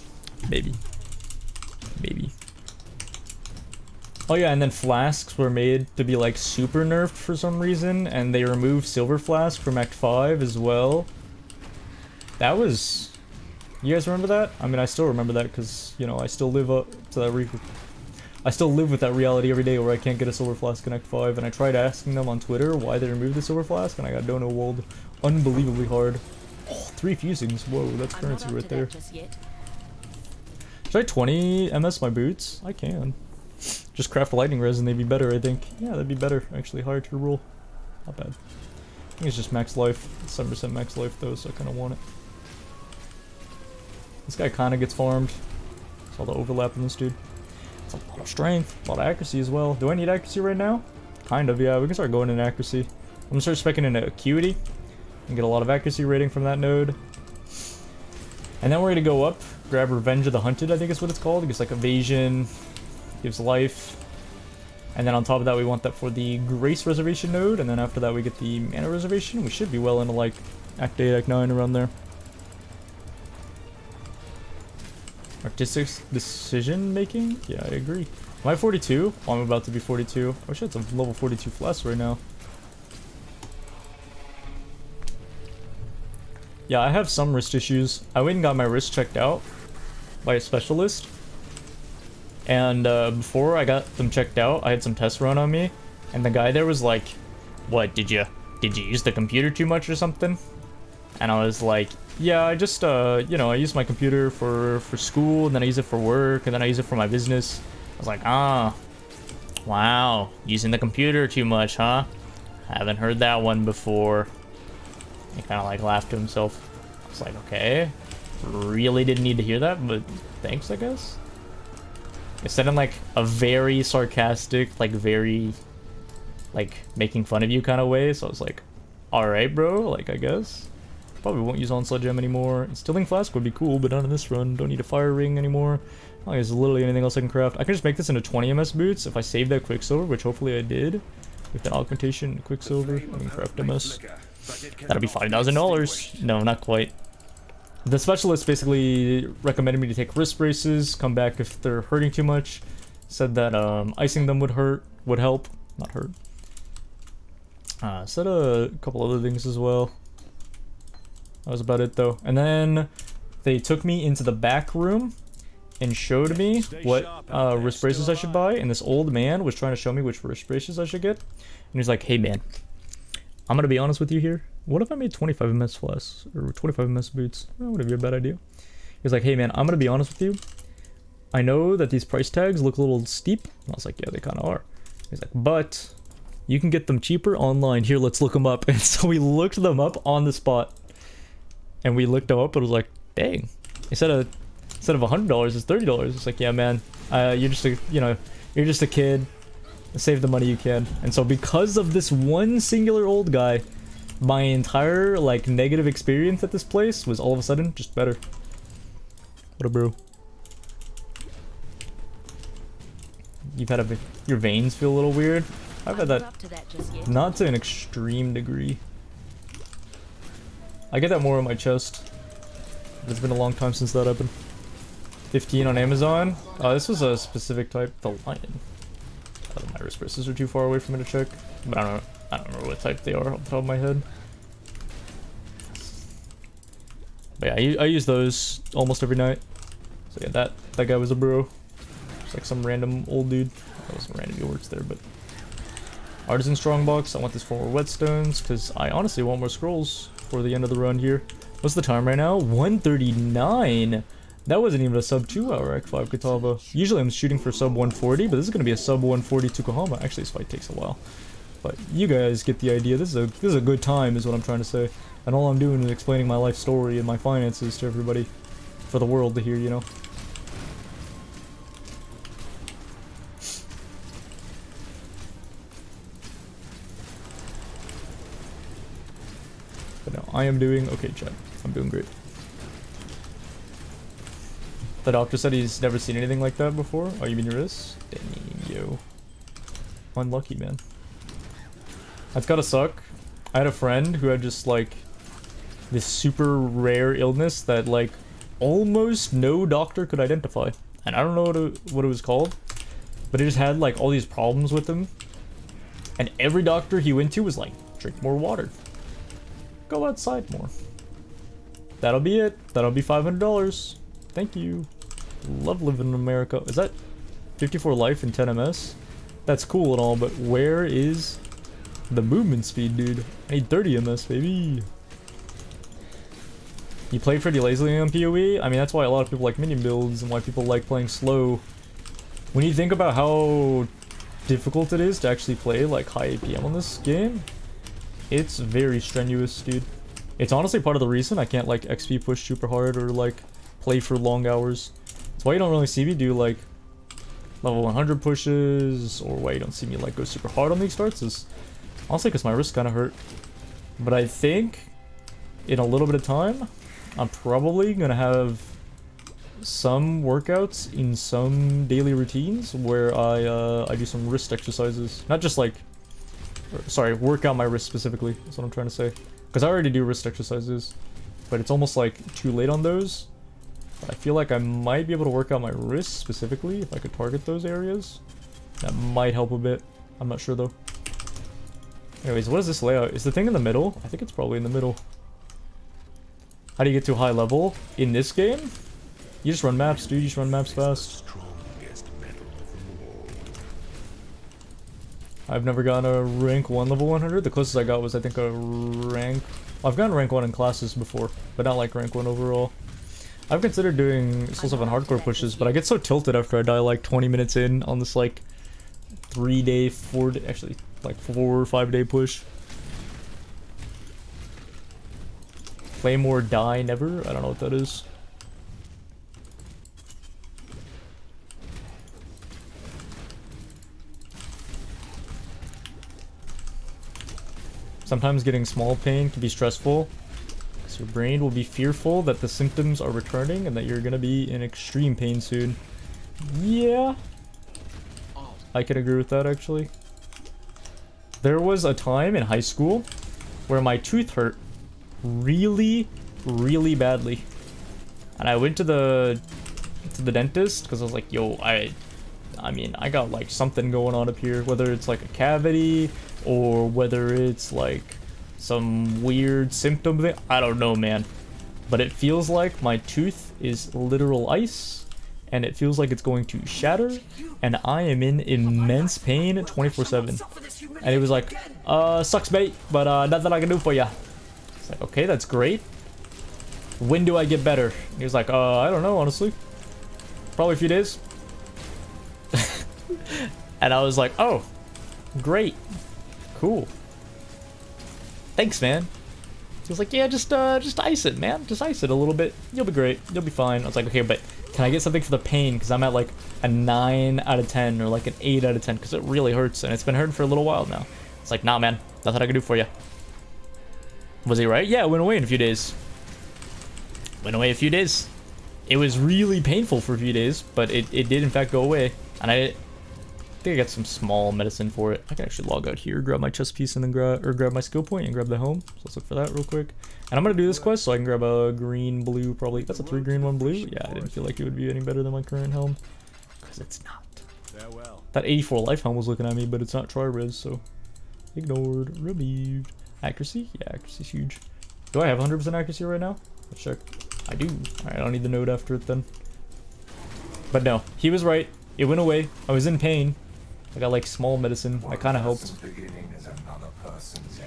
Maybe. Maybe. Oh yeah, and then flasks were made to be like super nerfed for some reason, and they removed Silver Flask from Act 5 as well. That was... You guys remember that? I mean, I still remember that because, you know, I still live up to that I still live with that reality every day where I can't get a Silver Flask in Act 5, and I tried asking them on Twitter why they removed the Silver Flask, and I got dono walled unbelievably hard. Oh, 3 fusings. Whoa, that's currency right there. Should I 20 MS my boots? I can. Just craft lightning resin, they'd be better, I think. Yeah, that'd be better. Actually, higher tier roll. Not bad. I think it's just max life. 7% max life though, so I kind of want it. This guy kind of gets farmed. Saw the overlap in this dude. It's a lot of strength, a lot of accuracy as well. Do I need accuracy right now? Kind of, yeah. We can start going in accuracy. I'm gonna start specking into acuity and get a lot of accuracy rating from that node. And then we're gonna go up, grab Revenge of the Hunted, I think is what it's called. It gets like evasion, gives life. And then on top of that, we want that for the Grace Reservation node. And then after that, we get the Mana Reservation. We should be well into like Act 8, Act 9 around there. Artistic decision making? Yeah, I agree. Am I 42? Oh, I'm about to be 42. I wish I had some level 42 flasks right now. Yeah, I have some wrist issues. I went and got my wrist checked out by a specialist. And before I got them checked out, I had some tests run on me. And the guy there was like, what, did you use the computer too much or something? And I was like, yeah, I just, you know, I use my computer for school, and then I use it for work, and then I use it for my business. I was like, ah, wow, using the computer too much, huh? Haven't heard that one before. He kind of like laughed to himself. I was like, okay, really didn't need to hear that, but thanks, I guess. It said in like a very sarcastic, like very, like making fun of you kind of way. So I was like, all right, bro, like I guess. Probably won't use Onslaught Gem anymore. Instilling Flask would be cool, but not in this run. Don't need a Fire Ring anymore. I don't think there's literally anything else I can craft. I can just make this into 20 MS boots if I save that Quicksilver, which hopefully I did. With that augmentation and Quicksilver, I can craft MS. That'll be $5,000. No, not quite. The specialist basically recommended me to take wrist braces, come back if they're hurting too much. Said that icing them would help, not hurt. Said a couple other things as well. That was about it though. And then they took me into the back room and showed me what wrist braces I should buy. And this old man was trying to show me which wrist braces I should get. And he's like, hey man, I'm gonna be honest with you here. What if I made 25 MS flasks or 25 MS boots? That wouldn't be a bad idea. He's like, hey man, I'm gonna be honest with you. I know that these price tags look a little steep. And I was like, yeah, they kind of are. He's like, but you can get them cheaper online. Here, let's look them up. And so we looked them up on the spot. And we looked them up and it was like, dang. Instead of $100, it's $30. It's like, yeah, man, you're just a kid. Save the money you can. And so because of this one singular old guy, my entire like negative experience at this place was all of a sudden just better. What a bro. You've had your veins feel a little weird. I've had that, not to an extreme degree. I get that more on my chest. But it's been a long time since that happened. 15 on Amazon. This was a specific type, the lion. My wrist braces are too far away for me to check, but I don't remember what type they are off the top of my head. But yeah, I use those almost every night. So yeah, that guy was a bro. It's like some random old dude. That wasn't random, he works there, but Artisan Strongbox. I want this for more whetstones because I honestly want more scrolls for the end of the run here. What's the time right now? 1:39. That wasn't even a sub 2 hour Act 5 Katava. Usually I'm shooting for sub 140, but this is gonna be a sub 140 Tukohama. Actually, this fight takes a while, but you guys get the idea. This is a good time, is what I'm trying to say. And all I'm doing is explaining my life story and my finances to everybody, for the world to hear, you know. But no, I am doing okay, chat. I'm doing great. The doctor said he's never seen anything like that before. Oh, you mean your wrist? Dang, yo. Unlucky, man. That's gotta suck. I had a friend who had just like this super rare illness that like almost no doctor could identify. And I don't know what it was called, but it just had like all these problems with him. And every doctor he went to was like, drink more water. Go outside more. That'll be it. That'll be $500. Thank you. Love living in America. Is that 54 life and 10 ms? That's cool and all, but where is the movement speed, dude? I need 30 ms, baby. You play pretty lazily on PoE? I mean, that's why a lot of people like minion builds and why people like playing slow. When you think about how difficult it is to actually play like high APM on this game, it's very strenuous, dude. It's honestly part of the reason I can't like XP push super hard or like play for long hours. That's why you don't really see me do like level 100 pushes, or why you don't see me like go super hard on these starts, is honestly because my wrist kind of hurt. But I think in a little bit of time, I'm probably gonna have some workouts in some daily routines where I do some wrist exercises. Not just like, sorry, work out my wrist specifically, that's what I'm trying to say. Because I already do wrist exercises, but it's almost like too late on those. But I feel like I might be able to work out my wrists specifically if I could target those areas. That might help a bit. I'm not sure though. Anyways, what is this layout? Is the thing in the middle? I think it's probably in the middle. How do you get to a high level in this game? You just run maps, dude. You just run maps fast. I've never gotten a rank 1 level 100. The closest I got was, I think, a rank... I've gotten rank 1 in classes before, but not like rank 1 overall. I've considered doing Soul 7 hardcore pushes, but I get so tilted after I die like 20 minutes in on this like 3-day, 4-day, actually like 4 or 5 day push. Play more, die never? I don't know what that is. Sometimes getting small pain can be stressful, because your brain will be fearful that the symptoms are returning and that you're going to be in extreme pain soon. Yeah, I can agree with that actually. There was a time in high school where my tooth hurt really, really badly. And I went to the dentist because I was like, yo, I mean, I got like something going on up here, whether it's like a cavity or whether it's like some weird symptom thing. I don't know, man. But it feels like my tooth is literal ice, and it feels like it's going to shatter, and I am in immense pain 24/7. And it was like, sucks mate, but nothing I can do for ya. It's like, okay, that's great. When do I get better? He was like, I don't know, honestly. Probably a few days. And I was like, oh, great. Cool. Thanks, man. He was like, yeah, just ice it, man. Just ice it a little bit. You'll be great. You'll be fine. I was like, okay, but can I get something for the pain? Because I'm at like a 9 out of 10 or like an 8 out of 10 because it really hurts, and it's been hurting for a little while now. It's like, nah, man. Nothing I can do for you. Was he right? Yeah, it went away in a few days. Went away a few days. It was really painful for a few days, but it did in fact go away. And I think I got some small medicine for it. I can actually log out here, grab my chest piece, and then grab my skill point and grab the helm. So let's look for that real quick. And I'm gonna do this quest so I can grab a green, blue, probably. That's a 3 green, 1 blue. Yeah, I didn't feel like it would be any better than my current helm, because it's not. That 84 life helm was looking at me, but it's not tri-res, so ignored, removed. Accuracy? Yeah, accuracy's huge. Do I have 100% accuracy right now? Let's check. I do. Alright, I don't need the node after it then. But no, he was right. It went away. I was in pain. I got like small medicine. That kind of helped.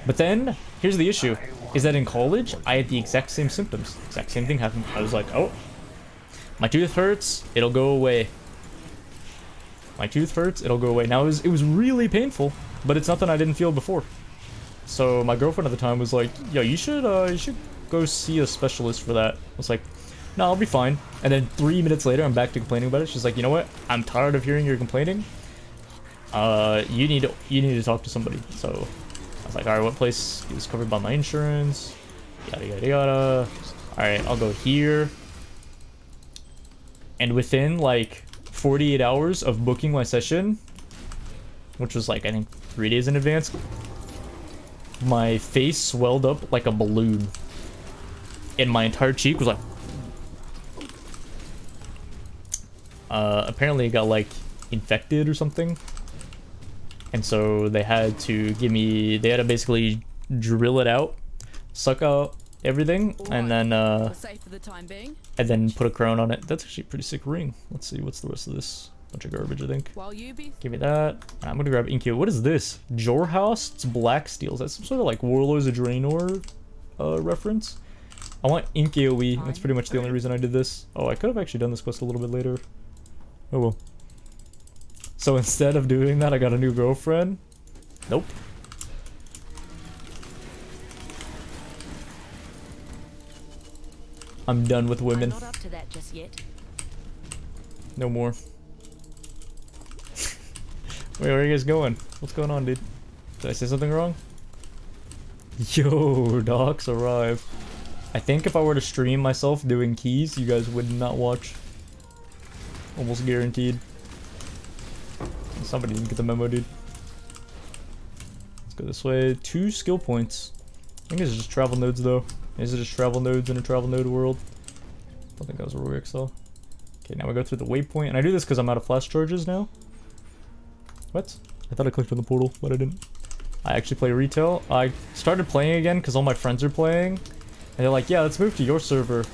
But then, here's the issue. Is that in college, I had the exact same symptoms. Exact same thing happened. I was like, oh, my tooth hurts. It'll go away. My tooth hurts. It'll go away. Now, it was really painful, but it's nothing I didn't feel before. So my girlfriend at the time was like, yo, you should go see a specialist for that. I was like, no, I'll be fine. And then 3 minutes later, I'm back to complaining about it. She's like, you know what? I'm tired of hearing you're complaining. You need to talk to somebody. So I was like, all right, what place is covered by my insurance? Yada yada yada. All right, I'll go here. And within like 48 hours of booking my session, which was like I think 3 days in advance, my face swelled up like a balloon, and my entire cheek was like. Apparently it got like infected or something, and so they had to basically drill it out, suck out everything, and then put a crown on it. That's actually a pretty sick ring. Let's see, what's the rest of this? Bunch of garbage, I think. Give me that. I'm gonna grab Inkyo. What is this? Jorhouse? It's black steel. Is that some sort of like Warlords of Draenor reference? I want Inkyo. That's pretty much the only reason I did this. Oh, I could have actually done this quest a little bit later. Oh well. So instead of doing that, I got a new girlfriend. Nope. I'm done with women. I'm not up to that just yet. No more. Wait, where are you guys going? What's going on, dude? Did I say something wrong? Yo, docs arrive. I think if I were to stream myself doing keys, you guys would not watch. Almost guaranteed. Somebody didn't get the memo, dude. Let's go this way. 2 skill points. I think it's just travel nodes, though. Is it just travel nodes in a travel node world? Don't think that was a Rogue XL. Okay, now we go through the waypoint. And I do this because I'm out of flash charges now. What? I thought I clicked on the portal, but I didn't. I actually play retail. I started playing again because all my friends are playing. And they're like, yeah, let's move to your server.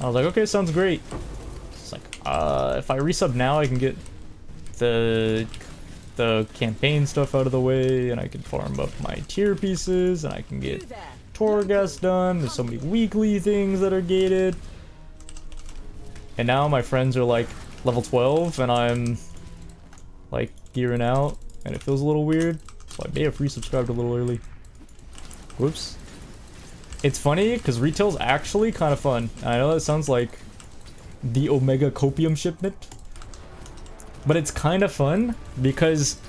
I was like, okay, sounds great. It's like, if I resub now, I can get the campaign stuff out of the way, and I can farm up my tier pieces, and I can get Torghast done. There's so many weekly things that are gated. And now my friends are like level 12, and I'm like gearing out, and it feels a little weird. So I may have resubscribed a little early. Whoops. It's funny because retail's actually kind of fun. I know that sounds like the Omega Copium shipment, but it's kind of fun because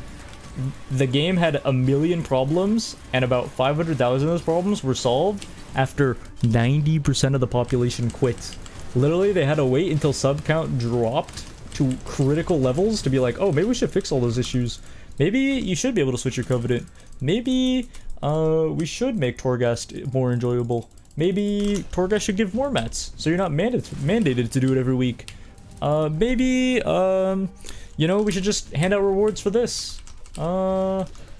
the game had a million problems and about 500,000 of those problems were solved after 90% of the population quit. Literally, they had to wait until sub count dropped to critical levels to be like, oh, maybe we should fix all those issues. Maybe you should be able to switch your Covenant. Maybe we should make Torghast more enjoyable. Maybe Torghast should give more mats, so you're not mandated to do it every week. Maybe, you know, we should just hand out rewards for this.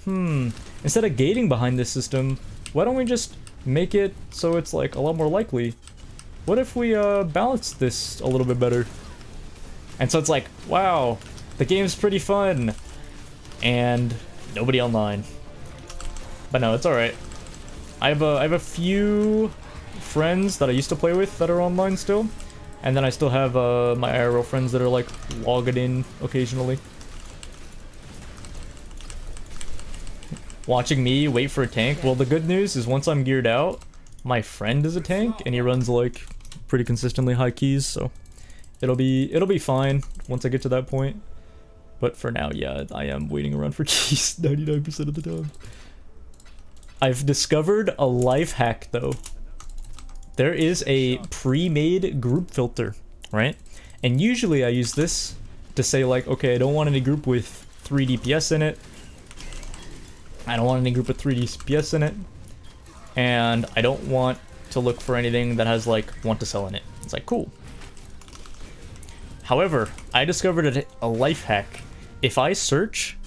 Instead of gating behind this system, why don't we just make it so it's like a lot more likely? What if we balance this a little bit better? And so it's like, wow, the game's pretty fun, and nobody online. But no, it's alright. I have a few friends that I used to play with that are online still, and then I still have my IRL friends that are like logging in occasionally. Watching me wait for a tank. Well, the good news is once I'm geared out, my friend is a tank and he runs like pretty consistently high keys, so it'll be fine once I get to that point. But for now, yeah, I am waiting around for keys 99% of the time. I've discovered a life hack though. There is a pre-made group filter, right? And usually I use this to say like, okay, I don't want any group with 3 DPS in it. I don't want any group with 3 DPS in it. And I don't want to look for anything that has like want to sell in it. It's like, cool. However, I discovered a life hack. If I search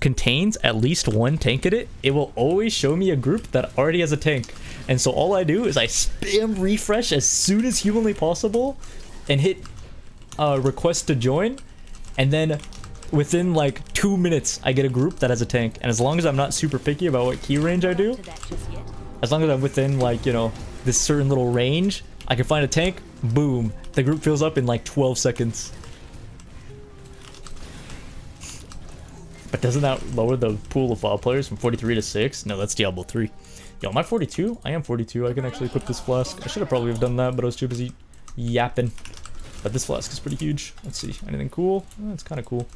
contains at least 1 tank in it, it will always show me a group that already has a tank. And so all I do is I spam refresh as soon as humanly possible and hit request to join, and then within like 2 minutes I get a group that has a tank. And as long as I'm not super picky about what key range I do, as long as I'm within like, you know, this certain little range, I can find a tank, boom, the group fills up in like 12 seconds. But doesn't that lower the pool of file players from 43 to 6? No, that's Diablo 3. Yo, am I 42? I am 42. I can actually equip this flask. I should have probably have done that, but I was too busy yapping. But this flask is pretty huge. Let's see. Anything cool? Oh, it's kind of cool.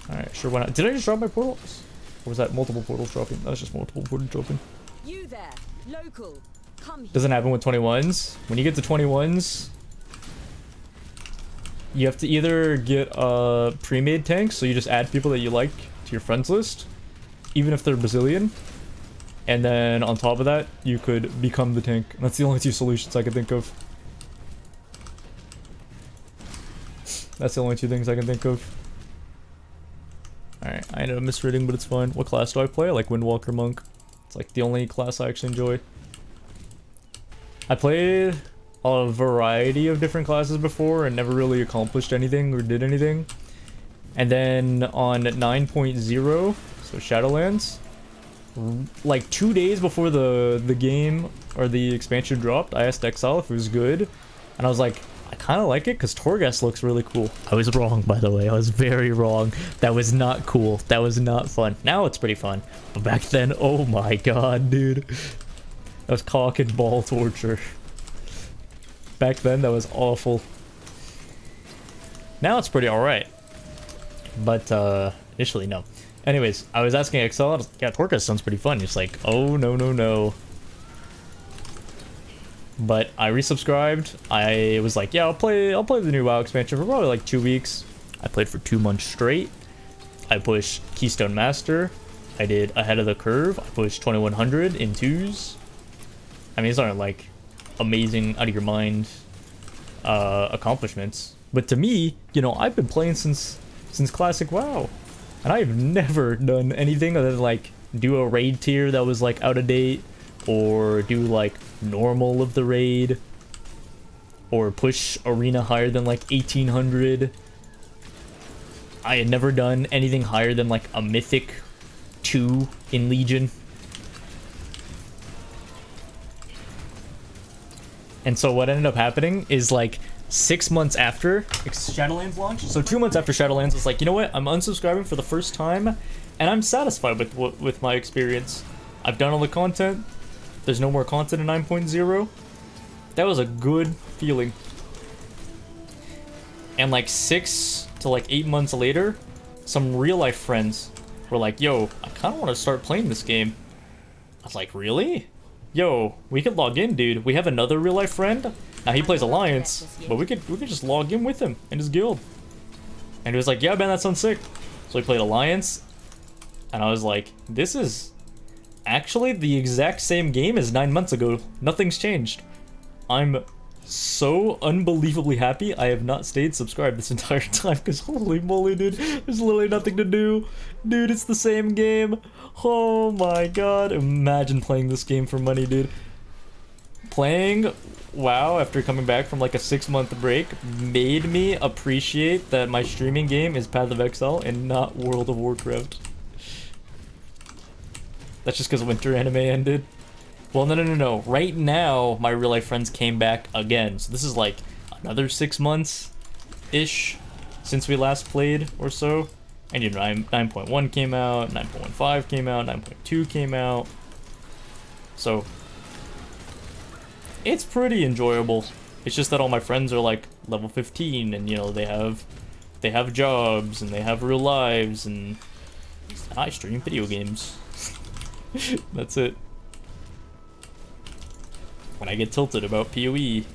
Alright, sure, why not? Did I just drop my portals? Or was that multiple portals dropping? That was just multiple portals dropping. You there, local. Come here. Doesn't happen with 21s. When you get to 21s, you have to either get pre-made tanks, so you just add people that you like to your friends list, even if they're Brazilian. And then on top of that, you could become the tank. That's the only two solutions I can think of. That's the only two things I can think of. Alright, I ended up misreading, but it's fine. What class do I play? I like Windwalker Monk. It's like the only class I actually enjoy. I played a variety of different classes before and never really accomplished anything or did anything. And then on 9.0, so Shadowlands, like 2 days before the game or the expansion dropped, I asked Exile if it was good, and I was like, I kind of like it because Torghast looks really cool. I was wrong, by the way. I was very wrong. That was not cool. That was not fun. Now it's pretty fun, but back then, oh my god, dude, that was cock and ball torture. Back then, that was awful. Now it's pretty alright. But, initially, no. Anyways, I was asking Excel, I was like, yeah, Torghast sounds pretty fun. He's like, oh, no, no, no. But I resubscribed. I was like, yeah, I'll play the new WoW expansion for probably like 2 weeks. I played for 2 months straight. I pushed Keystone Master. I did Ahead of the Curve. I pushed 2100 in 2s. I mean, these aren't like amazing out of your mind accomplishments, but to me, you know, I've been playing since classic WoW, and I've never done anything other than like do a raid tier that was like out of date, or do like normal of the raid, or push arena higher than like 1800. I had never done anything higher than like a mythic 2 in Legion. And so what ended up happening is like 6 months after Shadowlands launched, so 2 months after Shadowlands, it's like, you know what, I'm unsubscribing for the first time, and I'm satisfied with my experience. I've done all the content. There's no more content in 9.0. That was a good feeling. And like 6 to like 8 months later, some real life friends were like, yo, I kind of want to start playing this game. I was like, really? Yo, we could log in, dude. We have another real life friend. Now he plays Alliance, but we could just log in with him in his guild. And he was like, yeah, man, that sounds sick. So we played Alliance, and I was like, this is actually the exact same game as 9 months ago. Nothing's changed. I'm so unbelievably happy I have not stayed subscribed this entire time, because holy moly, dude, there's literally nothing to do. Dude, it's the same game. Oh my god, imagine playing this game for money, dude. Playing WoW after coming back from like a 6-month break made me appreciate that my streaming game is Path of Exile and not World of Warcraft. That's just because winter anime ended. Well, no. Right now, my real life friends came back again. So this is like another 6 months-ish since we last played or so. And you know, 9.1 came out, 9.15 came out, 9.2 came out. So it's pretty enjoyable. It's just that all my friends are like level 15, and you know, they have jobs and they have real lives, and I stream video games. That's it. When I get tilted about PoE.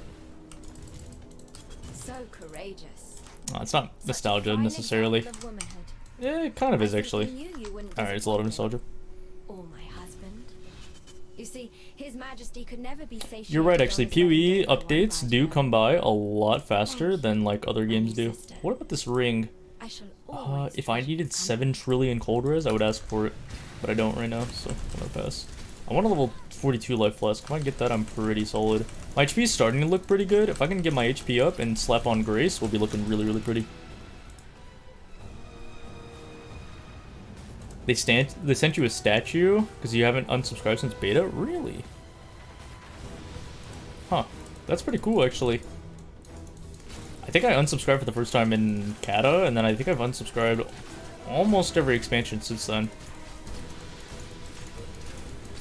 So courageous. Oh, it's not nostalgia necessarily. Yeah, it kind of is actually. Alright, it's a lot of nostalgia. Or my husband. You see, His Majesty could never be satiated. You're right, actually. on his own PoE updates do come by a lot faster than like other games do. What about this ring? I shall always If I wish needed to 7 trillion cold res, I would ask for it. But I don't right now, so I'm gonna pass. I want a level 42 life flask. If I can get that, I'm pretty solid. My HP is starting to look pretty good. If I can get my HP up and slap on Grace, we'll be looking really, really pretty. They sent you a statue because you haven't unsubscribed since beta? Really? Huh. That's pretty cool, actually. I think I unsubscribed for the first time in Kata, and then I think I've unsubscribed almost every expansion since then.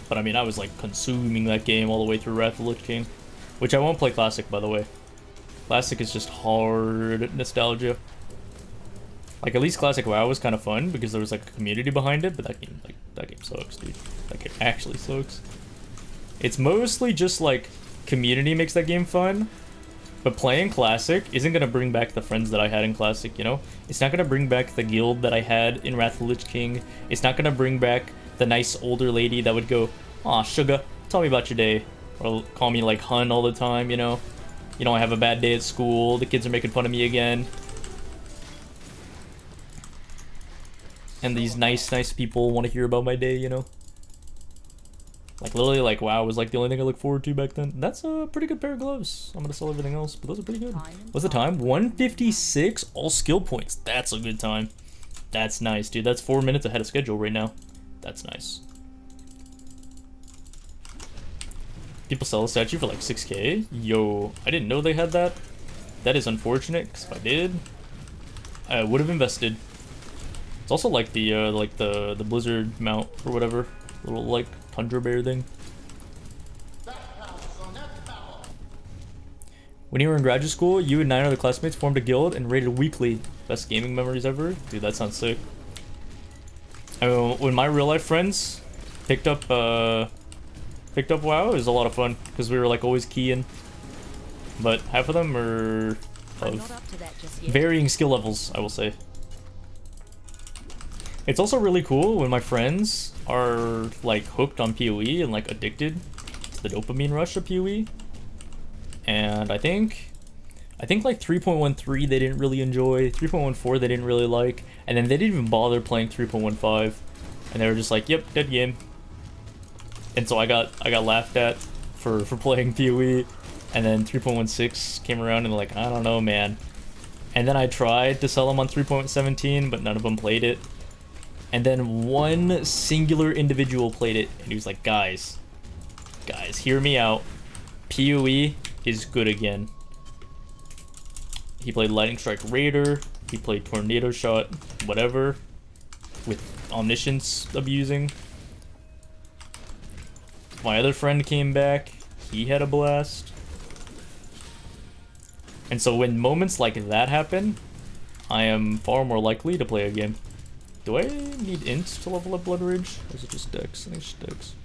But I mean, I was like consuming that game all the way through Wrath of the Lich King. Which I won't play Classic, by the way. Classic is just hard nostalgia. Like, at least Classic WoW was kind of fun because there was like a community behind it, but that game sucks, dude. That game actually sucks. It's mostly just like community makes that game fun, but playing Classic isn't gonna bring back the friends that I had in Classic, you know? It's not gonna bring back the guild that I had in Wrath of the Lich King. It's not gonna bring back the nice older lady that would go, "Aw, sugar, tell me about your day." Or call me like Hun all the time, you know? You know, I have a bad day at school, the kids are making fun of me again. And these nice people want to hear about my day, you know? Like, literally, like, WoW was like the only thing I looked forward to back then. That's a pretty good pair of gloves. I'm gonna sell everything else, but those are pretty good. What's the time? 156, all skill points. That's a good time. That's nice, dude. That's 4 minutes ahead of schedule right now. That's nice. People sell a statue for like 6K? Yo, I didn't know they had that. That is unfortunate, because if I did, I would have invested. It's also like the Blizzard mount or whatever. Little like Tundra Bear thing. When you were in graduate school, you and 9 other classmates formed a guild and raided weekly. Best gaming memories ever? Dude, that sounds sick. I mean, when my real life friends picked up WoW, it was a lot of fun because we were like always keying. But half of them are of varying skill levels, I will say. It's also really cool when my friends are like hooked on PoE and like addicted to the dopamine rush of PoE. And I think like 3.13 they didn't really enjoy, 3.14 they didn't really like, and then they didn't even bother playing 3.15, and they were just like, "Yep, dead game." And so I got laughed at for playing PoE, and then 3.16 came around and like, I don't know, man. And then I tried to sell them on 3.17, but none of them played it. And then one singular individual played it, and he was like, guys, hear me out. PoE is good again. He played Lightning Strike Raider, he played Tornado Shot, whatever, with Omniscience abusing. My other friend came back, he had a blast. And so when moments like that happen, I am far more likely to play a game. Do I need int to level up Blood Rage? Or is it just Dex? I think it's just Dex.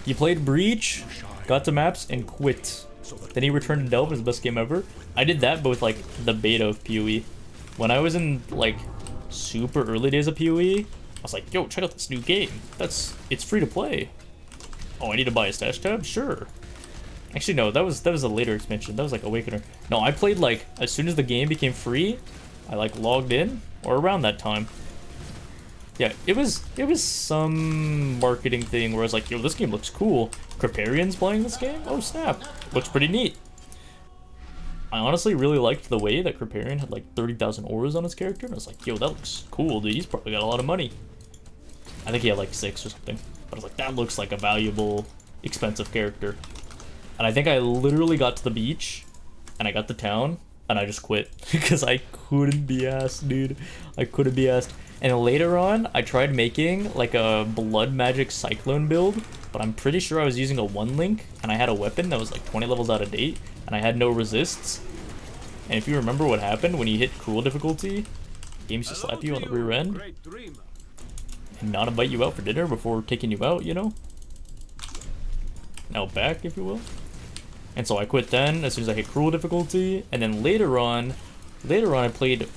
He played Breach, got to maps, and quit. Then he returned to Delve, his best game ever. I did that, but with like the beta of PoE. When I was in like super early days of PoE, I was like, yo, check out this new game. It's free to play. Oh, I need to buy a stash tab? Sure. Actually, no, that was a later expansion. That was like Awakener. No, I played like as soon as the game became free, I like logged in, or around that time. Yeah, it was some marketing thing where I was like, yo, this game looks cool. Kriparian's playing this game? Oh snap. Looks pretty neat. I honestly really liked the way that Kriparian had like 30,000 auras on his character, and I was like, yo, that looks cool, dude. He's probably got a lot of money. I think he had like 6 or something. But I was like, that looks like a valuable, expensive character. And I think I literally got to the beach, and I got to town, and I just quit. Because I couldn't be asked, dude. I couldn't be asked. And later on, I tried making like a blood magic cyclone build, but I'm pretty sure I was using a 1-link, and I had a weapon that was like 20 levels out of date, and I had no resists. And if you remember what happened when you hit cruel difficulty, games just slap you on the rear end and not invite you out for dinner before taking you out, you know? Out back, if you will. And so I quit then as soon as I hit cruel difficulty, and then later on I played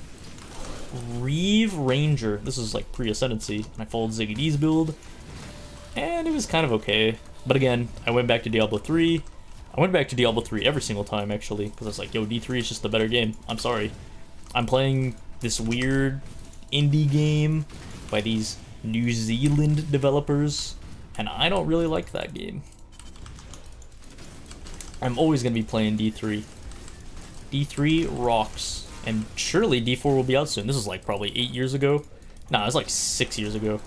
Reeve Ranger. This was like pre-ascendancy, and I followed Ziggy D's build, and it was kind of okay. But again, I went back to Diablo 3. I went back to Diablo 3 every single time, actually, because I was like, yo, D3 is just the better game. I'm sorry. I'm playing this weird indie game by these New Zealand developers, and I don't really like that game. I'm always going to be playing D3. D3 rocks, and surely D4 will be out soon. This was like probably 8 years ago. Nah, it was like 6 years ago.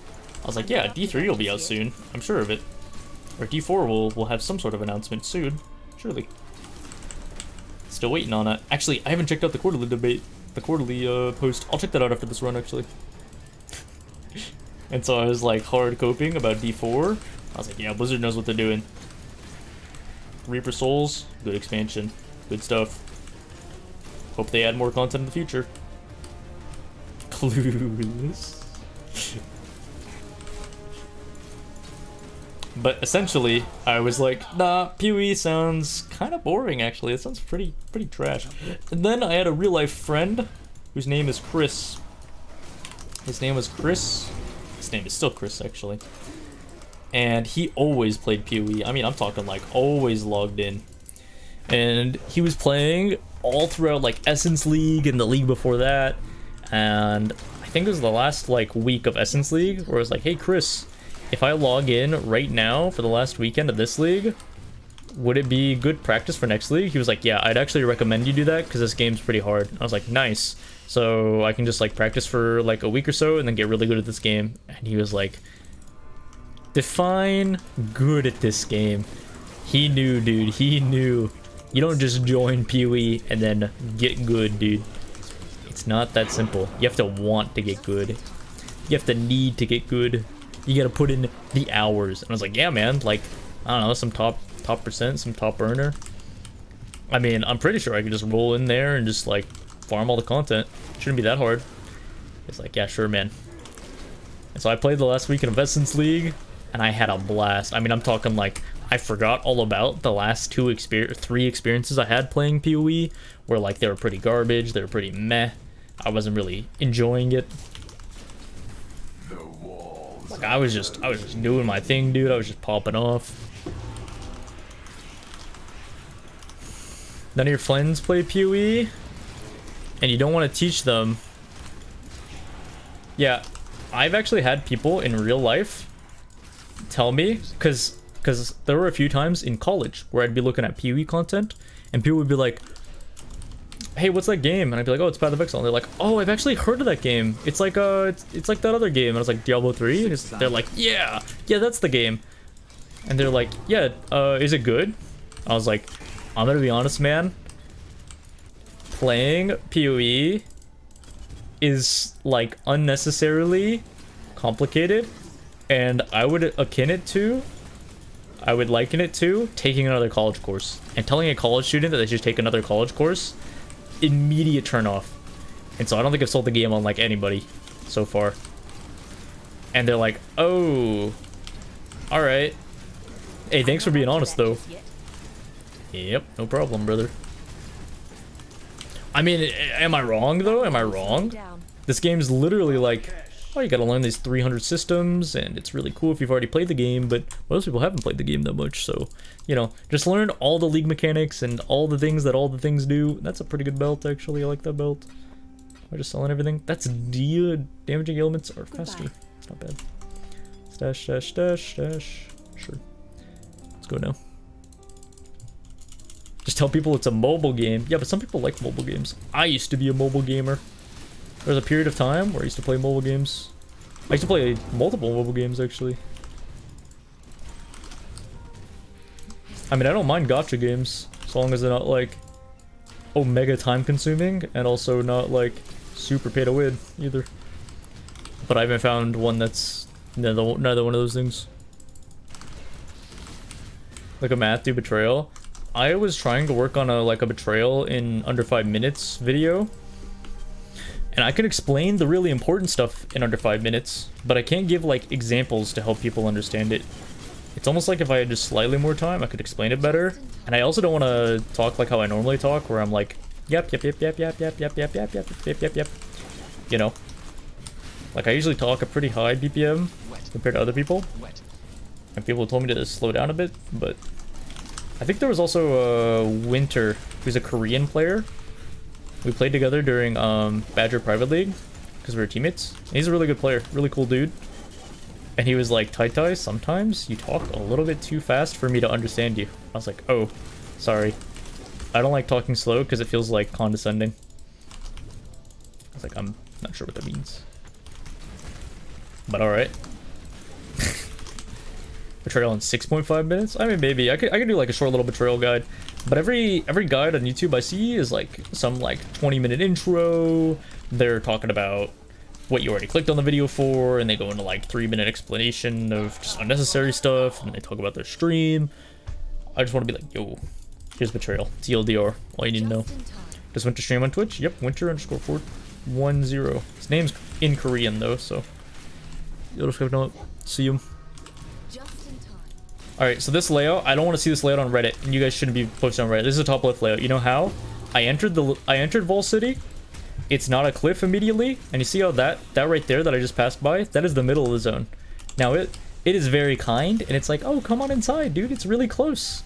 I was like, yeah, D3 will be out soon. I'm sure of it. Or D4 will have some sort of announcement soon. Surely. Still waiting on it. Actually, I haven't checked out the quarterly debate. The quarterly post. I'll check that out after this run, actually. And so I was like hard coping about D4. I was like, yeah, Blizzard knows what they're doing. Reaper Souls, good expansion. Good stuff. Hope they add more content in the future. Clueless. But essentially, I was like, nah, PoE sounds kind of boring, actually. It sounds pretty trash. And then I had a real-life friend whose name is Chris. His name was Chris. His name is still Chris, actually. And he always played PoE. I mean, I'm talking like always logged in. And he was playing all throughout like Essence League and the league before that. And I think it was the last like week of Essence League where it was like, hey, Chris, if I log in right now for the last weekend of this league, would it be good practice for next league? He was like, yeah, I'd actually recommend you do that because this game's pretty hard. I was like, nice. So I can just like practice for like a week or so and then get really good at this game. And he was like, define good at this game. He knew, dude. He knew. You don't just join PoE and then get good, dude. It's not that simple. You have to want to get good. You have to need to get good. You gotta put in the hours. And I was like, yeah, man. Like, I don't know, some top percent, some top earner. I mean, I'm pretty sure I could just roll in there and just like farm all the content. Shouldn't be that hard. It's like, yeah, sure, man. And so I played the last weekend of Essence League, and I had a blast. I mean, I'm talking like I forgot all about the last three experiences I had playing PoE, where like they were pretty garbage, they were pretty meh. I wasn't really enjoying it. Like I was just doing my thing, dude. I was just popping off. None of your friends play PoE, and you don't want to teach them. Yeah, I've actually had people in real life tell me, because there were a few times in college where I'd be looking at PoE content, and people would be like, hey, what's that game? And I'd be like, oh, it's Path of Exile. And they're like, oh, I've actually heard of that game. It's like it's like that other game. And I was like, Diablo 3? And they're like, yeah, that's the game. And they're like, yeah, is it good? I was like, I'm gonna be honest, man. Playing PoE is like unnecessarily complicated, and I would liken it to taking another college course and telling a college student that they should take another college course. Immediate turn off. And so I don't think I've sold the game on like anybody so far. And they're like, oh, all right. Hey, thanks for being honest though. Yep, no problem, brother. I mean, am I wrong though? Am I wrong? This game's literally like, oh, you gotta learn these 300 systems, and it's really cool if you've already played the game, but most people haven't played the game that much, so, you know, just learn all the league mechanics and all the things that all the things do. That's a pretty good belt, actually. I like that belt. Am I just selling everything? That's damaging elements are festy. It's not bad. Stash, stash, stash, stash. Sure. Let's go now. Just tell people it's a mobile game. Yeah, but some people like mobile games. I used to be a mobile gamer. There was a period of time where I used to play mobile games. I used to play multiple mobile games, actually. I mean, I don't mind gacha games, as long as they're not, like, mega time-consuming, and also not, like, super pay-to-win, either. But I haven't found one that's neither one of those things. Like a Matthew Betrayal. I was trying to work on a betrayal in under 5 minutes video. And I can explain the really important stuff in under 5 minutes, but I can't give like examples to help people understand it. It's almost like if I had just slightly more time, I could explain it better. And I also don't want to talk like how I normally talk, where I'm like, yep. You know? Like I usually talk a pretty high BPM compared to other people. And people told me to slow down a bit, but I think there was also Winter, who's a Korean player. We played together during Badger Private League because we were teammates. And he's a really good player, really cool dude. And he was like, Tai Tai, sometimes you talk a little bit too fast for me to understand you. I was like, oh, sorry. I don't like talking slow because it feels like condescending. I was like, I'm not sure what that means. But alright. Betrayal in 6.5 minutes? I mean, maybe. I could do like a short little betrayal guide. But every guide on YouTube I see is like some like 20-minute intro. They're talking about what you already clicked on the video for, and they go into like 3-minute explanation of just unnecessary stuff, and they talk about their stream. I just want to be like, yo, here's Betrayal. TLDR. All you need to know. Does Winter stream on Twitch? Yep, Winter_410. His name's in Korean though, so you'll just have to see him. Alright, so this layout, I don't want to see this layout on Reddit, and you guys shouldn't be posting on Reddit. This is a top left layout. You know how? I entered Vol City. It's not a cliff immediately, and you see how that right there that I just passed by, that is the middle of the zone. Now it is very kind, and it's like, oh, come on inside, dude, it's really close.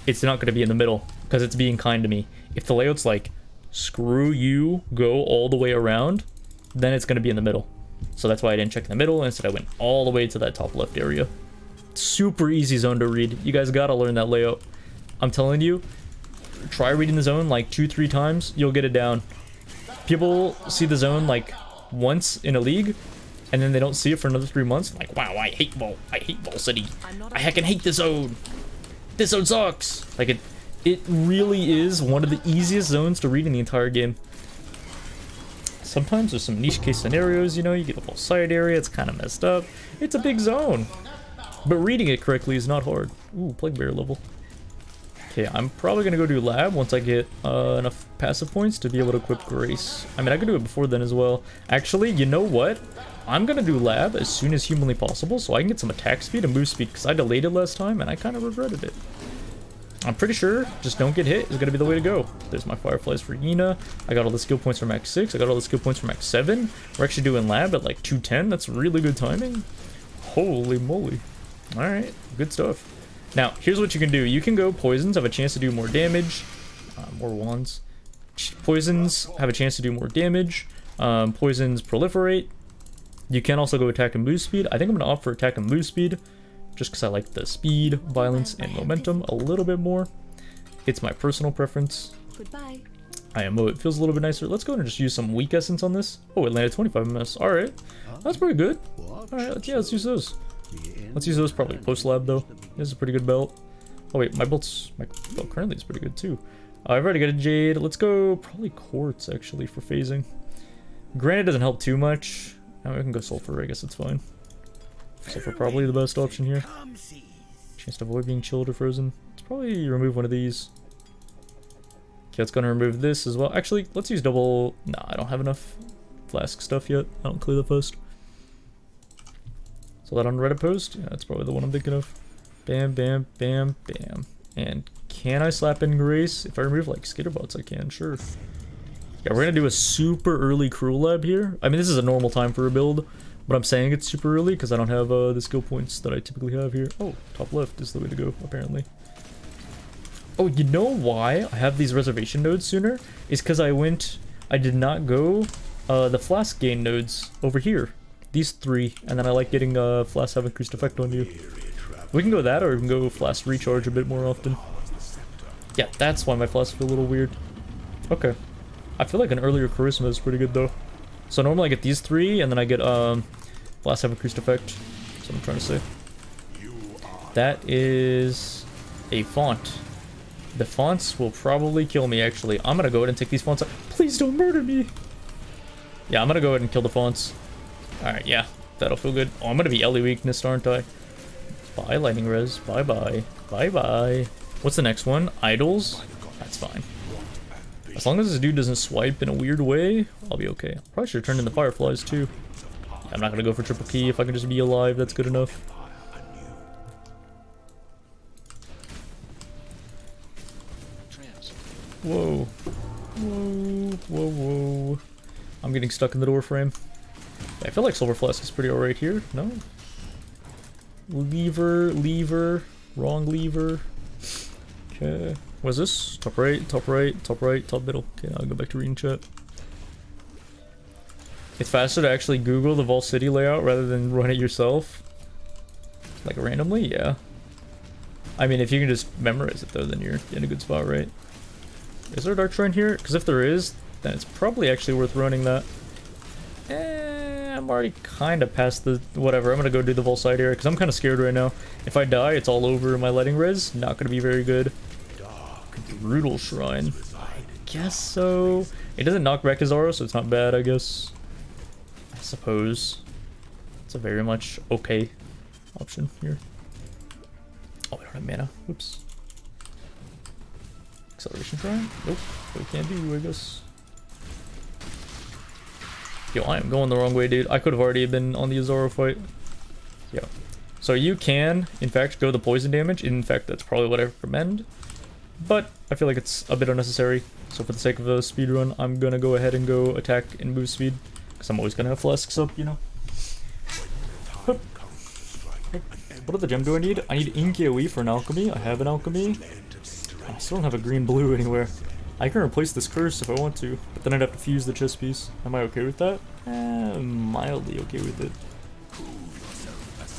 It's not going to be in the middle, because it's being kind to me. If the layout's like, screw you, go all the way around, then it's going to be in the middle. So that's why I didn't check in the middle, instead I went all the way to that top left area. Super easy zone to read. You guys gotta learn that layout. I'm telling you, try reading the zone like 2-3 times, you'll get it down. People see the zone like once in a league, and then they don't see it for another 3 months. Like, wow, I hate Vol City. I heckin' hate the zone. This zone sucks. Like it really is one of the easiest zones to read in the entire game. Sometimes there's some niche case scenarios, you know, you get a full side area, it's kind of messed up. It's a big zone. But reading it correctly is not hard. Ooh, Plague Bear level. Okay, I'm probably gonna go do Lab once I get enough passive points to be able to equip Grace. I mean, I could do it before then as well. Actually, you know what? I'm gonna do Lab as soon as humanly possible so I can get some attack speed and move speed, because I delayed it last time and I kind of regretted it. I'm pretty sure just don't get hit is gonna be the way to go. There's my Fireflies for Yina. I got all the skill points for max 6. I got all the skill points for max 7. We're actually doing Lab at like 210. That's really good timing. Holy moly. Alright, good stuff. Now, here's what you can do. You can go Poisons, have a chance to do more damage. More wands. Poisons have a chance to do more damage. Poisons proliferate. You can also go attack and move speed. I think I'm going to opt for attack and move speed, just because I like the speed, violence, and momentum a little bit more. It's my personal preference. Goodbye. IMO, it feels a little bit nicer. Let's go and just use some weak essence on this. Oh, it landed 25 MS. Alright, that's pretty good. Alright, yeah, let's use those. Let's use those probably post-lab though. This is a pretty good belt. Oh wait, my belt currently is pretty good too. I've already got a Jade. Let's go probably Quartz actually for phasing. Granite doesn't help too much. Now we can go Sulfur, I guess it's fine. Sulfur probably the best option here. Chance to avoid being chilled or frozen. Let's probably remove one of these. Okay, it's gonna remove this as well. Actually, let's use double. Nah, I don't have enough flask stuff yet. I don't clear the post. So that on Reddit post? Yeah, that's probably the one I'm thinking of. Bam, bam, bam, bam. And can I slap in Grace? If I remove like Skitterbots, I can, sure. Yeah, we're gonna do a super early Cruel Lab here. I mean, this is a normal time for a build, but I'm saying it's super early because I don't have the skill points that I typically have here. Oh, top left is the way to go, apparently. Oh, you know why I have these reservation nodes sooner? Is because I did not go the flask gain nodes over here. These 3, and then I like getting flask have increased effect on you. We can go that, or we can go flask recharge a bit more often. Yeah, that's why my flasks feel a little weird. Okay. I feel like an earlier charisma is pretty good though. So normally I get these 3, and then I get flask have increased effect. That's what I'm trying to say. That is a font. The fonts will probably kill me actually. I'm gonna go ahead and take these fonts out. Please don't murder me! Yeah, I'm gonna go ahead and kill the fonts. Alright, yeah, that'll feel good. Oh, I'm gonna be Ellie weakness, aren't I? Bye, lightning res. Bye bye. Bye bye. What's the next one? Idols? That's fine. As long as this dude doesn't swipe in a weird way, I'll be okay. Probably should turn in the Fireflies too. I'm not gonna go for triple key. If I can just be alive, that's good enough. Whoa. Whoa. Whoa, whoa. I'm getting stuck in the door frame. I feel like Silver Flask is pretty alright here. No? Lever. Wrong lever. Okay. What's this? Top right, top right, top right, top middle. Okay, I'll go back to reading chat. It's faster to actually Google the Vault City layout rather than run it yourself. Like randomly, yeah. I mean, if you can just memorize it though, then you're in a good spot, right? Is there a Dark Shrine here? Because if there is, then it's probably actually worth running that. I'm already kind of past the whatever. I'm gonna go do the Volside area because I'm kind of scared right now. If I die, it's all over my lighting res. Not gonna be very good. Brutal Shrine. I guess so. It doesn't knock back his aura, so it's not bad, I guess. I suppose. It's a very much okay option here. Oh, we don't have mana. Whoops. Acceleration Shrine? Nope. We can't do, I guess. Yo, I am going the wrong way, dude. I could have already been on the Azaro fight. Yeah. So you can, in fact, go the poison damage. In fact, that's probably what I recommend. But I feel like it's a bit unnecessary. So for the sake of the speed run, I'm gonna go ahead and go attack and move speed. Because I'm always gonna have flasks up, you know. What other gem do I need? I need Ink AoE for an alchemy. I have an alchemy. I still don't have a green blue anywhere. I can replace this curse if I want to, but then I'd have to fuse the chest piece. Am I okay with that? Mildly okay with it.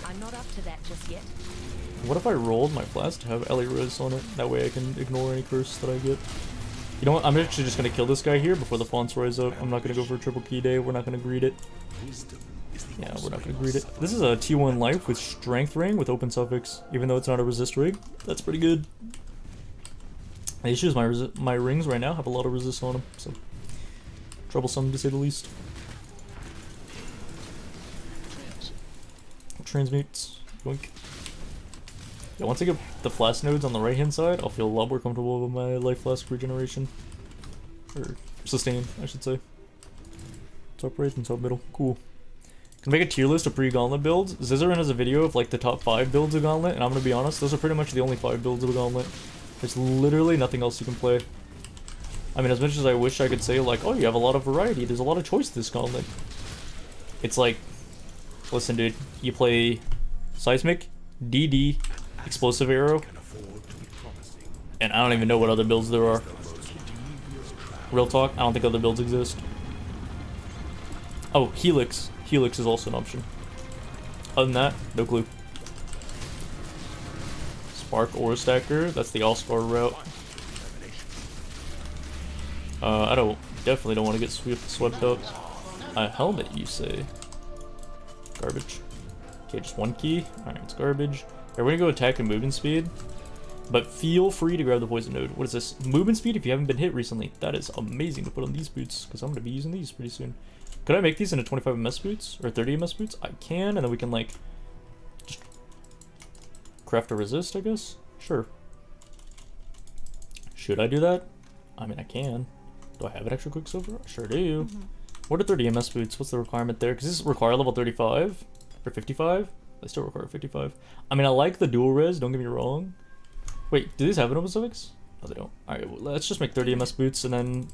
I'm not up to that just yet. What if I rolled my flask to have Ellie Res on it? That way I can ignore any curse that I get. You know what? I'm actually just going to kill this guy here before the fonts rise up. I'm not going to go for a triple key day. We're not going to greed it. Yeah, we're not going to greed it. This is a T1 life with strength ring with open suffix, even though it's not a resist ring. That's pretty good. The issue is my rings right now have a lot of resist on them, so troublesome to say the least. Transmutes. Boink. Yeah, once I get the flask nodes on the right hand side, I'll feel a lot more comfortable with my life flask regeneration. Or sustain, I should say. Top right and top middle. Cool. Can make a tier list of pre-gauntlet builds. Zizarin has a video of like the top 5 builds of Gauntlet, and I'm gonna be honest, those are pretty much the only 5 builds of Gauntlet. There's literally nothing else you can play. I mean, as much as I wish I could say like, oh, you have a lot of variety, there's a lot of choice this Gauntlet. It's like, listen dude, you play Seismic, DD, Explosive Arrow, and I don't even know what other builds there are. Real talk, I don't think other builds exist. Oh, Helix. Helix is also an option. Other than that, no clue. Spark Aura Stacker, that's the All-Star route. I definitely don't want to get swept up. A helmet, you say? Garbage. Okay, just 1 key. Alright, it's garbage. Alright, we're gonna go attack and movement speed. But feel free to grab the poison node. What is this? Movement speed if you haven't been hit recently. That is amazing to put on these boots, because I'm gonna be using these pretty soon. Could I make these into 25 MS boots? Or 30 MS boots? I can, and then we can like just craft a resist, I guess? Sure. Should I do that? I mean, I can. Do I have an extra Quicksilver? I sure do. What are 30 MS boots? What's the requirement there? Because this require level 35 or 55? They still require 55. I mean, I like the dual res, don't get me wrong. Wait, do these have an open suffix? No, they don't. Alright, well, let's just make 30 MS boots, and then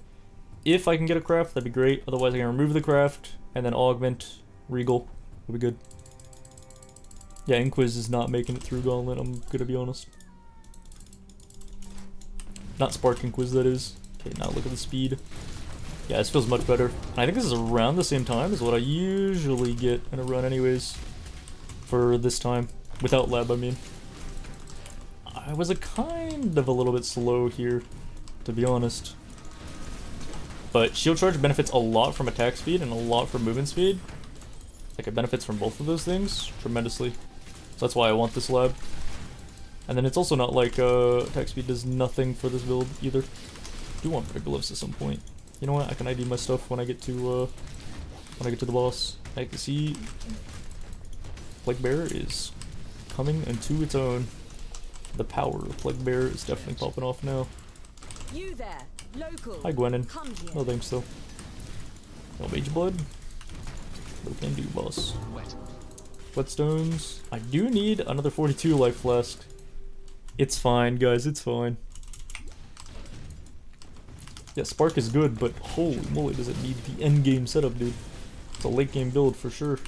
if I can get a craft, that'd be great. Otherwise, I can remove the craft and then augment Regal. That'd be good. Yeah, Inquis is not making it through Gauntlet, I'm gonna be honest. Not Spark Inquis, that is. Okay, now look at the speed. Yeah, this feels much better. And I think this is around the same time as what I usually get in a run anyways. For this time. Without lab, I mean. I was a kind of a little bit slow here, to be honest. But Shield Charge benefits a lot from attack speed and a lot from movement speed. Like, it benefits from both of those things tremendously. So that's why I want this lab. And then it's also not like attack speed does nothing for this build either. I do want better gloves at some point. You know what? I can ID my stuff when I get to the boss. I can see Plague Bearer is coming into its own. The power of Plague Bearer is definitely popping off now. You there, local. Hi Gwennon. Come here. No thanks though. No Mage Blood. No can do, boss. Whetstones. I do need another 42 life flask. It's fine, guys. It's fine. Yeah, Spark is good, but holy moly, does it need the end game setup, dude. It's a late game build for sure.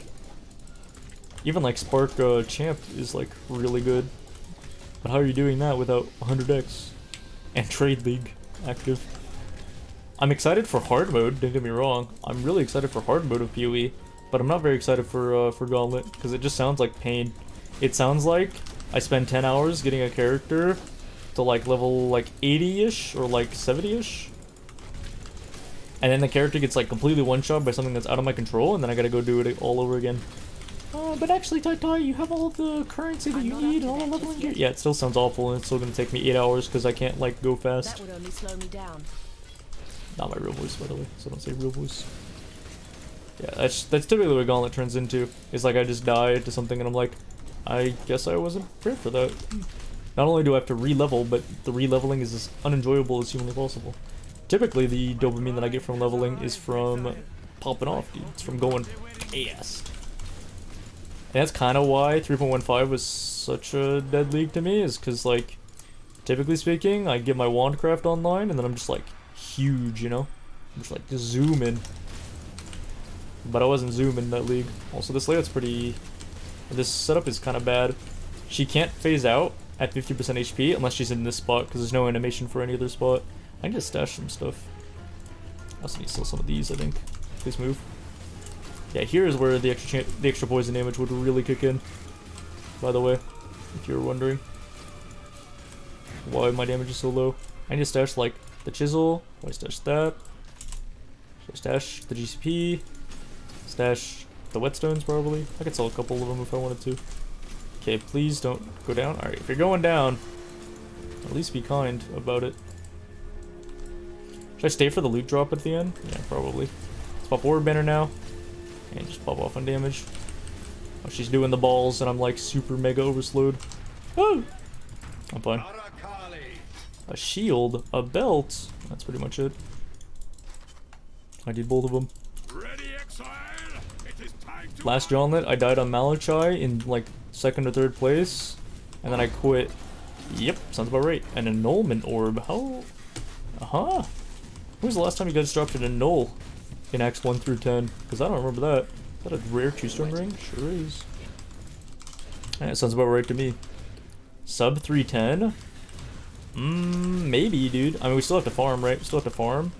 Even like Spark Champ is like really good. But how are you doing that without 100x and Trade League active? I'm excited for hard mode, don't get me wrong. I'm really excited for hard mode of PoE, but I'm not very excited for Gauntlet because it just sounds like pain. it sounds like I spend 10 hours getting a character to like level like 80-ish or like 70-ish. And then the character gets like completely one-shot by something that's out of my control, and then I gotta go do it all over again. But actually, Tai, you have all the currency that you need and all the leveling gear. Yeah, it still sounds awful, and it's still gonna take me 8 hours because I can't like go fast. That would only slow me down. Not my real voice, by the way, so don't say real voice. Yeah, that's typically what Gauntlet turns into. It's like I just die to something and I'm like, I guess I wasn't prepared for that. Not only do I have to re-level, but the re-leveling is as unenjoyable as humanly possible. Typically, the dopamine that I get from leveling is from popping off, dude. It's from going fast. And that's kind of why 3.15 was such a dead league to me, is because, like, typically speaking, I get my Wandcraft online, and then I'm just, like, huge, you know? I'm just, like, just zooming. But I wasn't zooming in that league. Also, this layout's pretty... This setup is kind of bad. She can't phase out at 50% HP unless she's in this spot, because there's no animation for any other spot. I need to stash some stuff. I also need to sell some of these, I think. Please move. Yeah, here is where the extra poison damage would really kick in. By the way, if you were wondering why my damage is so low. I need to stash like the chisel. Why stash that? Should I stash the GCP? Stash the whetstones probably. I could sell a couple of them if I wanted to. Okay, please don't go down. Alright, if you're going down, at least be kind about it. Should I stay for the loot drop at the end? Yeah, probably. Let's pop Orb Banner now. And just pop off on damage. Oh, she's doing the balls and I'm like super mega overslowed. Oh! I'm fine. A shield, a belt. That's pretty much it. I did both of them. Last Gauntlet, I died on Malachai in like 2nd or 3rd place. And then I quit. Yep, sounds about right. An annulment orb. How? Uh-huh. When was the last time you guys dropped an annul in Acts 1 through 10? Because I don't remember that. Is that a rare 2-stone ring? Sure is. Yeah, it sounds about right to me. Sub 310? Maybe, dude. I mean, we still have to farm, right? We still have to farm.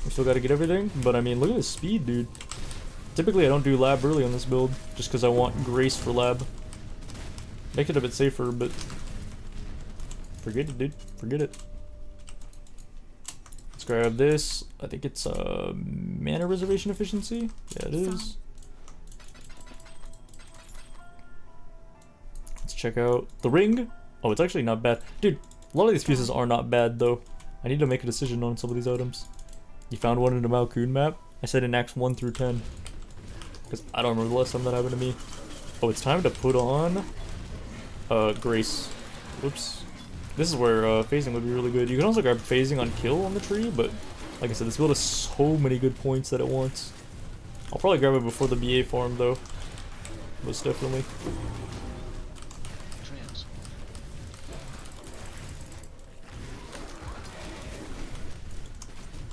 We still gotta get everything. But I mean, look at the speed, dude. Typically, I don't do lab early on this build, just because I want grace for lab. Make it a bit safer, but... Forget it, dude. Forget it. Let's grab this. I think it's mana reservation efficiency. Yeah, it is. Let's check out the ring. Oh, it's actually not bad. Dude, a lot of these pieces are not bad, though. I need to make a decision on some of these items. You found one in the Malkoon map? I said in Acts 1 through 10. Because I don't remember the last time that happened to me. Oh, it's time to put on Grace. Whoops. This is where phasing would be really good. You can also grab phasing on kill on the tree, but like I said, this build has so many good points that it wants. I'll probably grab it before the BA farm, though. Most definitely.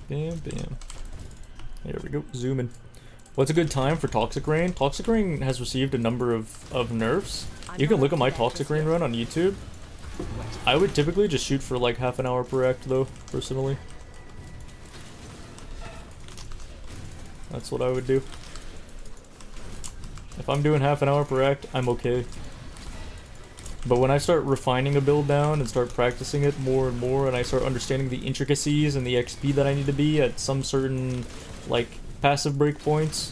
Bam, bam. There we go. Zoom in. What's a good time for Toxic Rain? Toxic Rain has received a number of nerfs. You can look at my Toxic Rain run on YouTube. I would typically just shoot for like half an hour per act, though, personally. That's what I would do. If I'm doing half an hour per act, I'm okay. But when I start refining a build down and start practicing it more and more, and I start understanding the intricacies and the XP that I need to be at some certain, like, passive breakpoints,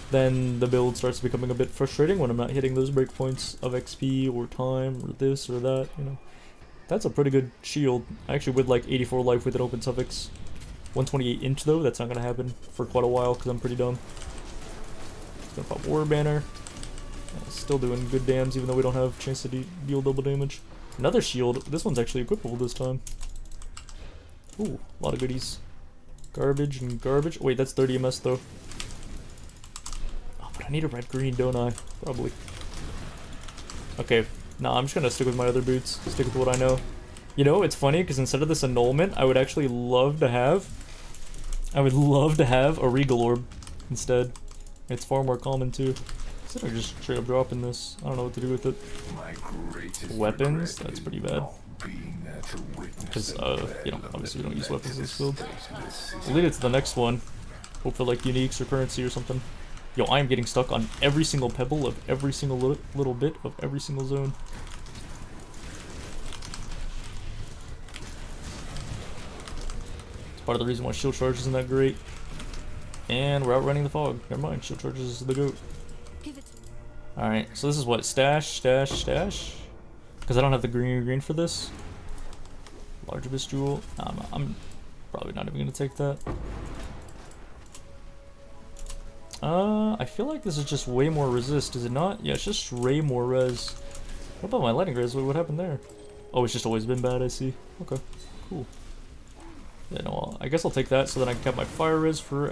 then the build starts becoming a bit frustrating when I'm not hitting those breakpoints of XP or time or this or that, you know. That's a pretty good shield. I actually would like 84 life with an open suffix. 128 inch though, that's not gonna happen for quite a while because I'm pretty dumb. Gonna pop War Banner. Still doing good dams even though we don't have a chance to deal double damage. Another shield. This one's actually equipable this time. Ooh, a lot of goodies. Garbage and garbage. Wait, that's 30 MS though. Oh, but I need a red-green, don't I? Probably. Okay, nah, I'm just gonna stick with my other boots. Stick with what I know. You know, it's funny because instead of this annulment, I would actually love to have... I would love to have a Regal Orb instead. It's far more common too. Instead of just straight up dropping this, I don't know what to do with it. Weapons? That's pretty bad. Because, you know, obviously we don't use weapons in this build. We'll lead it to the next one. Hope for like uniques or currency or something. Yo, I am getting stuck on every single pebble of every single little bit of every single zone. It's part of the reason why shield charge isn't that great. And we're outrunning the fog. Never mind, shield charge is the goat. Alright, so this is what? Stash, stash, stash? Because I don't have the green for this. Large Abyss Jewel. Nah, I'm probably not even going to take that. I feel like this is just way more resist, is it not? Yeah, it's just way more res. What about my lightning res? What happened there? Oh, it's just always been bad, I see. Okay, cool. Yeah, no, I guess I'll take that so that I can get my fire res for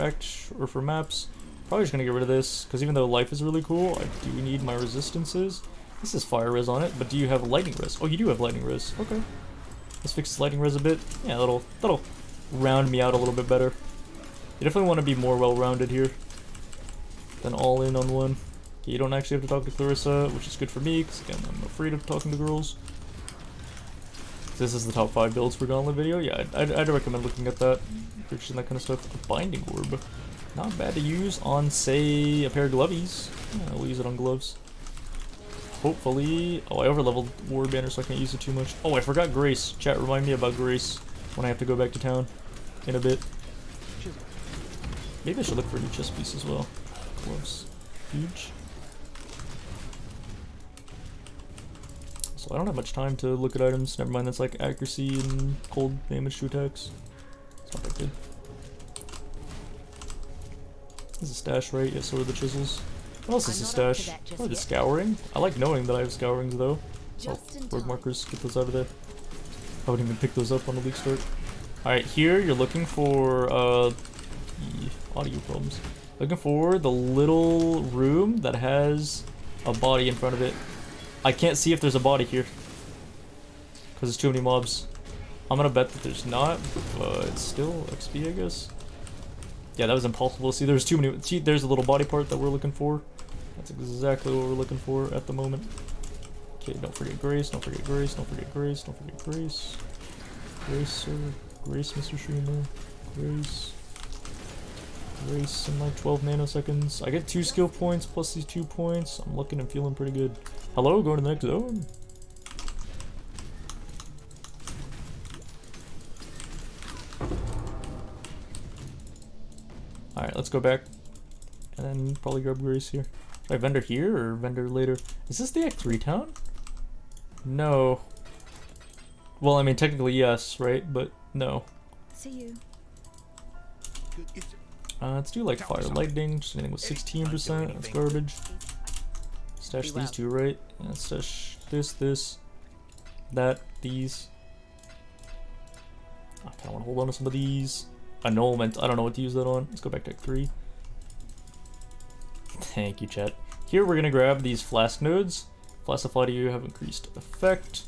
or for maps. Probably just gonna get rid of this, because even though life is really cool, I do need my resistances. This is fire res on it, but do you have lightning res? Oh, you do have lightning res. Okay. Let's fix lightning res a bit. Yeah, that'll round me out a little bit better. You definitely want to be more well-rounded here than all in on one. Okay, you don't actually have to talk to Clarissa, which is good for me, because again, I'm afraid of talking to girls. This is the top 5 builds for Gauntlet video. Yeah, I'd recommend looking at that, purchasing that kind of stuff. A binding orb. Not bad to use on, say, a pair of glovies. Yeah, we'll use it on gloves. Hopefully... Oh, I overleveled War Banner, so I can't use it too much. Oh, I forgot Grace. Chat, remind me about Grace when I have to go back to town in a bit. Maybe I should look for a new chest piece as well. Gloves. Huge. So I don't have much time to look at items. Never mind, that's like accuracy and cold damage to attacks. It's not that good. This is a stash, right? Yeah, so are the chisels. What else is a stash? Probably the scouring. I like knowing that I have scourings though. So word markers, get those out of there. I wouldn't even pick those up on the league start. Alright, here you're looking for the audio problems. Looking for the little room that has a body in front of it. I can't see if there's a body here because there's too many mobs. I'm gonna bet that there's not, but it's still XP, I guess. Yeah, that was impossible to see. There's too many. See, there's a little body part that we're looking for. That's exactly what we're looking for at the moment. Okay, don't forget Grace. Don't forget Grace. Don't forget Grace. Don't forget Grace. Grace, sir. Grace, Mr. Streamer. Grace. Grace in like 12 nanoseconds. I get 2 skill points plus these 2 points. I'm looking and feeling pretty good. Hello, going to the next zone. Alright, let's go back. And then probably grab Grace here. Should I vendor here or vendor later? Is this the Act 3 town? No. Well, I mean, technically yes, right? But no. See you. Let's do like fire lightning, just anything with 16%. That's garbage. Stash these two, right? Yeah, stash this, that, these. I kind of want to hold on to some of these. Annulment. I don't know what to use that on. Let's go back to Act 3. Thank you, chat. Here we're gonna grab these flask nodes. Flassify to you have increased effect.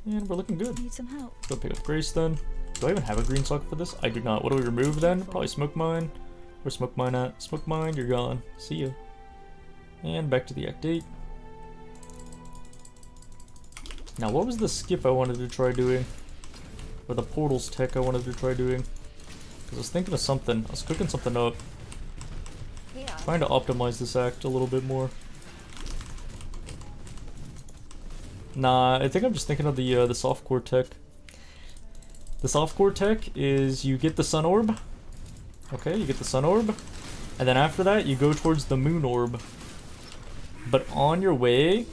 And we're looking good. Need some help. Let's go pick up Grace then. Do I even have a green socket for this? I do not. What do we remove then? Probably Smoke Mine. Where's Smoke Mine at? Smoke Mine, you're gone. See ya. And back to the Act 8. Now what was the skip I wanted to try doing? Or the portals tech I wanted to try doing? Because I was thinking of something. I was cooking something up. Trying to optimize this act a little bit more. Nah, I think I'm just thinking of the softcore tech. The softcore tech is you get the sun orb. Okay, you get the sun orb. And then after that, you go towards the moon orb. But on your way,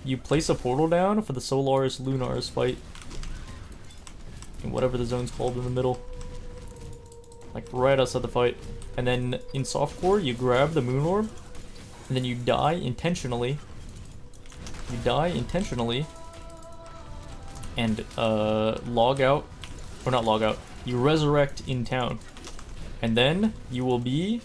you place a portal down for the Solaris Lunaris fight. In whatever the zone's called in the middle. Like right outside the fight. And then in softcore, you grab the moon orb. And then you die intentionally. You die intentionally. And log out. Or not log out. You resurrect in town. And then you will be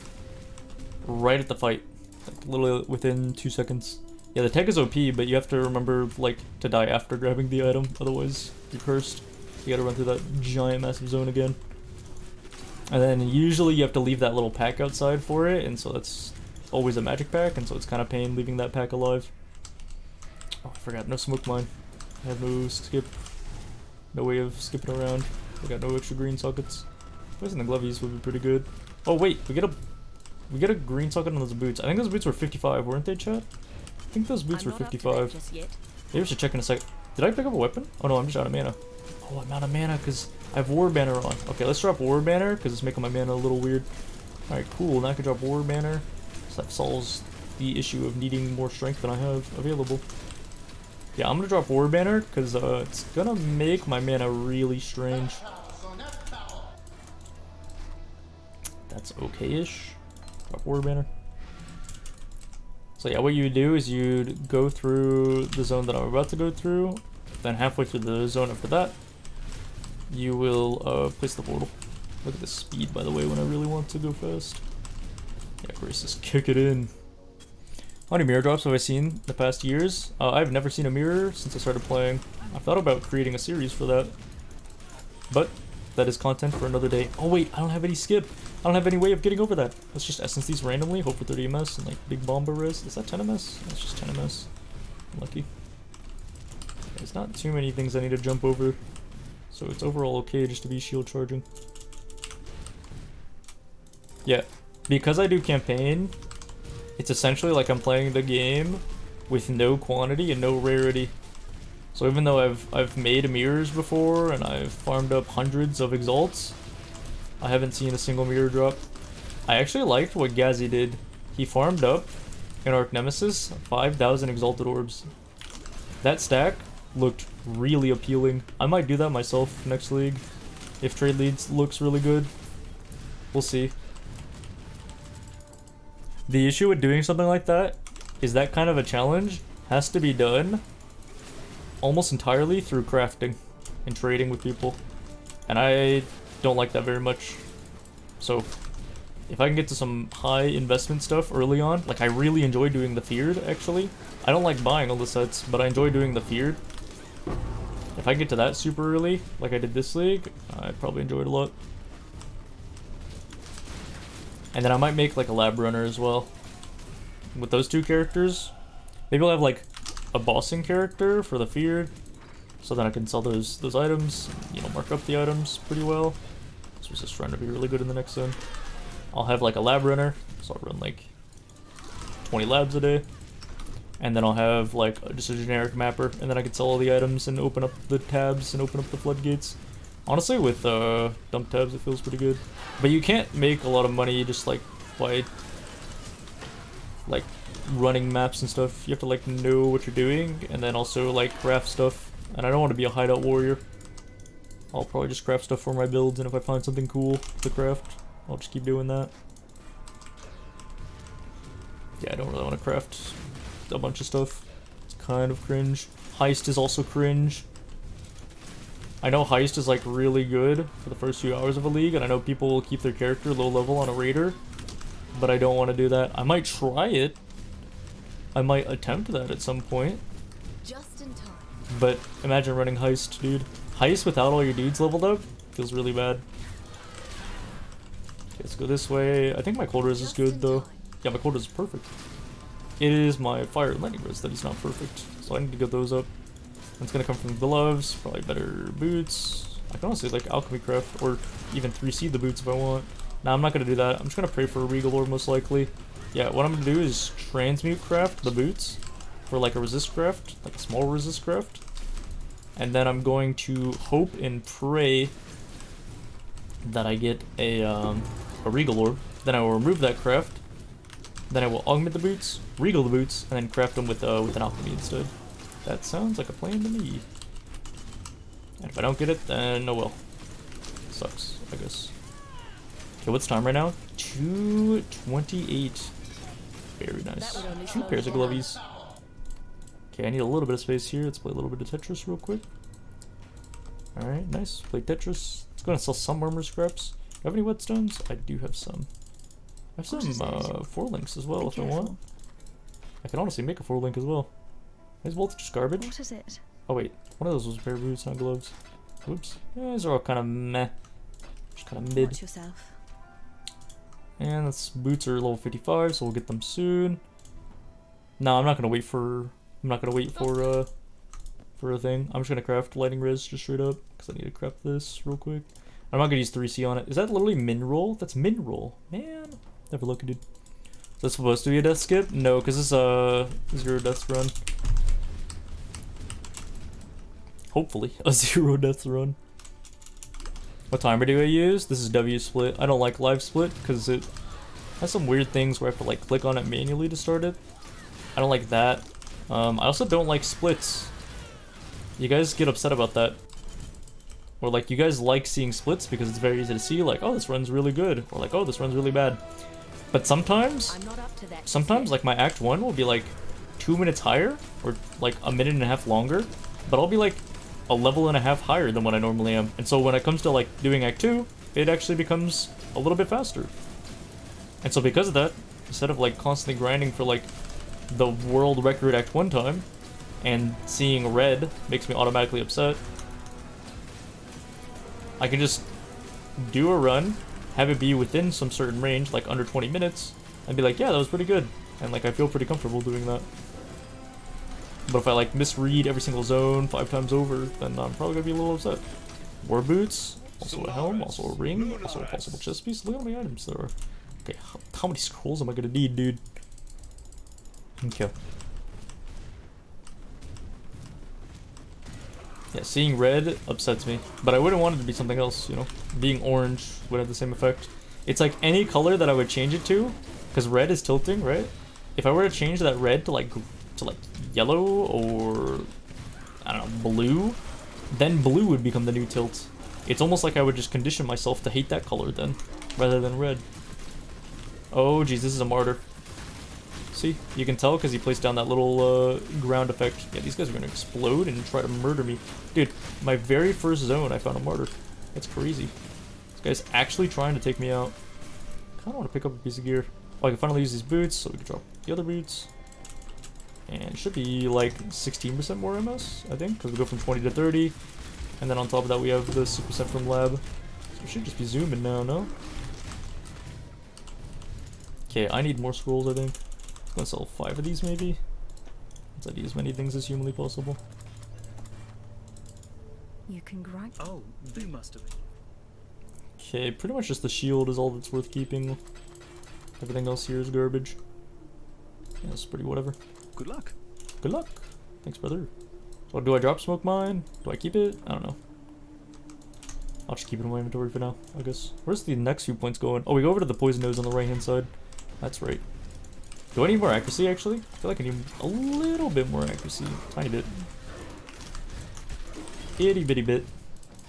right at the fight. Like literally within 2 seconds. Yeah, the tech is OP, but you have to remember like to die after grabbing the item. Otherwise, you're cursed. You gotta run through that giant massive zone again. And then usually you have to leave that little pack outside for it, and so that's always a magic pack, and so it's kind of pain leaving that pack alive. Oh, I forgot, no smoke mine. I have no skip. No way of skipping around. I got no extra green sockets. Placing the glovies would be pretty good. Oh wait, we get a We get a green socket on those boots. I think those boots were 55, weren't they, chat? I think those boots were 55. Maybe we should check in a sec. Did I pick up a weapon? Oh no, I'm just out of mana. Oh, I'm out of mana because I have War Banner on. Okay, let's drop War Banner because it's making my mana a little weird. Alright, cool. Now I can drop War Banner. So that solves the issue of needing more strength than I have available. Yeah, I'm gonna drop War Banner because it's gonna make my mana really strange. That's okay-ish. Drop War Banner. So yeah, what you would do is you'd go through the zone that I'm about to go through, then halfway through the zone after that, you will place the portal. Look at the speed, by the way, when I really want to go fast. Yeah, Grace, just kick it in. How many mirror drops have I seen the past years? I've never seen a mirror since I started playing. I've thought about creating a series for that. But that is content for another day. Oh wait, I don't have any skip. I don't have any way of getting over that. Let's just essence these randomly, hope for 30 MS and like big bomba res. Is that 10 MS? That's just 10 MS. Lucky. There's not too many things I need to jump over. So it's overall okay just to be shield charging. Yeah, because I do campaign, it's essentially like I'm playing the game with no quantity and no rarity. So even though I've made mirrors before and I've farmed up hundreds of exalts, I haven't seen a single mirror drop. I actually liked what Gazi did. He farmed up in Arc Nemesis 5,000 exalted orbs. That stack looked really appealing. I might do that myself next league if trade leads looks really good. We'll see. The issue with doing something like that is that kind of a challenge has to be done almost entirely through crafting and trading with people. And I don't like that very much. So if I can get to some high investment stuff early on, like I really enjoy doing the feared actually. I don't like buying all the sets, but I enjoy doing the feared. If I get to that super early, like I did this league, I'd probably enjoy it a lot. And then I might make like a lab runner as well. With those two characters, maybe I'll have like a bossing character for the feared, so then I can sell those items, you know, mark up the items pretty well. This was just trying to be really good in the next zone. I'll have like a lab runner, so I'll run like 20 labs a day. And then I'll have like just a generic mapper, and then I can sell all the items and open up the tabs and open up the floodgates. Honestly, with dump tabs, it feels pretty good. But you can't make a lot of money just like by like running maps and stuff. You have to like know what you're doing, and then also like craft stuff. And I don't want to be a hideout warrior. I'll probably just craft stuff for my builds, and if I find something cool to craft, I'll just keep doing that. Yeah, I don't really want to craft a bunch of stuff. It's kind of cringe. Heist is also cringe. I know Heist is like really good for the first few hours of a league, and I know people will keep their character low level on a raider, but I don't want to do that. I might try it. I might attempt that at some point. Just in time. But imagine running Heist, dude. Heist without all your dudes leveled up feels really bad. Okay, let's go this way. I think my cold res is good though. Yeah, my cold res is perfect. It is my fire and lightning res that is not perfect, so I need to get those up. It's gonna come from gloves, probably better boots. I can honestly like alchemy craft or even 3C the boots if I want. Nah, I'm not gonna do that. I'm just gonna pray for a regal orb most likely. Yeah, what I'm gonna do is transmute craft the boots for like a resist craft, like a small resist craft. And then I'm going to hope and pray that I get a regal orb. Then I will remove that craft. Then I will augment the boots, regal the boots, and then craft them with an alchemy instead. That sounds like a plan to me. And if I don't get it, then oh well. Sucks, I guess. Okay, what's time right now? 2:28. Very nice. 2 pairs of glovies. Okay, I need a little bit of space here. Let's play a little bit of Tetris real quick. Alright, nice. Play Tetris. Let's go and sell some armor scraps. Do I have any whetstones? I do have some. I have some 4-links as well if I want. I can honestly make a 4-link as well. Is voltage just garbage? What is it? Oh wait, one of those was bare boots, not gloves. Whoops. Yeah, these are all kind of meh. Just kind of mid. Watch yourself. And that's boots are level 55, so we'll get them soon. No, I'm not gonna wait for. I'm not gonna wait for a thing. I'm just gonna craft lightning res just straight up because I need to craft this real quick. I'm not gonna use 3C on it. Is that literally min roll? That's min roll, man. Never looked, dude. this supposed to be a death skip? No, because it's a 0 deaths run. Hopefully, a 0 deaths run. What timer do I use? This is W split. I don't like live split because it has some weird things where I have to like click on it manually to start it. I don't like that. I also don't like splits. You guys get upset about that. Or like you guys like seeing splits because it's very easy to see like, oh, this run's really good, or like, oh, this run's really bad. But sometimes like my act 1 will be like 2 minutes higher or like a minute and a half longer, but I'll be like a level and a half higher than what I normally am. And so when it comes to like doing act 2, it actually becomes a little bit faster. And so because of that, instead of like constantly grinding for like the world record act 1 time and seeing red makes me automatically upset, I can just do a run, have it be within some certain range, like under 20 minutes, and be like, yeah, that was pretty good. And like I feel pretty comfortable doing that. But if I like misread every single zone 5 times over, then I'm probably gonna be a little upset. War boots, also a helm, also a ring, also a possible chest piece. Look at how many items there are. Okay, how many scrolls am I gonna need, dude? Okay. Yeah, seeing red upsets me, but I wouldn't want it to be something else, you know? Being orange would have the same effect. It's like any color that I would change it to, because red is tilting, right? If I were to change that red to like yellow or, I don't know, blue, then blue would become the new tilt. It's almost like I would just condition myself to hate that color then, rather than red. Oh geez, this is a martyr. See, you can tell because he placed down that little ground effect. Yeah, these guys are gonna explode and try to murder me. Dude, my very first zone I found a martyr. That's crazy. This guy's actually trying to take me out. Kinda wanna pick up a piece of gear. Oh, I can finally use these boots, so we can drop the other boots. And it should be like 16% more MS, I think, because we go from 20 to 30. And then on top of that we have the 6% from lab. So we should just be zooming now, no? Okay, I need more scrolls, I think. I'm gonna sell 5 of these maybe. Let's do as many things as humanly possible. You can grind. Oh, they must have. Okay, pretty much just the shield is all that's worth keeping. Everything else here is garbage. Yeah, it's pretty whatever. Good luck. Good luck. Thanks, brother. So do I drop smoke mine? Do I keep it? I don't know. I'll just keep it in my inventory for now, I guess. Where's the next few points going? Oh, we go over to the poison nose on the right hand side. That's right. Do I need more accuracy, actually? I feel like I need a little bit more accuracy. Tiny bit. Itty bitty bit.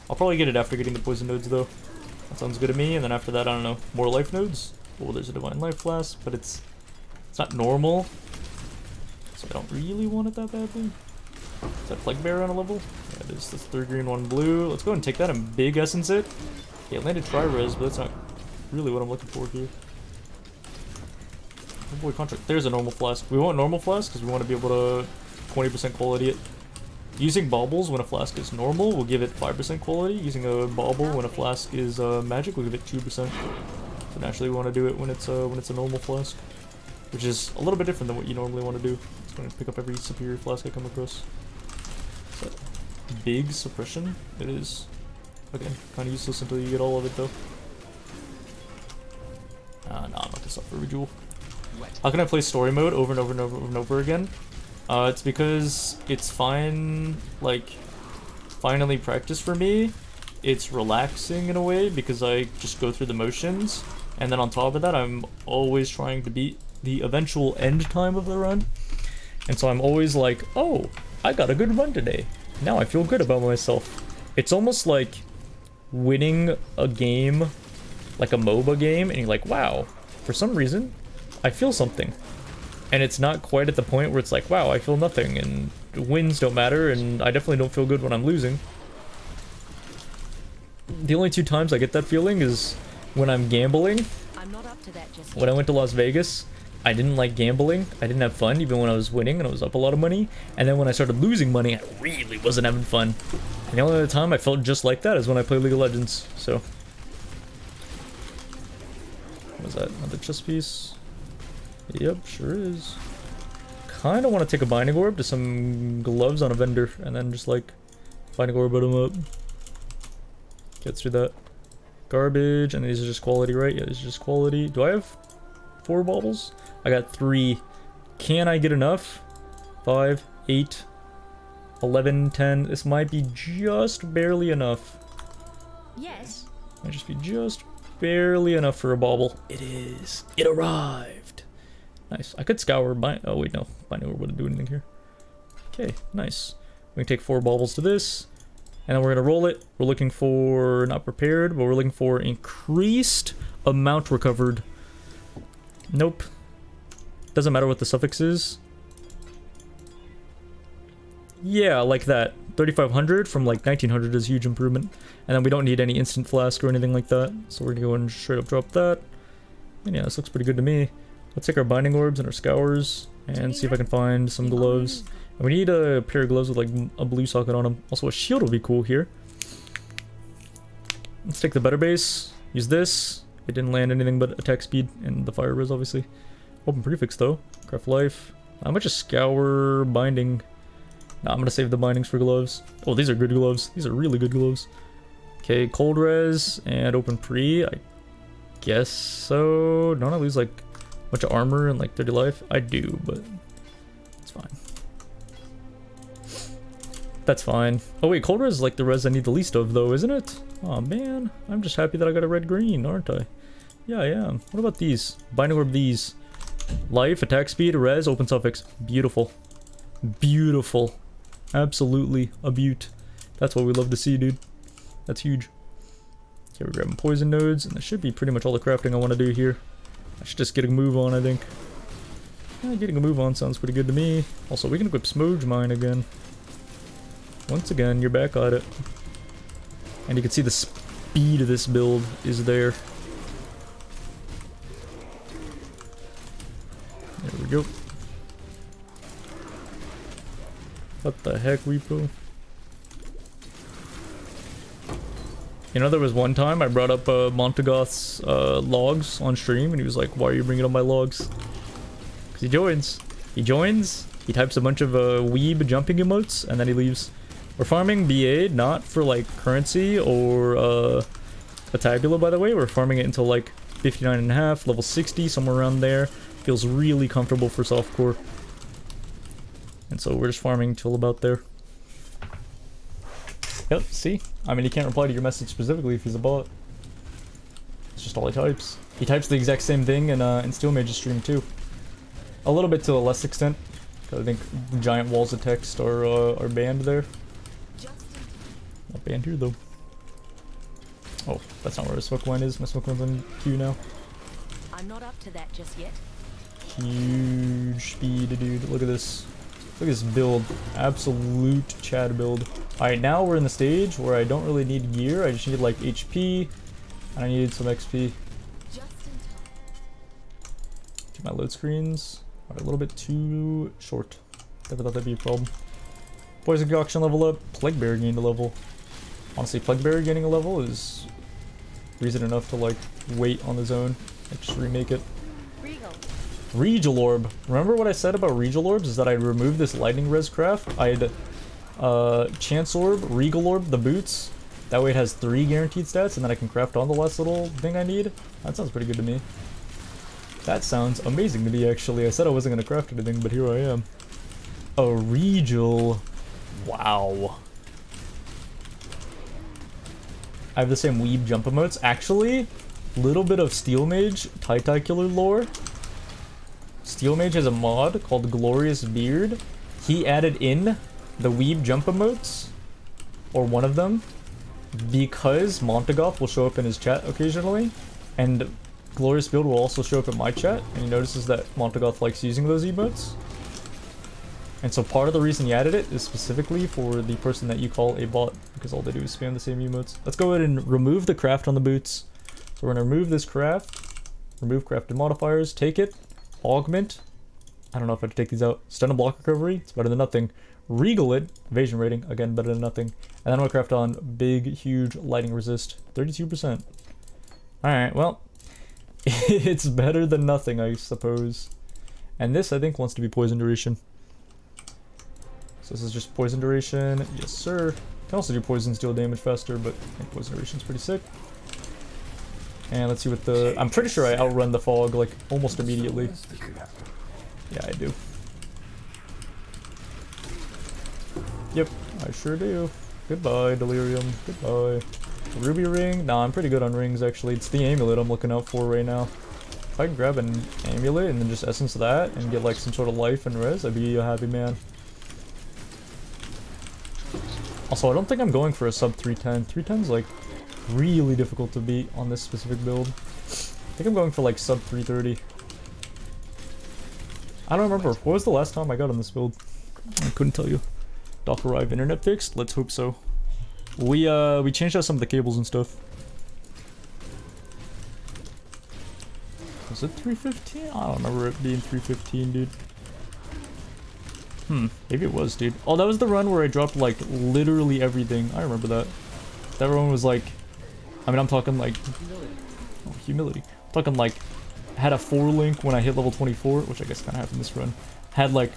I'll probably get it after getting the poison nodes, though. That sounds good to me. And then after that, I don't know. More life nodes? Oh, there's a divine life flask, but it's not normal. So I don't really want it that badly. Is that plague bear on a level? Yeah, it is. That's 3 green, 1 blue. Let's go and take that and big essence it. Okay, it landed tri-res, but that's not really what I'm looking for here. Oh boy, contract. There's a normal flask. We want normal flask because we want to be able to 20% quality it. Using baubles when a flask is normal will give it 5% quality. Using a bauble when a flask is magic will give it 2%. So naturally we want to do it when it's a normal flask, which is a little bit different than what you normally want to do. It's going to pick up every superior flask I come across. So, big suppression. It is. Again, kind of useless until you get all of it though. No, I'm not gonna stop for a jewel. How can I play story mode over and over and over and over again? It's because it's fine, like, finally practice for me. It's relaxing in a way because I just go through the motions. And then on top of that, I'm always trying to beat the eventual end time of the run. And so I'm always like, oh, I got a good run today. Now I feel good about myself. It's almost like winning a game, like a MOBA game, and you're like, wow, for some reason, I feel something. And it's not quite at the point where it's like, wow, I feel nothing, and wins don't matter, and I definitely don't feel good when I'm losing. The only 2 times I get that feeling is when I'm gambling. I'm not up to that just When I went to Las Vegas, I didn't like gambling. I didn't have fun even when I was winning and I was up a lot of money. And then when I started losing money, I really wasn't having fun. And the only other time I felt just like that is when I played League of Legends. So, what was that? Another chest piece? Yep, sure is. Kind of want to take a binding orb to some gloves on a vendor and then just like binding orb them up. Get through that. Garbage, and these are just quality, right? Yeah, these are just quality. Do I have 4 baubles? I got 3. Can I get enough? 5, 8, 11, 10. This might be just barely enough. Yes. Might just be just barely enough for a bauble. It is. It arrived. Nice. I could scour by. Oh wait, no. Binding wouldn't do anything here. Okay, nice. We can take 4 baubles to this, and then we're gonna roll it. We're looking for not prepared, but we're looking for increased amount recovered. Nope. Doesn't matter what the suffix is. Yeah, like that. 3500 from like 1900 is a huge improvement. And then we don't need any instant flask or anything like that. So we're gonna go and straight up drop that. And yeah, this looks pretty good to me. Let's take our binding orbs and our scours and see if I can find some gloves. And we need a pair of gloves with like a blue socket on them. Also a shield will be cool here. Let's take the better base. Use this. It didn't land anything but attack speed and the fire res obviously. Open prefix though. Craft life. How much is scour binding? Nah, I'm gonna save the bindings for gloves. Oh, these are good gloves. These are really good gloves. Okay, cold res and open pre. I guess so. Don't I lose like a bunch of armor and like 30 life? I do, but it's fine. That's fine. Oh wait, cold res is like the res I need the least of though, isn't it? Oh man, I'm just happy that I got a red green, aren't I? Yeah, I am. What about these? Binding orb these. Life, attack speed, res, open suffix. Beautiful. Beautiful. Absolutely a beaut. That's what we love to see, dude. That's huge. Okay, we're grabbing poison nodes, and that should be pretty much all the crafting I want to do here. I should just get a move on, I think. Yeah, getting a move on sounds pretty good to me. Also, we can equip Smooge Mine again. Once again, you're back at it. And you can see the speed of this build is there. There we go. What the heck, Repo? You know, there was one time I brought up Montagoth's logs on stream, and he was like, why are you bringing up my logs? Because he joins. He joins, he types a bunch of weeb jumping emotes, and then he leaves. We're farming BA, not for like currency or a tabula, by the way. We're farming it until like 59.5, level 60, somewhere around there. Feels really comfortable for softcore. And so we're just farming till about there. Yep, see? I mean, he can't reply to your message specifically if he's a bot. It's just all he types. He types the exact same thing in Steel Mage's stream too. A little bit to a less extent. Cause I think giant walls of text are banned there. Not banned here though. Oh, that's not where his smoke line is. My smoke line's on Q now. I'm not up to that just yet. Huge speed, dude. Look at this. Look at this build. Absolute Chad build. Alright, now we're in the stage where I don't really need gear. I just need like HP. And I need some XP. My load screens are a little bit too short. Never thought that'd be a problem. Poison Concoction level up. Plague Bear gained a level. Honestly, Plague Bear gaining a level is reason enough to like wait on the zone. Like just remake it. Regal Orb. Remember what I said about Regal Orbs is that I'd remove this lightning res craft. I'd Chance Orb, Regal Orb, the boots. That way it has 3 guaranteed stats and then I can craft on the last little thing I need. That sounds pretty good to me. That sounds amazing to me actually. I said I wasn't going to craft anything, but here I am. A Regal. Wow. I have the same weeb jump emotes. Actually, little bit of Steel Mage Tai Killer lore. Steel Mage has a mod called Glorious Beard. He added in the weeb jump emotes, or one of them, because Montagoth will show up in his chat occasionally, and Glorious Beard will also show up in my chat, and he notices that Montagoth likes using those emotes. And so part of the reason he added it is specifically for the person that you call a bot, because all they do is spam the same emotes. Let's go ahead and remove the craft on the boots. So we're going to remove this craft, remove crafted modifiers, take it, augment. I don't know if I have to take these out. Stun and block recovery, it's better than nothing. Regal it, evasion rating, again better than nothing. And then I'm going to craft on big, huge lightning resist, 32%. Alright, well, it's better than nothing, I suppose. And this, I think, wants to be poison duration. So this is just poison duration. Yes, sir. Can also do poison steal damage faster, but I think poison duration's pretty sick. And let's see what the... I'm pretty sure I outrun the fog, like, almost immediately. Yeah, I do. Yep, I sure do. Goodbye, Delirium. Goodbye. Ruby ring? Nah, I'm pretty good on rings, actually. It's the amulet I'm looking out for right now. If I can grab an amulet and then just essence that and get, like, some sort of life and res, I'd be a happy man. Also, I don't think I'm going for a sub 310. 310's, like, really difficult to beat on this specific build. I think I'm going for, like, sub 330. I don't remember. What was the last time I got on this build? I couldn't tell you. Dock arrive, internet fixed? Let's hope so. We changed out some of the cables and stuff. Was it 315? I don't remember it being 315, dude. Maybe it was, dude. Oh, that was the run where I dropped, like, literally everything. I remember that. That run was, like... I mean, I'm talking, like... Oh, humility. I'm talking, like... Had a 4-link when I hit level 24, which I guess kind of happened this run. Had, like...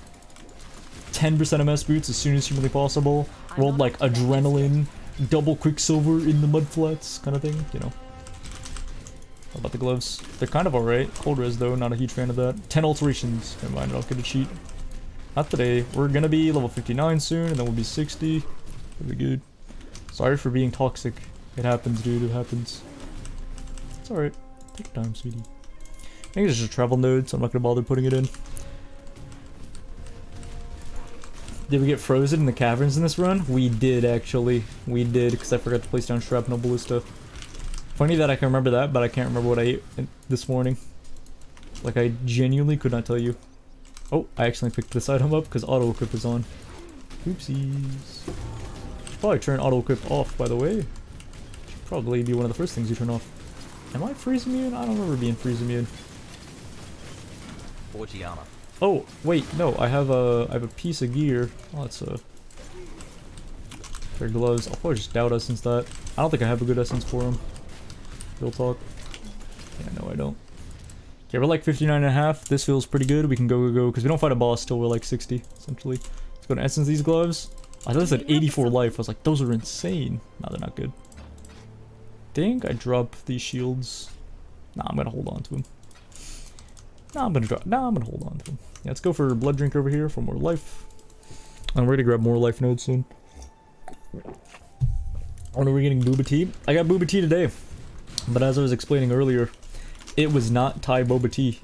10% MS boots as soon as humanly possible. Rolled, like, adrenaline. Double quicksilver in the mudflats, kind of thing, you know. How about the gloves? They're kind of alright. Cold res, though. Not a huge fan of that. 10 alterations. Never mind, I'll get a cheat. Not today. We're gonna be level 59 soon, and then we'll be 60. It'll be good. Sorry for being toxic. It happens, dude. It happens. It's alright. Take your time, sweetie. I think it's just a travel node, so I'm not gonna bother putting it in. Did we get frozen in the caverns in this run? We did, actually. We did, because I forgot to place down shrapnel ballista. Funny that I can remember that, but I can't remember what I ate this morning. Like, I genuinely could not tell you. Oh, I accidentally picked this item up because auto-equip is on. Oopsies. Should probably turn auto-equip off, by the way. Should probably be one of the first things you turn off. Am I freeze immune? I don't remember being freeze immune. Forgiana. Oh, wait, no, I have a piece of gear. Oh, that's a... Pair of gloves. I'll probably just doubt essence that. I don't think I have a good essence for him. Real talk. Yeah, no, I don't. Okay, we're like 59.5. This feels pretty good. We can go, because we don't fight a boss till we're like 60, essentially. Let's go to essence these gloves. I thought it said 84 life. I was like, those are insane. No, they're not good. Think I drop these shields. Nah, I'm gonna hold on to them. Nah, I'm gonna hold on to them. Yeah, let's go for blood drink over here for more life. I'm ready to grab more life nodes soon. When are we getting boba tea? I got boba tea today. But as I was explaining earlier, it was not Thai boba tea.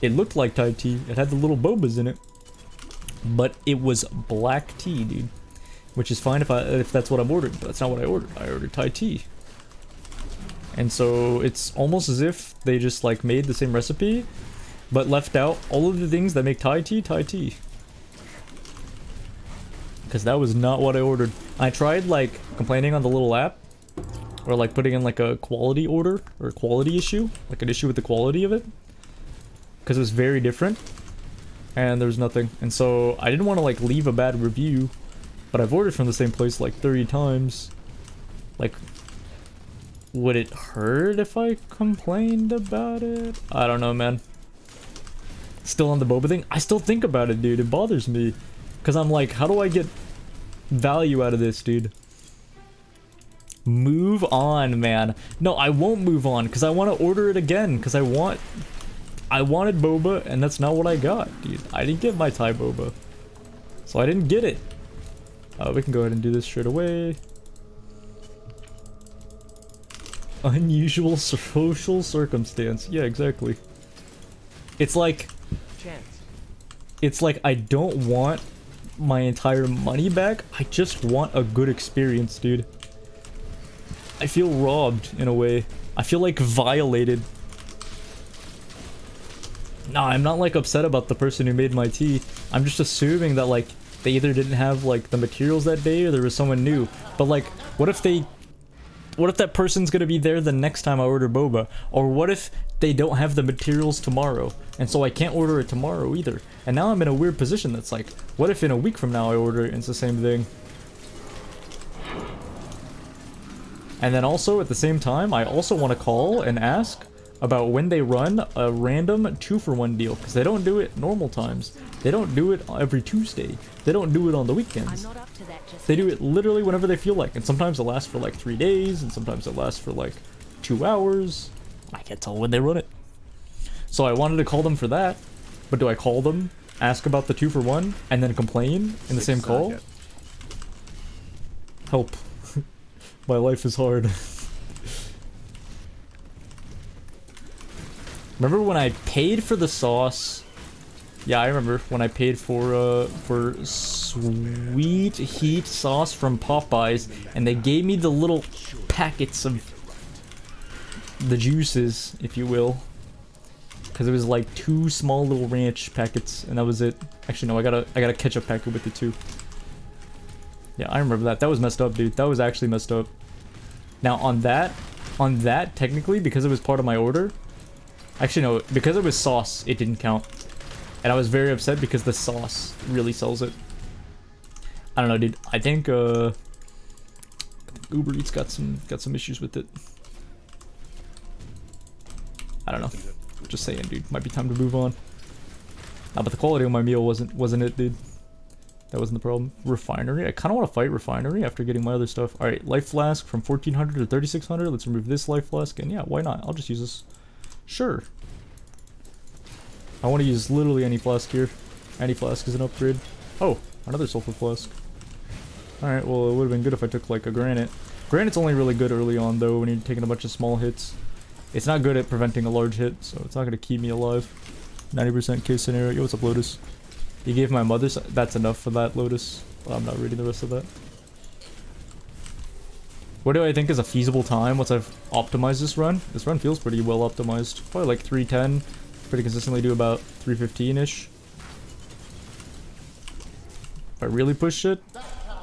It looked like Thai tea. It had the little bobas in it. But it was black tea, dude. Which is fine if that's what I'm ordering. But that's not what I ordered. I ordered Thai tea. And so it's almost as if they just like made the same recipe, but left out all of the things that make Thai tea Thai tea. Because that was not what I ordered. I tried like complaining on the little app, or like putting in like a quality order or a quality issue, like an issue with the quality of it, because it was very different, and there was nothing. And so I didn't want to like leave a bad review, but I've ordered from the same place like 30 times. Like, would it hurt if I complained about it? I don't know, man. Still on the boba thing? I still think about it, dude. It bothers me. Because I'm like, how do I get value out of this, dude? Move on, man. No, I won't move on because I want to order it again because I wanted boba and that's not what I got, dude. I didn't get my Thai boba. So I didn't get it. We can go ahead and do this straight away. Unusual social circumstance. Yeah, exactly. It's like I don't want my entire money back. I just want a good experience, dude. I feel robbed in a way. I feel like violated. Nah, I'm not like upset about the person who made my tea. I'm just assuming that like they either didn't have like the materials that day or there was someone new. But like, what if that person's gonna be there the next time I order boba? Or what if they don't have the materials tomorrow and so I can't order it tomorrow either? And now I'm in a weird position that's like, what if in a week from now I order it and it's the same thing? And then also at the same time, I also want to call and ask about when they run a random 2-for-1 deal, because they don't do it normal times. They don't do it every Tuesday. They don't do it on the weekends. I'm not up to that just They do it literally whenever they feel like, and sometimes it lasts for like 3 days, and sometimes it lasts for like 2 hours. I can't tell when they run it. So I wanted to call them for that, but do I call them, ask about the 2-for-1, and then complain in the same call? Help. My life is hard. Remember when I paid for the sauce? Yeah, I remember when I paid for sweet heat sauce from Popeyes, and they gave me the little packets of the juices, if you will, because it was like 2 small little ranch packets, and that was it. Actually, no, I got a ketchup packet with it too. Yeah, I remember that. That was messed up, dude. That was actually messed up. Now on that, technically, because it was part of my order. Actually, no, because it was sauce, it didn't count. And I was very upset because the sauce really sells it. I don't know, dude. I think Uber Eats got some issues with it. I don't know. Just saying, dude. Might be time to move on. Nah, but the quality of my meal wasn't it, dude. That wasn't the problem. Refinery. I kind of want to fight Refinery after getting my other stuff. All right, life flask from 1400 to 3600. Let's remove this life flask, and yeah, why not? I'll just use this. Sure. I want to use literally any flask here. Any flask is an upgrade. Oh, another sulfur flask. Alright, well, it would have been good if I took, like, a granite. Granite's only really good early on, though, when you're taking a bunch of small hits. It's not good at preventing a large hit, so it's not going to keep me alive. 90% case scenario. Yo, what's up, Lotus? You gave my mother... That's enough for that, Lotus. But I'm not reading the rest of that. What do I think is a feasible time once I've optimized this run? This run feels pretty well optimized. Probably like 310. Pretty consistently do about 315-ish. If I really push it,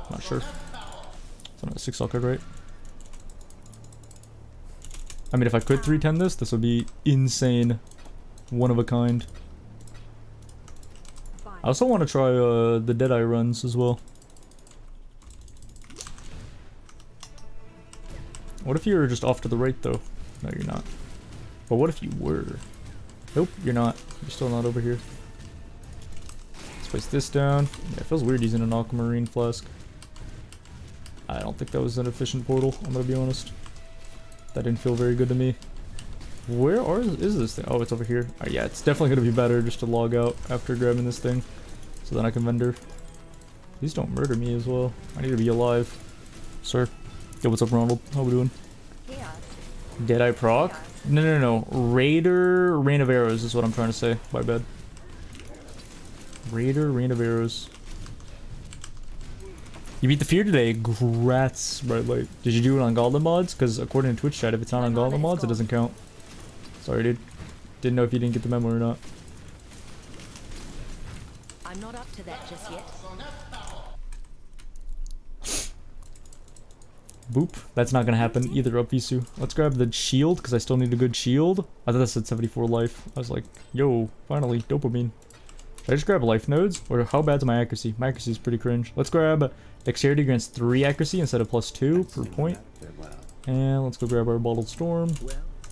not sure. It's on a 6 card, right? I mean, if I could 310 this would be insane. One of a kind. I also want to try the Deadeye runs as well. What if you were just off to the right, though? No, you're not. But what if you were? Nope, you're not. You're still not over here. Let's place this down. Yeah, it feels weird using an aquamarine flask. I don't think that was an efficient portal, I'm gonna be honest. That didn't feel very good to me. Where is this thing? Oh, it's over here. Yeah, it's definitely gonna be better just to log out after grabbing this thing. So then I can vendor. Please don't murder me as well. I need to be alive. Sir. Yo, what's up, Ronald? How we doing? Deadeye proc? No. Raider Rain of Arrows is what I'm trying to say. My bad. Raider Rain of Arrows. You beat the fear today. Grats, Bright Light. Did you do it on Gauntlet mods? Because according to Twitch chat, if it's not on Gauntlet mods, it doesn't count. Sorry, dude. Didn't know if you didn't get the memo or not. I'm not up to that just yet. Boop. That's not gonna happen either up, Visu. Let's grab the shield, because I still need a good shield. I thought that said 74 life. I was like, yo, finally, dopamine. Should I just grab life nodes? Or how bad's my accuracy? My accuracy is pretty cringe. Let's grab dexterity grants 3 accuracy instead of +2 per point. And let's go grab our bottled storm.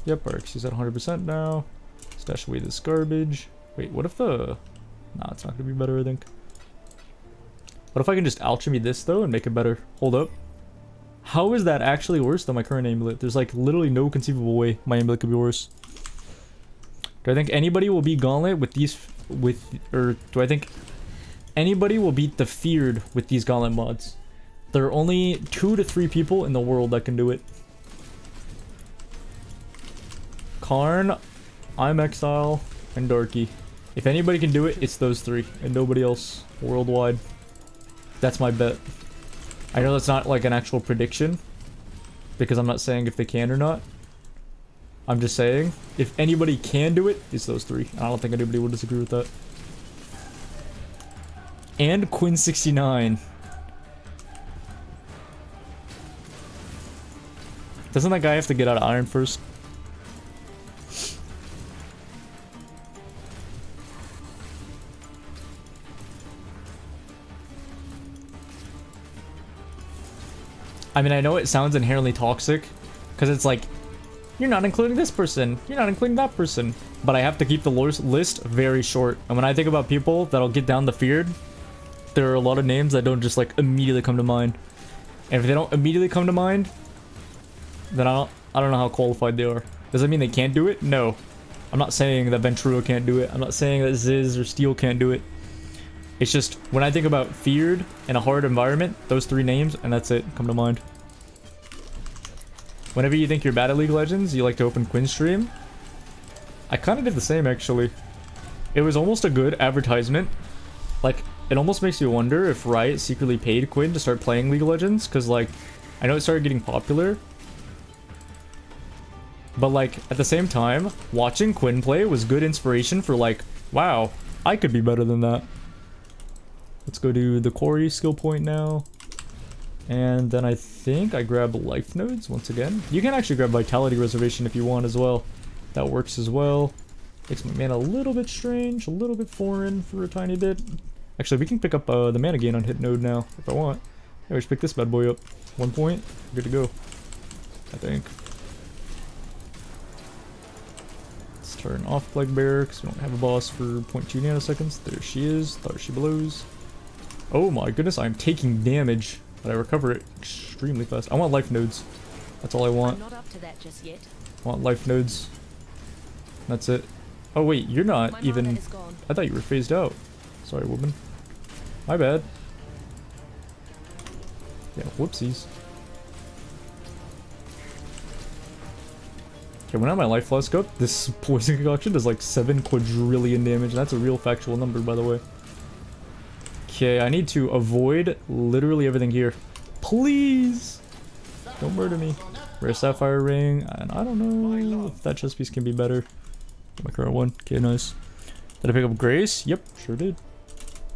Yep, our accuracy's at 100% now. Stash away this garbage. Wait, what if the... Nah, it's not gonna be better, I think. What if I can just alchemy this, though, and make it better? Hold up. How is that actually worse than my current amulet? There's like literally no conceivable way my amulet could be worse. Do I think anybody will beat Gauntlet with these... Or do I think anybody will beat the Feared with these Gauntlet mods? There are only 2 to 3 people in the world that can do it. Karn, I'm Exile, and Darky. If anybody can do it, it's those 3, and nobody else worldwide. That's my bet. I know that's not like an actual prediction, because I'm not saying if they can or not. I'm just saying, if anybody can do it, it's those 3. I don't think anybody will disagree with that. And Quinn69. Doesn't that guy have to get out of iron first? I mean, I know it sounds inherently toxic, because it's like, you're not including this person, you're not including that person. But I have to keep the list very short. And when I think about people that'll get down the Feared, there are a lot of names that don't just like immediately come to mind. And if they don't immediately come to mind, then I don't know how qualified they are. Does that mean they can't do it? No. I'm not saying that Ventrilo can't do it. I'm not saying that Ziz or Steel can't do it. It's just, when I think about feared in a hard environment, those 3 names, and that's it, come to mind. Whenever you think you're bad at League of Legends, you like to open Quinn's stream. I kind of did the same, actually. It was almost a good advertisement. Like, it almost makes you wonder if Riot secretly paid Quinn to start playing League of Legends, because, like, I know it started getting popular. But, like, at the same time, watching Quinn play was good inspiration for, like, wow, I could be better than that. Let's go do the Quarry skill point now. And then I think I grab life nodes once again. You can actually grab Vitality Reservation if you want as well. That works as well. Makes my mana a little bit strange, a little bit foreign for a tiny bit. Actually, we can pick up the mana gain on hit node now if I want. Yeah, we just pick this bad boy up. 1 point, good to go. I think. Let's turn off Plague Bearer because we don't have a boss for 0.2 nanoseconds. There she is. There she blows. Oh my goodness, I'm taking damage. But I recover it extremely fast. I want life nodes. That's all I want. I'm not up to that just yet. I want life nodes. That's it. Oh wait, you're not My even... mana is gone. I thought you were phased out. Sorry, woman. My bad. Yeah, whoopsies. Okay, when I have my life flask up, this poison concoction does like 7 quadrillion damage. And that's a real factual number, by the way. Okay, I need to avoid literally everything here. Please! Don't murder me. Rare Sapphire Ring, and I don't know if that chest piece can be better. My current one. Okay, nice. Did I pick up Grace? Yep, sure did.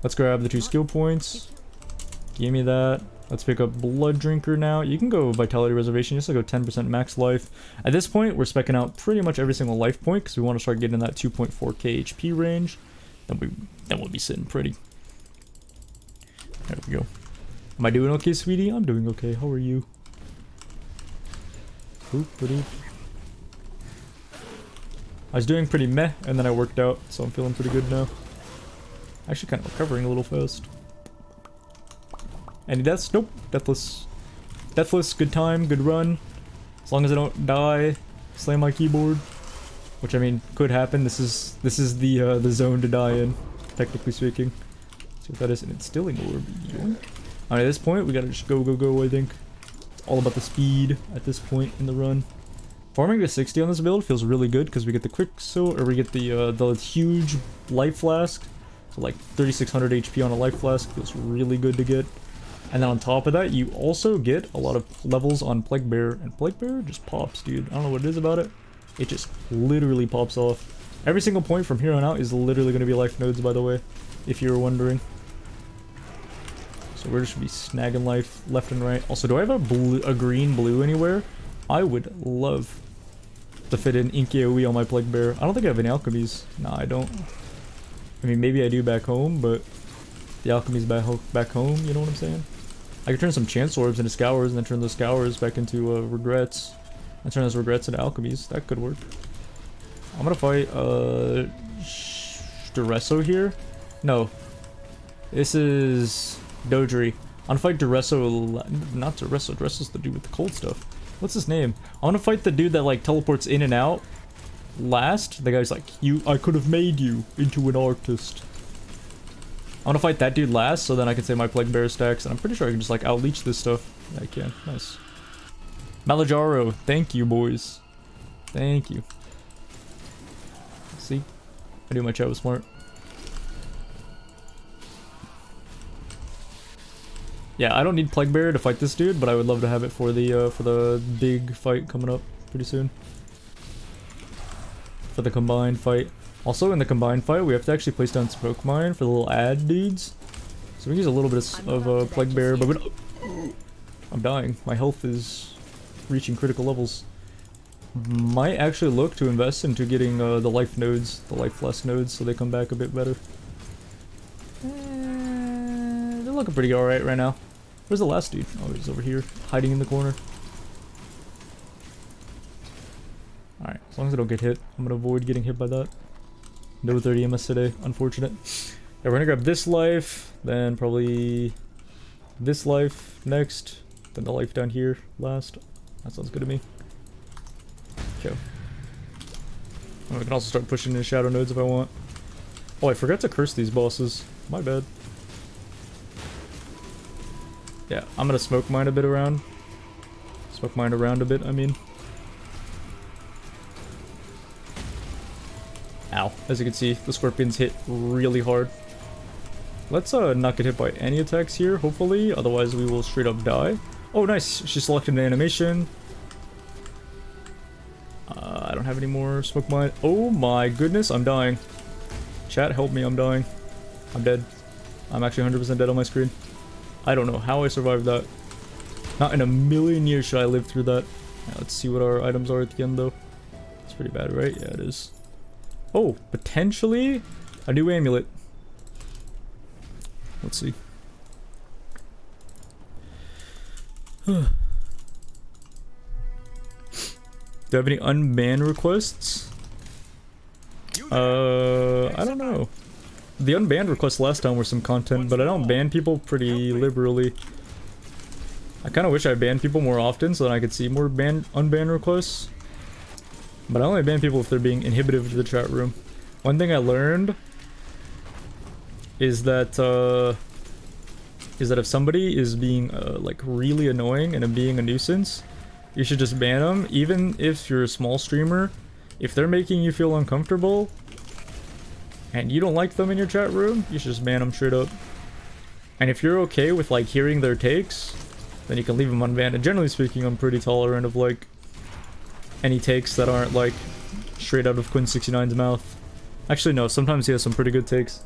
Let's grab the 2 skill points. Give me that. Let's pick up Blood Drinker now. You can go Vitality Reservation, just to go 10% max life. At this point, we're specking out pretty much every single life point, because we want to start getting in that 2.4k HP range. Then we'll be sitting pretty. There we go. Am I doing okay, sweetie? I'm doing okay. How are you? Boop, boop. I was doing pretty meh, and then I worked out, so I'm feeling pretty good now. Actually kind of recovering a little fast. Any deaths? Nope. Deathless. Deathless, good time, good run. As long as I don't die, slam my keyboard. Which, I mean, could happen. This is the zone to die in, technically speaking. See what that is, and it's still ignored. Alright, at this point, we gotta just go, I think. It's all about the speed at this point in the run. Farming to 60 on this build feels really good because we get the or we get the huge life flask. So like 3600 HP on a life flask feels really good to get. And then on top of that, you also get a lot of levels on Plague Bearer, and Plague Bearer just pops, dude. I don't know what it is about it. It just literally pops off. Every single point from here on out is literally going to be life nodes, by the way, if you were wondering. So we're just going to be snagging life left and right. Also, do I have a green blue anywhere? I would love to fit in Ink AoE on my Plague Bearer. I don't think I have any alchemies. Nah, I don't. I mean, maybe I do back home, but the alchemy's back home, you know what I'm saying? I could turn some Chance Orbs into Scours and then turn those Scours back into Regrets. And turn those Regrets into alchemies. That could work. I'm gonna fight Duresso here. No. This is Dodri. I'm gonna fight Duresso, not Duresso. Duresso's the dude with the cold stuff. What's his name? I want to fight the dude that like teleports in and out last. The guy's like, I could have made you into an artist. I want to fight that dude last, so then I can say my Plague Bearer stacks, and I'm pretty sure I can just like outleech this stuff. Yeah, I can. Nice. Malajaro, thank you, boys. Thank you. See, I knew my chat was smart. Yeah, I don't need Plague Bearer to fight this dude, but I would love to have it for the big fight coming up pretty soon. For the combined fight. Also, in the combined fight, we have to actually place down Smoke Mine for the little ad dudes. So we use a little bit of Plague Bearer, but we don't... I'm dying. My health is reaching critical levels. Might actually look to invest into getting the life nodes, the life flask nodes, so they come back a bit better. They're looking pretty alright right now. Where's the last dude? Oh, he's over here, hiding in the corner. Alright, as long as I don't get hit, I'm gonna avoid getting hit by that. No 30 MS today, unfortunate. Yeah, we're gonna grab this life, then probably this life next, then the life down here last. That sounds good to me. Okay. I can also start pushing in shadow nodes if I want. Oh, I forgot to curse these bosses. My bad. Yeah, I'm gonna smoke mine a bit around. Smoke mine around a bit, I mean. Ow. As you can see, the scorpions hit really hard. Let's not get hit by any attacks here, hopefully. Otherwise, we will straight up die. Oh, nice. She selected an animation. I don't have any more smoke mine. Oh my goodness, I'm dying. Chat, help me, I'm dying. I'm dead. I'm actually 100% dead on my screen. I don't know how I survived that. Not in a million years should I live through that. Now, let's see what our items are at the end, though. It's pretty bad, right? Yeah, it is. Oh, potentially a new amulet. Let's see. Do I have any unban requests? I don't know. The unbanned requests last time were some content, but I don't ban people pretty liberally. I kind of wish I banned people more often so that I could see more unbanned requests. But I only ban people if they're being inhibitive to the chat room. One thing I learned is that if somebody is being like really annoying and being a nuisance, you should just ban them. Even if you're a small streamer, if they're making you feel uncomfortable and you don't like them in your chat room, you should just ban them straight up. And if you're okay with like hearing their takes, then you can leave them unbanned. And generally speaking, I'm pretty tolerant of like any takes that aren't like straight out of Quinn69's mouth. Actually no, sometimes he has some pretty good takes.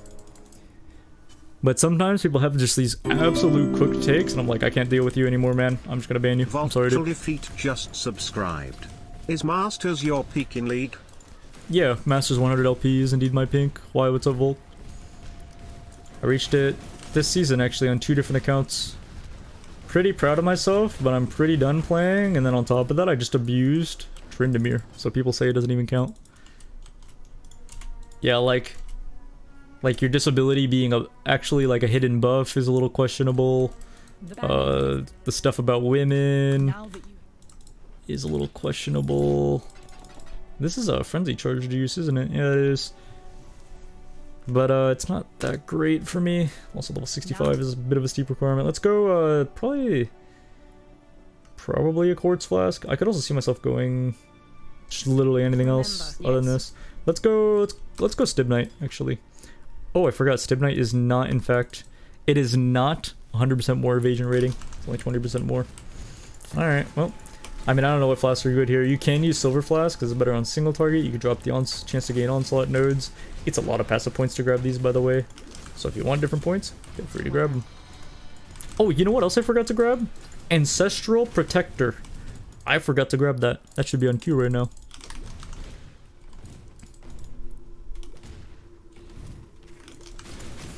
But sometimes people have just these absolute cooked takes and I'm like, I can't deal with you anymore, man. I'm just gonna ban you. I'm sorry, dude. Defeat just subscribed. Is Masters your peak in League? Yeah, Masters 100 LP is indeed my pink. Why, what's up, Volt? I reached it this season actually on 2 different accounts. Pretty proud of myself, but I'm pretty done playing, and then on top of that I just abused Tryndamere, so people say it doesn't even count. Yeah, like your disability being actually like a hidden buff is a little questionable. The stuff about women is a little questionable. This is a frenzy charge to use, isn't it? Yeah, it is. But it's not that great for me. Also, level 65 is a bit of a steep requirement. Let's go probably a quartz flask. I could also see myself going just literally anything else other than this. Let's go Stibnite, actually. Oh, I forgot. Stibnite is not, in fact, it is not 100% more evasion rating. It's only 20% more. Alright, well, I mean, I don't know what flasks are good here. You can use Silver Flask because it's better on single target. You can drop the chance to gain onslaught nodes. It's a lot of passive points to grab these, by the way. So if you want different points, feel free to grab them. Oh, you know what else I forgot to grab? Ancestral Protector. I forgot to grab that. That should be on queue right now.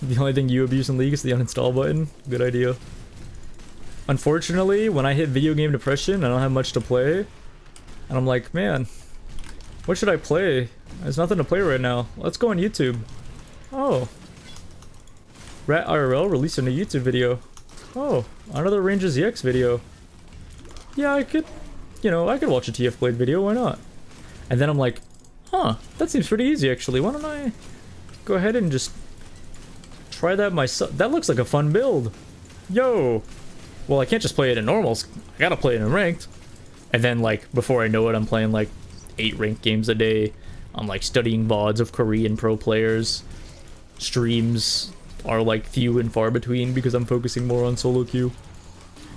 The only thing you abuse in League is the uninstall button. Good idea. Unfortunately, when I hit video game depression, I don't have much to play. And I'm like, man, what should I play? There's nothing to play right now. Let's go on YouTube. Oh. Rat IRL released a new YouTube video. Oh, another Rangers EX video. Yeah, I could, you know, I could watch a TF Blade video, why not? And then I'm like, huh, that seems pretty easy actually. Why don't I go ahead and just try that myself? That looks like a fun build. Yo. Well, I can't just play it in normals. I gotta play it in ranked. And then, like, before I know it, I'm playing, like, 8 ranked games a day. I'm, like, studying VODs of Korean pro players. Streams are, like, few and far between because I'm focusing more on solo queue.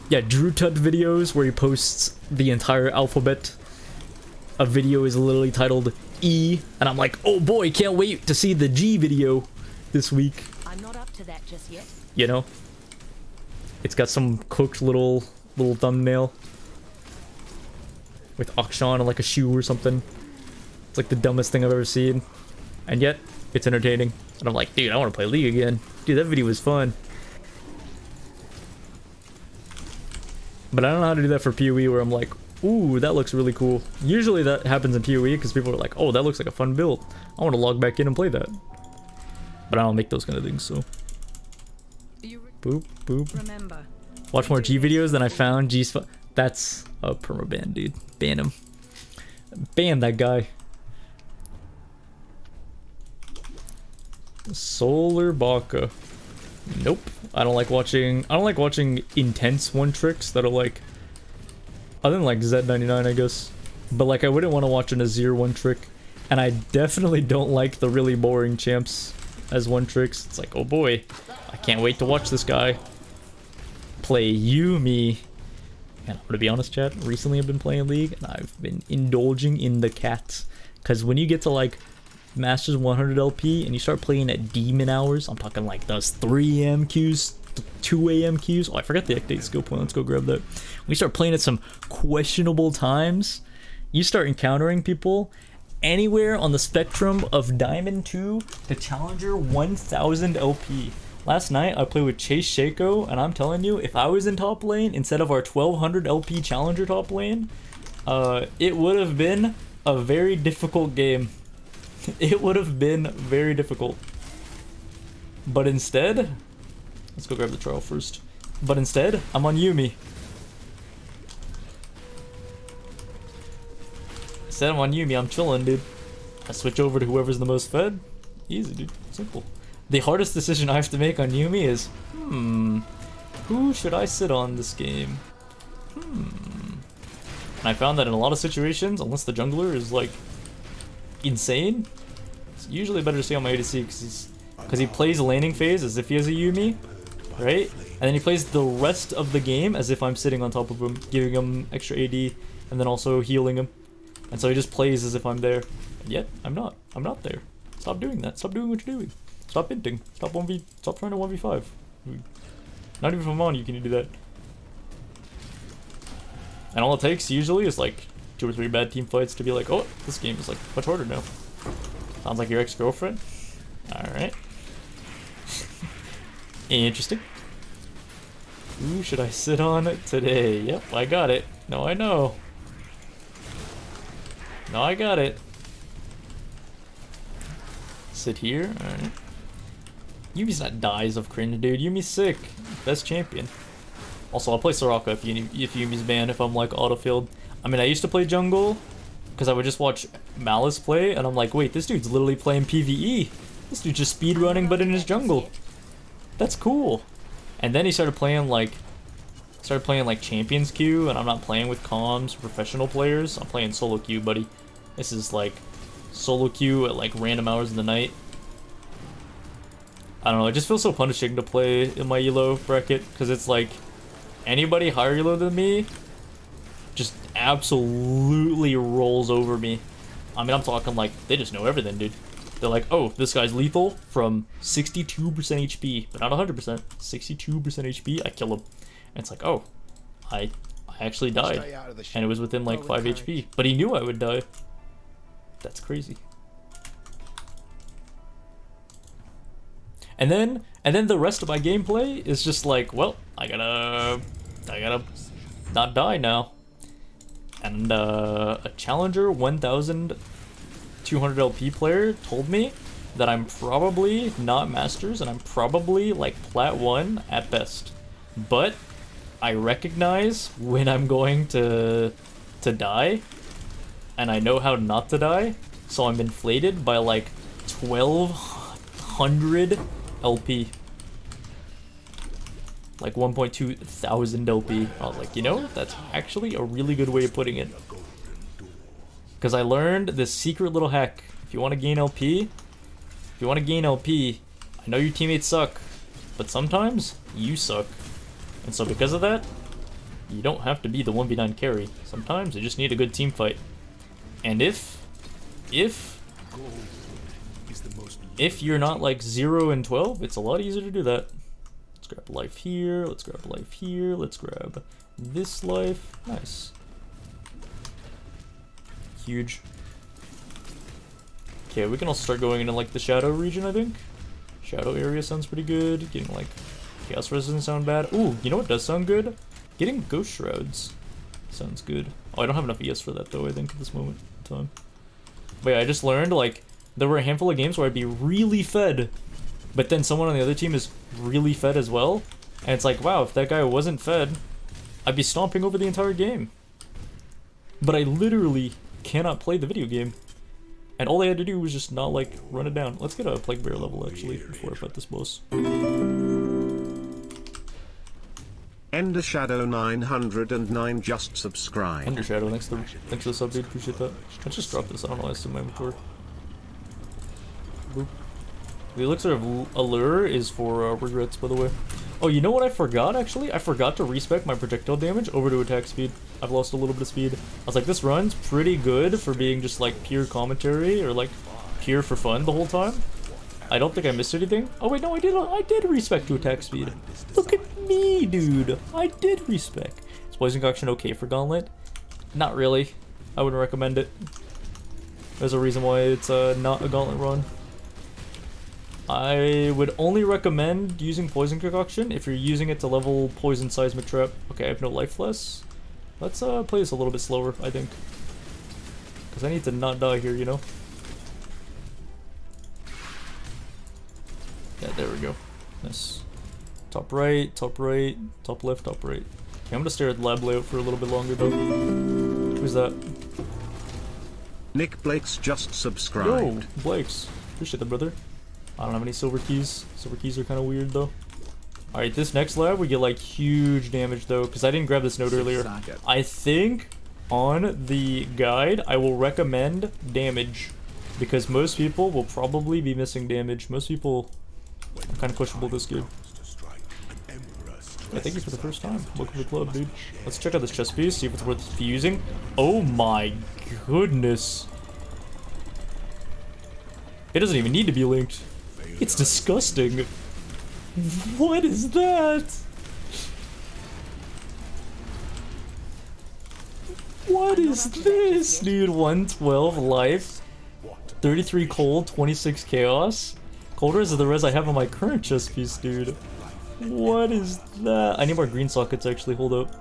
Yeah, Drew Tut videos where he posts the entire alphabet. A video is literally titled E. And I'm like, oh boy, can't wait to see the G video this week. I'm not up to that just yet. You know? It's got some cooked little thumbnail with Akshan and like a shoe or something. It's like the dumbest thing I've ever seen, and yet it's entertaining. And I'm like, dude, I want to play League again. Dude, that video was fun. But I don't know how to do that for PoE, where I'm like, ooh, that looks really cool. Usually that happens in PoE because people are like, oh, that looks like a fun build. I want to log back in and play that. But I don't make those kind of things, so. Boop, boop. Remember, Watch more G videos than I found G's. That's a permaban, dude. Ban him. Ban that guy. Solar Baka. Nope. I don't like watching intense one tricks that are like, other than like Z99, I guess. But like, I wouldn't want to watch an Azir one trick. And I definitely don't like the really boring champs as one tricks. It's like, oh boy, I can't wait to watch this guy play Yumi. And I'm gonna be honest, chat, recently I've been playing League and I've been indulging in the cats. Because when you get to like Masters 100 LP and you start playing at demon hours, I'm talking like those 3 AM queues, 2 AM queues. Oh, I forgot the Ectate skill point. Let's go grab that. When you start playing at some questionable times, you start encountering people anywhere on the spectrum of Diamond 2 to Challenger 1000 LP. Last night I played with Chase Shaco, and I'm telling you, if I was in top lane instead of our 1200 LP Challenger top lane, it would have been a very difficult game. It would have been very difficult. But instead, let's go grab the trial first. But instead, I'm on Yumi. Instead I'm on Yumi, I'm chilling, dude. I switch over to whoever's the most fed. Easy, dude. Simple. The hardest decision I have to make on Yumi is, who should I sit on this game? And I found that in a lot of situations, unless the jungler is like insane, it's usually better to stay on my ADC because he plays laning phase as if he has a Yumi, right? And then he plays the rest of the game as if I'm sitting on top of him, giving him extra AD, and then also healing him. And so he just plays as if I'm there. And yet, I'm not. I'm not there. Stop doing that. Stop doing what you're doing. Stop hinting. Stop trying to 1v5. Not even from on you can you do that. And all it takes usually is like 2 or 3 bad team fights to be like, oh, this game is like much harder now. Sounds like your ex-girlfriend. Alright. Interesting. Who should I sit on today? Yep, I got it. No, I know. No, I got it. Sit here. Alright. Yumi's not dies of cringe, dude. Yumi's sick. Best champion. Also, I'll play Soraka if Yumi's banned, if I'm like autofilled. I mean, I used to play jungle because I would just watch Malice play, and I'm like, wait, this dude's literally playing PvE. This dude's just speedrunning, but in his jungle. That's cool. And then he started playing like Champions Queue, and I'm not playing with comms, professional players. I'm playing solo queue, buddy. This is like solo queue at like random hours of the night. I don't know, it just feels so punishing to play in my elo bracket, because it's like, anybody higher elo than me just absolutely rolls over me. I mean, I'm talking like, they just know everything, dude. They're like, oh, this guy's lethal from 62% HP, but not 100%, 62% HP, I kill him. And it's like, oh, I actually died, and it was within like 5 HP, but he knew I would die. That's crazy. And then the rest of my gameplay is just like, well, I gotta not die now. And a Challenger 1200 LP player told me that I'm probably not Masters and I'm probably like Plat 1 at best. But I recognize when I'm going to die, and I know how not to die, so I'm inflated by like 1200 LP. Like 1.2 thousand LP. I was like, you know, that's actually a really good way of putting it. Because I learned this secret little hack. If you want to gain LP, I know your teammates suck, but sometimes you suck. And so because of that, you don't have to be the 1v9 carry. Sometimes you just need a good team fight. And if you're not like 0 and 12, it's a lot easier to do that. Let's grab life here, let's grab life here, let's grab this life. Nice. Huge. Okay, we can also start going into like the shadow region, I think. Shadow area sounds pretty good. Getting like chaos res doesn't sound bad. Ooh, you know what does sound good? Getting ghost shrouds sounds good. Oh, I don't have enough ES for that though, I think, at this moment in time. But yeah, I just learned like there were a handful of games where I'd be really fed, but then someone on the other team is really fed as well. And it's like, wow, if that guy wasn't fed, I'd be stomping over the entire game. But I literally cannot play the video game. And all they had to do was just not, like, run it down. Let's get a Plague Bear level, actually, before I fight this boss. Ender Shadow 909 just subscribed. Ender Shadow, thanks for the sub, dude. Appreciate that. I just dropped this. I don't know why it's in my inventory. Boop. The Elixir of Allure is for regrets, by the way. Oh, you know what I forgot, actually? I forgot to respec my projectile damage over to attack speed. I've lost a little bit of speed. I was like, this run's pretty good for being just, like, pure commentary, or, like, pure for fun the whole time. I don't think I missed anything. Oh, wait, no, I did respec to attack speed. Look at me, dude. I did respec. Is Poison Concoction okay for Gauntlet? Not really. I wouldn't recommend it. There's a reason why it's not a Gauntlet run. I would only recommend using Poison Concoction if you're using it to level Poison Seismic Trap. Okay, I have no life less. Let's play this a little bit slower, I think. Because I need to not die here, you know? Yeah, there we go. Nice. Top right, top left, top right. Okay, I'm gonna stare at lab layout for a little bit longer though. Who's that? Nick Blake's just subscribed. Yo, Blake's. Appreciate that, brother. I don't have any silver keys. Silver keys are kind of weird though. Alright, this next lab we get like huge damage though, because I didn't grab this note earlier. I think on the guide I will recommend damage, because most people will probably be missing damage. Most people are kind of questionable this game. Yeah, thank you for the first time. Welcome to the club, dude. Let's check out this chest piece, see if it's worth fusing. Oh my goodness. It doesn't even need to be linked. It's disgusting. What is that? What is this, dude? 112 life, 33 cold, 26 chaos. Cold res is the res I have on my current chest piece, dude. What is that? I need more green sockets, actually. Hold up.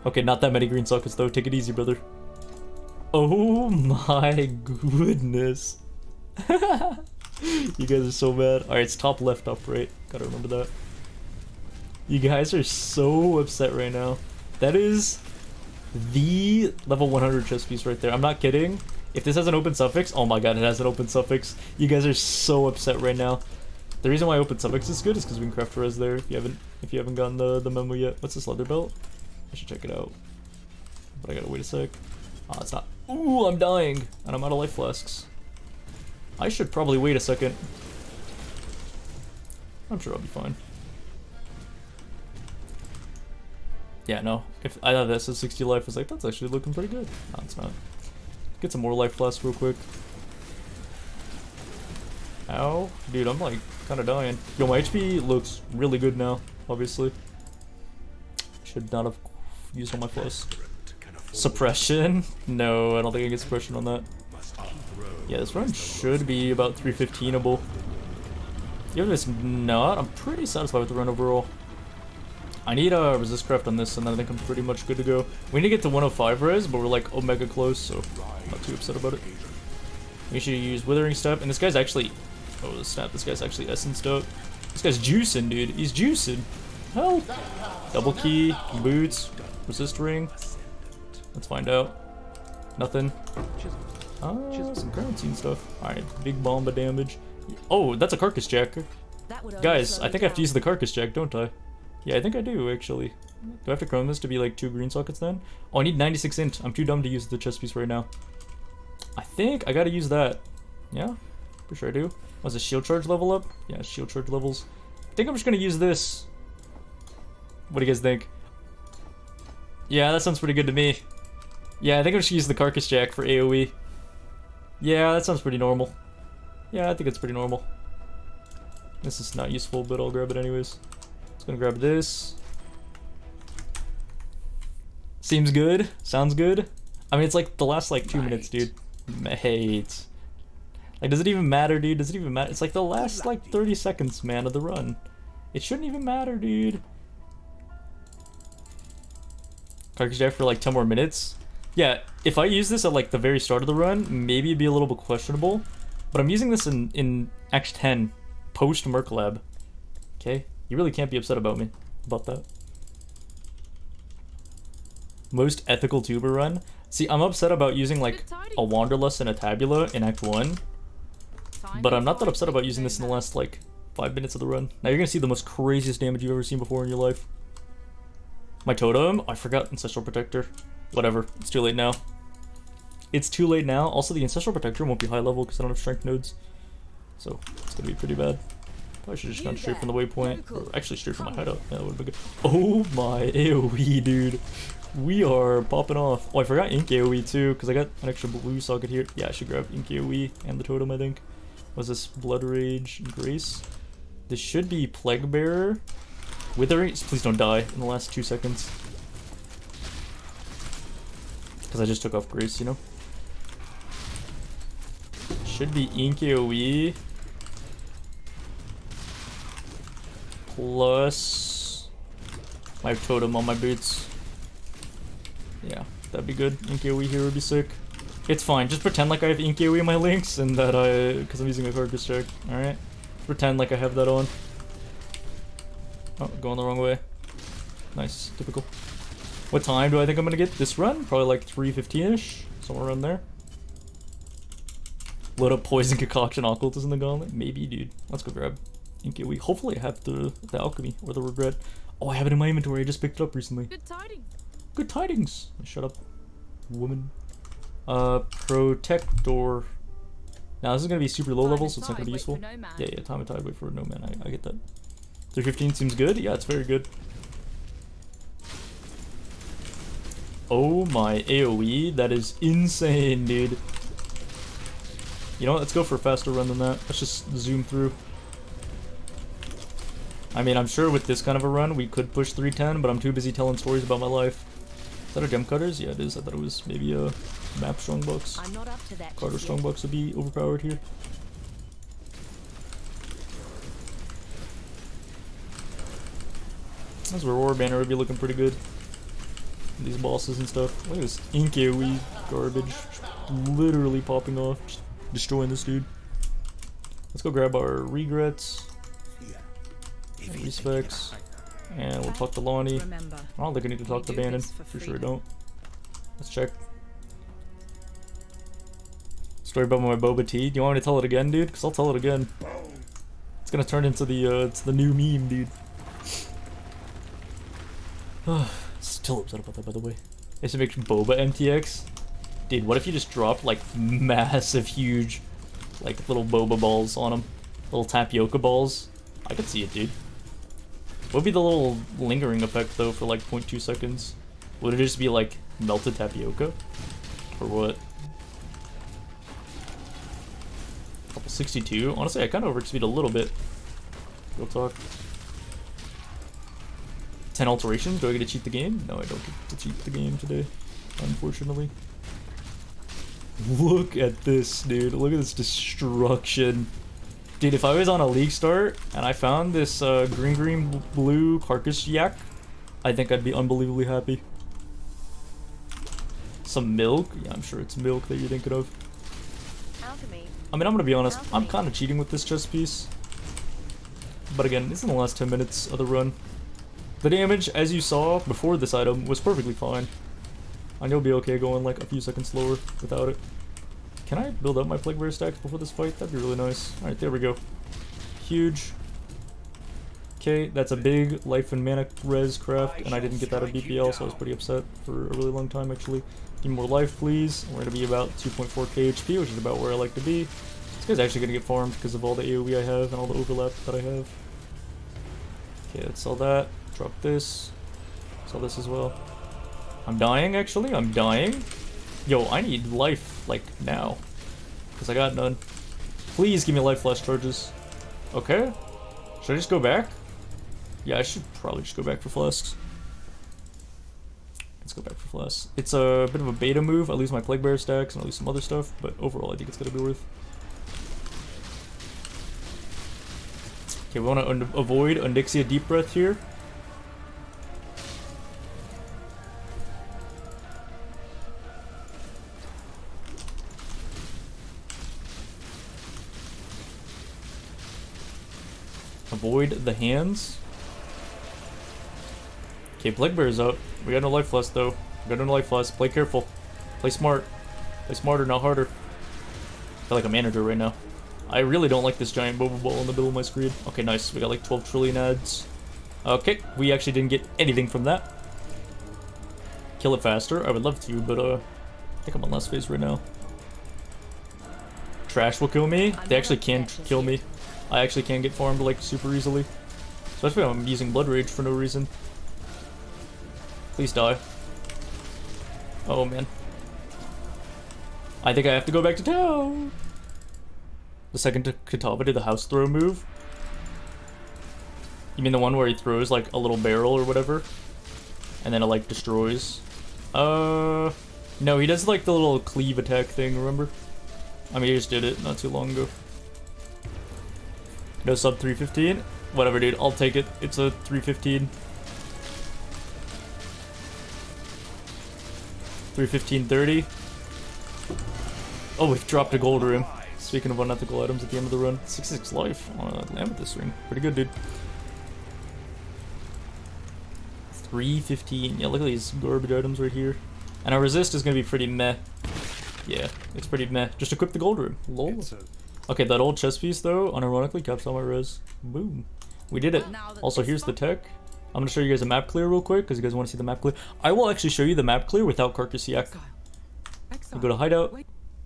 Okay, not that many green sockets, though. Take it easy, brother. Oh my goodness. You guys are so bad. Alright, it's top left, top right. Gotta remember that. You guys are so upset right now. That is the level 100 chest piece right there. I'm not kidding. If this has an open suffix, oh my god, it has an open suffix. You guys are so upset right now. The reason why open suffix is good is because we can craft res there. If you haven't gotten the memo yet. What's this leather belt? I should check it out. But I gotta wait a sec. Oh, it's not. Ooh, I'm dying, and I'm out of life flasks. I should probably wait a second. I'm sure I'll be fine. Yeah, no. If I thought that said 60 life, I was like, that's actually looking pretty good. No, it's not. Get some more life flasks real quick. Ow. Dude, I'm like kind of dying. Yo, my HP looks really good now, obviously. Should not have used all my flasks. Suppression? No, I don't think I get suppression on that. Yeah, this run should be about 315able. Even if it's not, I'm pretty satisfied with the run overall. I need a resist craft on this, and then I think I'm pretty much good to go. We need to get to 105 res, but we're like omega close, so I'm not too upset about it. We should use Withering Step, and this guy's actually... Oh, snap, this guy's actually essenced up. This guy's juicing, dude. He's juicing. Help! Double key, boots, resist ring. Let's find out. Nothing. Some currency and stuff. Alright, big bomba damage. Oh, that's a carcass jack. Guys, I think I have to use the carcass jack, don't I? Yeah, I think I do, actually. Do I have to chrome this to be like 2 green sockets then? Oh, I need 96 int. I'm too dumb to use the chest piece right now. I think I gotta use that. Yeah? For sure I do. Was a shield charge level up? Yeah, shield charge levels. I think I'm just gonna use this. What do you guys think? Yeah, that sounds pretty good to me. Yeah, I think I'm just gonna use the carcass jack for AoE. Yeah, that sounds pretty normal. Yeah, I think it's pretty normal. This is not useful, but I'll grab it anyways. Just gonna grab this. Seems good. Sounds good. I mean, it's like the last like 2 minutes, dude. Mate. Like, does it even matter, dude? Does it even matter? It's like the last like 30 seconds, man, of the run. It shouldn't even matter, dude. Carcass jack for like 10 more minutes. Yeah, if I use this at like the very start of the run, maybe it'd be a little bit questionable. But I'm using this in Act 10, post Merc Lab. Okay? You really can't be upset about that. Most ethical tuber run? See, I'm upset about using like a Wanderlust and a Tabula in Act 1, but I'm not that upset about using this in the last like 5 minutes of the run. Now you're gonna see the most craziest damage you've ever seen before in your life. My totem? I forgot Ancestral Protector. Whatever, it's too late now. It's too late now. Also, the Ancestral Protector won't be high level because I don't have strength nodes. So, it's gonna be pretty bad. Probably should have just gone straight from the waypoint. Or actually straight from my hideout. Yeah, that would've been good. Oh my AoE, dude. We are popping off. Oh, I forgot Ink AoE too, because I got an extra blue socket here. Yeah, I should grab Ink AoE and the totem, I think. Was this Blood Rage and Grace? This should be Plague Bearer. Withering. Please don't die in the last 2 seconds. Because I just took off Grace, you know? Should be Ink AoE. Plus my totem on my boots. Yeah, that'd be good. Ink AoE here would be sick. It's fine. Just pretend like I have Ink AoE in my links and that because I'm using a carcass check. Alright? Pretend like I have that on. Oh, going the wrong way. Nice. Typical. What time do I think I'm gonna get this run? Probably like 3:15ish. Somewhere around there. Load up Poison Concoction Occultus in the gauntlet? Maybe, dude. Let's go grab Ink AoE. Hopefully I have the Alchemy or the Regret. Oh, I have it in my inventory. I just picked it up recently. Good tidings. Good tidings. Shut up, woman. Protector. Now this is gonna be super low level, so it's not gonna be useful. Yeah, time of tide, wait for no man. I get that. 3:15 seems good. Yeah, it's very good. Oh my AoE, that is insane, dude. You know what? Let's go for a faster run than that. Let's just zoom through. I mean, I'm sure with this kind of a run, we could push 310, but I'm too busy telling stories about my life. Is that a Gem Cutters? Yeah, it is. I thought it was maybe a Map Strongbox. I'm not up to that. Carter Strongbox would be overpowered here. This Aurora Banner would be looking pretty good. These bosses and stuff. Look at this Ink AoE garbage. Literally popping off. Just destroying this dude. Let's go grab our regrets. Respects. And we'll talk to Lonnie. I don't think I need to talk to Bannon. For sure I don't. Let's check. Story about my boba tea. Do you want me to tell it again, dude? Because I'll tell it again. It's gonna turn into the new meme, dude. Still upset about that, by the way. I used to make boba MTX. Dude, what if you just dropped like massive, huge, like little boba balls on them? Little tapioca balls? I could see it, dude. What would be the little lingering effect though for like 0.2 seconds? Would it just be like melted tapioca? Or what? Couple 62. Honestly, I kind of overexceed a little bit. Real talk. 10 alterations. Do I get to cheat the game? No, I don't get to cheat the game today, unfortunately. Look at this, dude. Look at this destruction. Dude, if I was on a league start and I found this green blue carcass yak, I think I'd be unbelievably happy. Some milk? Yeah, I'm sure it's milk that you're thinking of. Alchemy. I mean, I'm gonna be honest, I'm kind of cheating with this chest piece. But again, it's in the last 10 minutes of the run. The damage, as you saw before this item, was perfectly fine. And you'll be okay going like a few seconds slower without it. Can I build up my Plague Bearer stacks before this fight? That'd be really nice. Alright, there we go. Huge. Okay, that's a big life and mana res craft, and I didn't get that at BPL, so I was pretty upset for a really long time actually. Give me more life, please. We're gonna be about 2.4k HP, which is about where I like to be. This guy's actually gonna get farmed because of all the AoE I have and all the overlap that I have. Okay, let's sell that. Drop this. Sell this as well. I'm dying, actually. I'm dying. Yo, I need life, like, now. Because I got none. Please give me life flash charges. Okay. Should I just go back? Yeah, I should probably just go back for flasks. Let's go back for flasks. It's a bit of a beta move. I lose my Plague Bearer stacks and I lose some other stuff, but overall I think it's gonna be worth. Okay, we want to avoid Undixia Deep Breath here. Avoid the hands. Okay, Plague Bear's up. We got no life less though. We got no life less. Play careful. Play smart. Play smarter, not harder. I feel like a manager right now. I really don't like this giant boba ball in the middle of my screen. Okay, nice. We got like 12 trillion ads. Okay, we actually didn't get anything from that. Kill it faster. I would love to, but I think I'm on last phase right now. Trash will kill me. They actually can kill me. I actually can get farmed like super easily. Especially when I'm using Blood Rage for no reason. Please die. Oh man. I think I have to go back to town. The second Katava did the house throw move. You mean the one where he throws like a little barrel or whatever? And then it like destroys? No, he does like the little cleave attack thing, remember? I mean, he just did it not too long ago. No sub 315? Whatever, dude, I'll take it. It's a 315. 315.30. Oh, we've dropped a gold room. Speaking of unethical items at the end of the run. 66 life on a Amethyst ring. Pretty good, dude. 315. Yeah, look at these garbage items right here. And our resist is going to be pretty meh. Yeah, it's pretty meh. Just equip the gold room. Lol. Okay, that old chest piece, though, unironically caps all my res. Boom. We did it. Also, here's the tech. I'm going to show you guys a map clear real quick, because you guys want to see the map clear. I will actually show you the map clear without Carcass Yak. We go to hideout.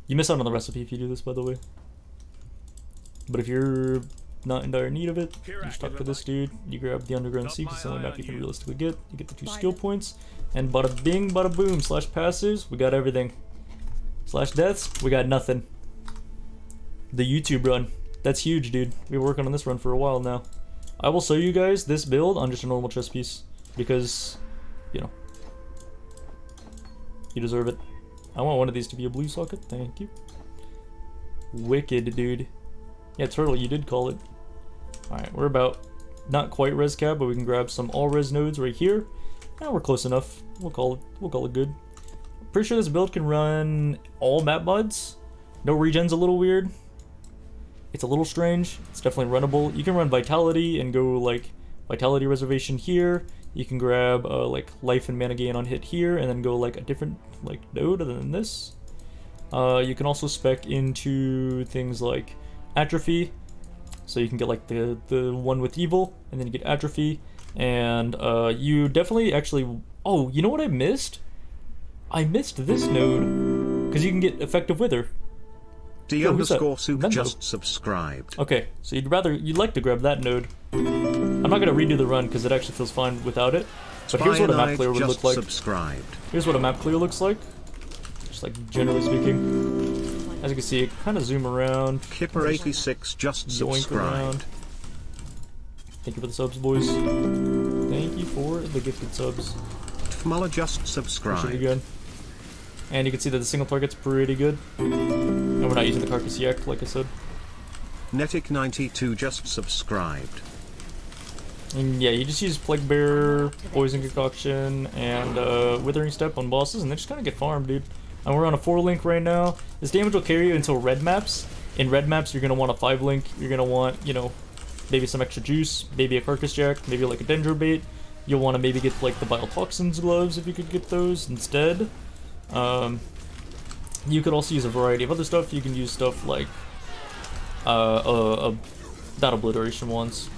You miss out on the recipe if you do this, by the way. But if you're not in dire need of it, you just talk to this dude, you grab the underground sea, because it's the only map you can realistically get. You get the 2 skill points, and bada bing, bada boom, slash passives, we got everything. Slash deaths, we got nothing. The YouTube run. That's huge, dude. We've been working on this run for a while now. I will show you guys this build on just a normal chest piece, because, you know, you deserve it. I want one of these to be a blue socket, thank you. Wicked, dude. Yeah, Turtle, you did call it. Alright, we're about not quite res cap, but we can grab some all res nodes right here. Now we're close enough. We'll call it good. Pretty sure this build can run all map mods. No regen's a little weird. It's a little strange. It's definitely runnable. You can run Vitality and go like Vitality Reservation here. You can grab like life and mana gain on hit here, and then go like a different like node other than this. You can also spec into things like Atrophy, so you can get like the one with evil, and then you get Atrophy, and you definitely actually. Oh, you know what I missed? I missed this node because you can get Effective Wither. D_soup just subscribed. Okay, so you'd like to grab that node. I'm not gonna redo the run because it actually feels fine without it. But here's what a map clear would look like. Here's what a map clear looks like. Just like generally speaking. As you can see, it kind of zoom around. Kipper86 just subscribed. Thank you for the subs, boys. Thank you for the gifted subs. Tfmala just subscribed. Again. And you can see that the single target's pretty good. And we're not using the Carcass Yak, like I said. Netic92 just subscribed. And yeah, you just use Plague Bear, Poison Concoction, and Withering Step on bosses, and they just kind of get farmed, dude. And we're on a 4-link right now. This damage will carry you until red maps. In red maps, you're going to want a 5-link. You're going to want, you know, maybe some extra juice, maybe a Carcass Jack, maybe like a Dendro Bait. You'll want to maybe get like the Biotoxins gloves if you could get those instead. You could also use a variety of other stuff. You can use stuff like not Obliteration ones.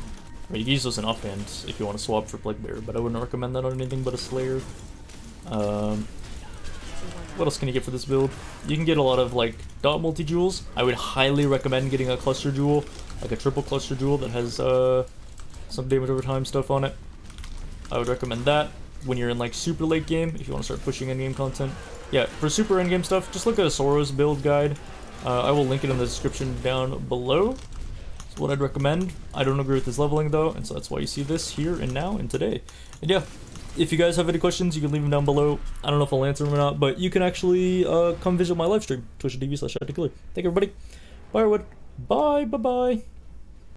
I mean, you can use those in offhand if you want to swap for Plague Bear, but I wouldn't recommend that on anything but a Slayer. What else can you get for this build? You can get a lot of like dot multi-jewels. I would highly recommend getting a cluster jewel, like a triple cluster jewel that has some damage over time stuff on it. I would recommend that when you're in like super late game, if you want to start pushing endgame content. Yeah, for super endgame stuff, just look at a Soros build guide. I will link it in the description down below. That's what I'd recommend. I don't agree with this leveling though, and so that's why you see this here and now and today. And yeah, if you guys have any questions, you can leave them down below. I don't know if I'll answer them or not, but you can actually come visit my live stream, twitch.tv/ActiveKiller. Thank you, everybody. Bye, everyone. Bye, bye-bye.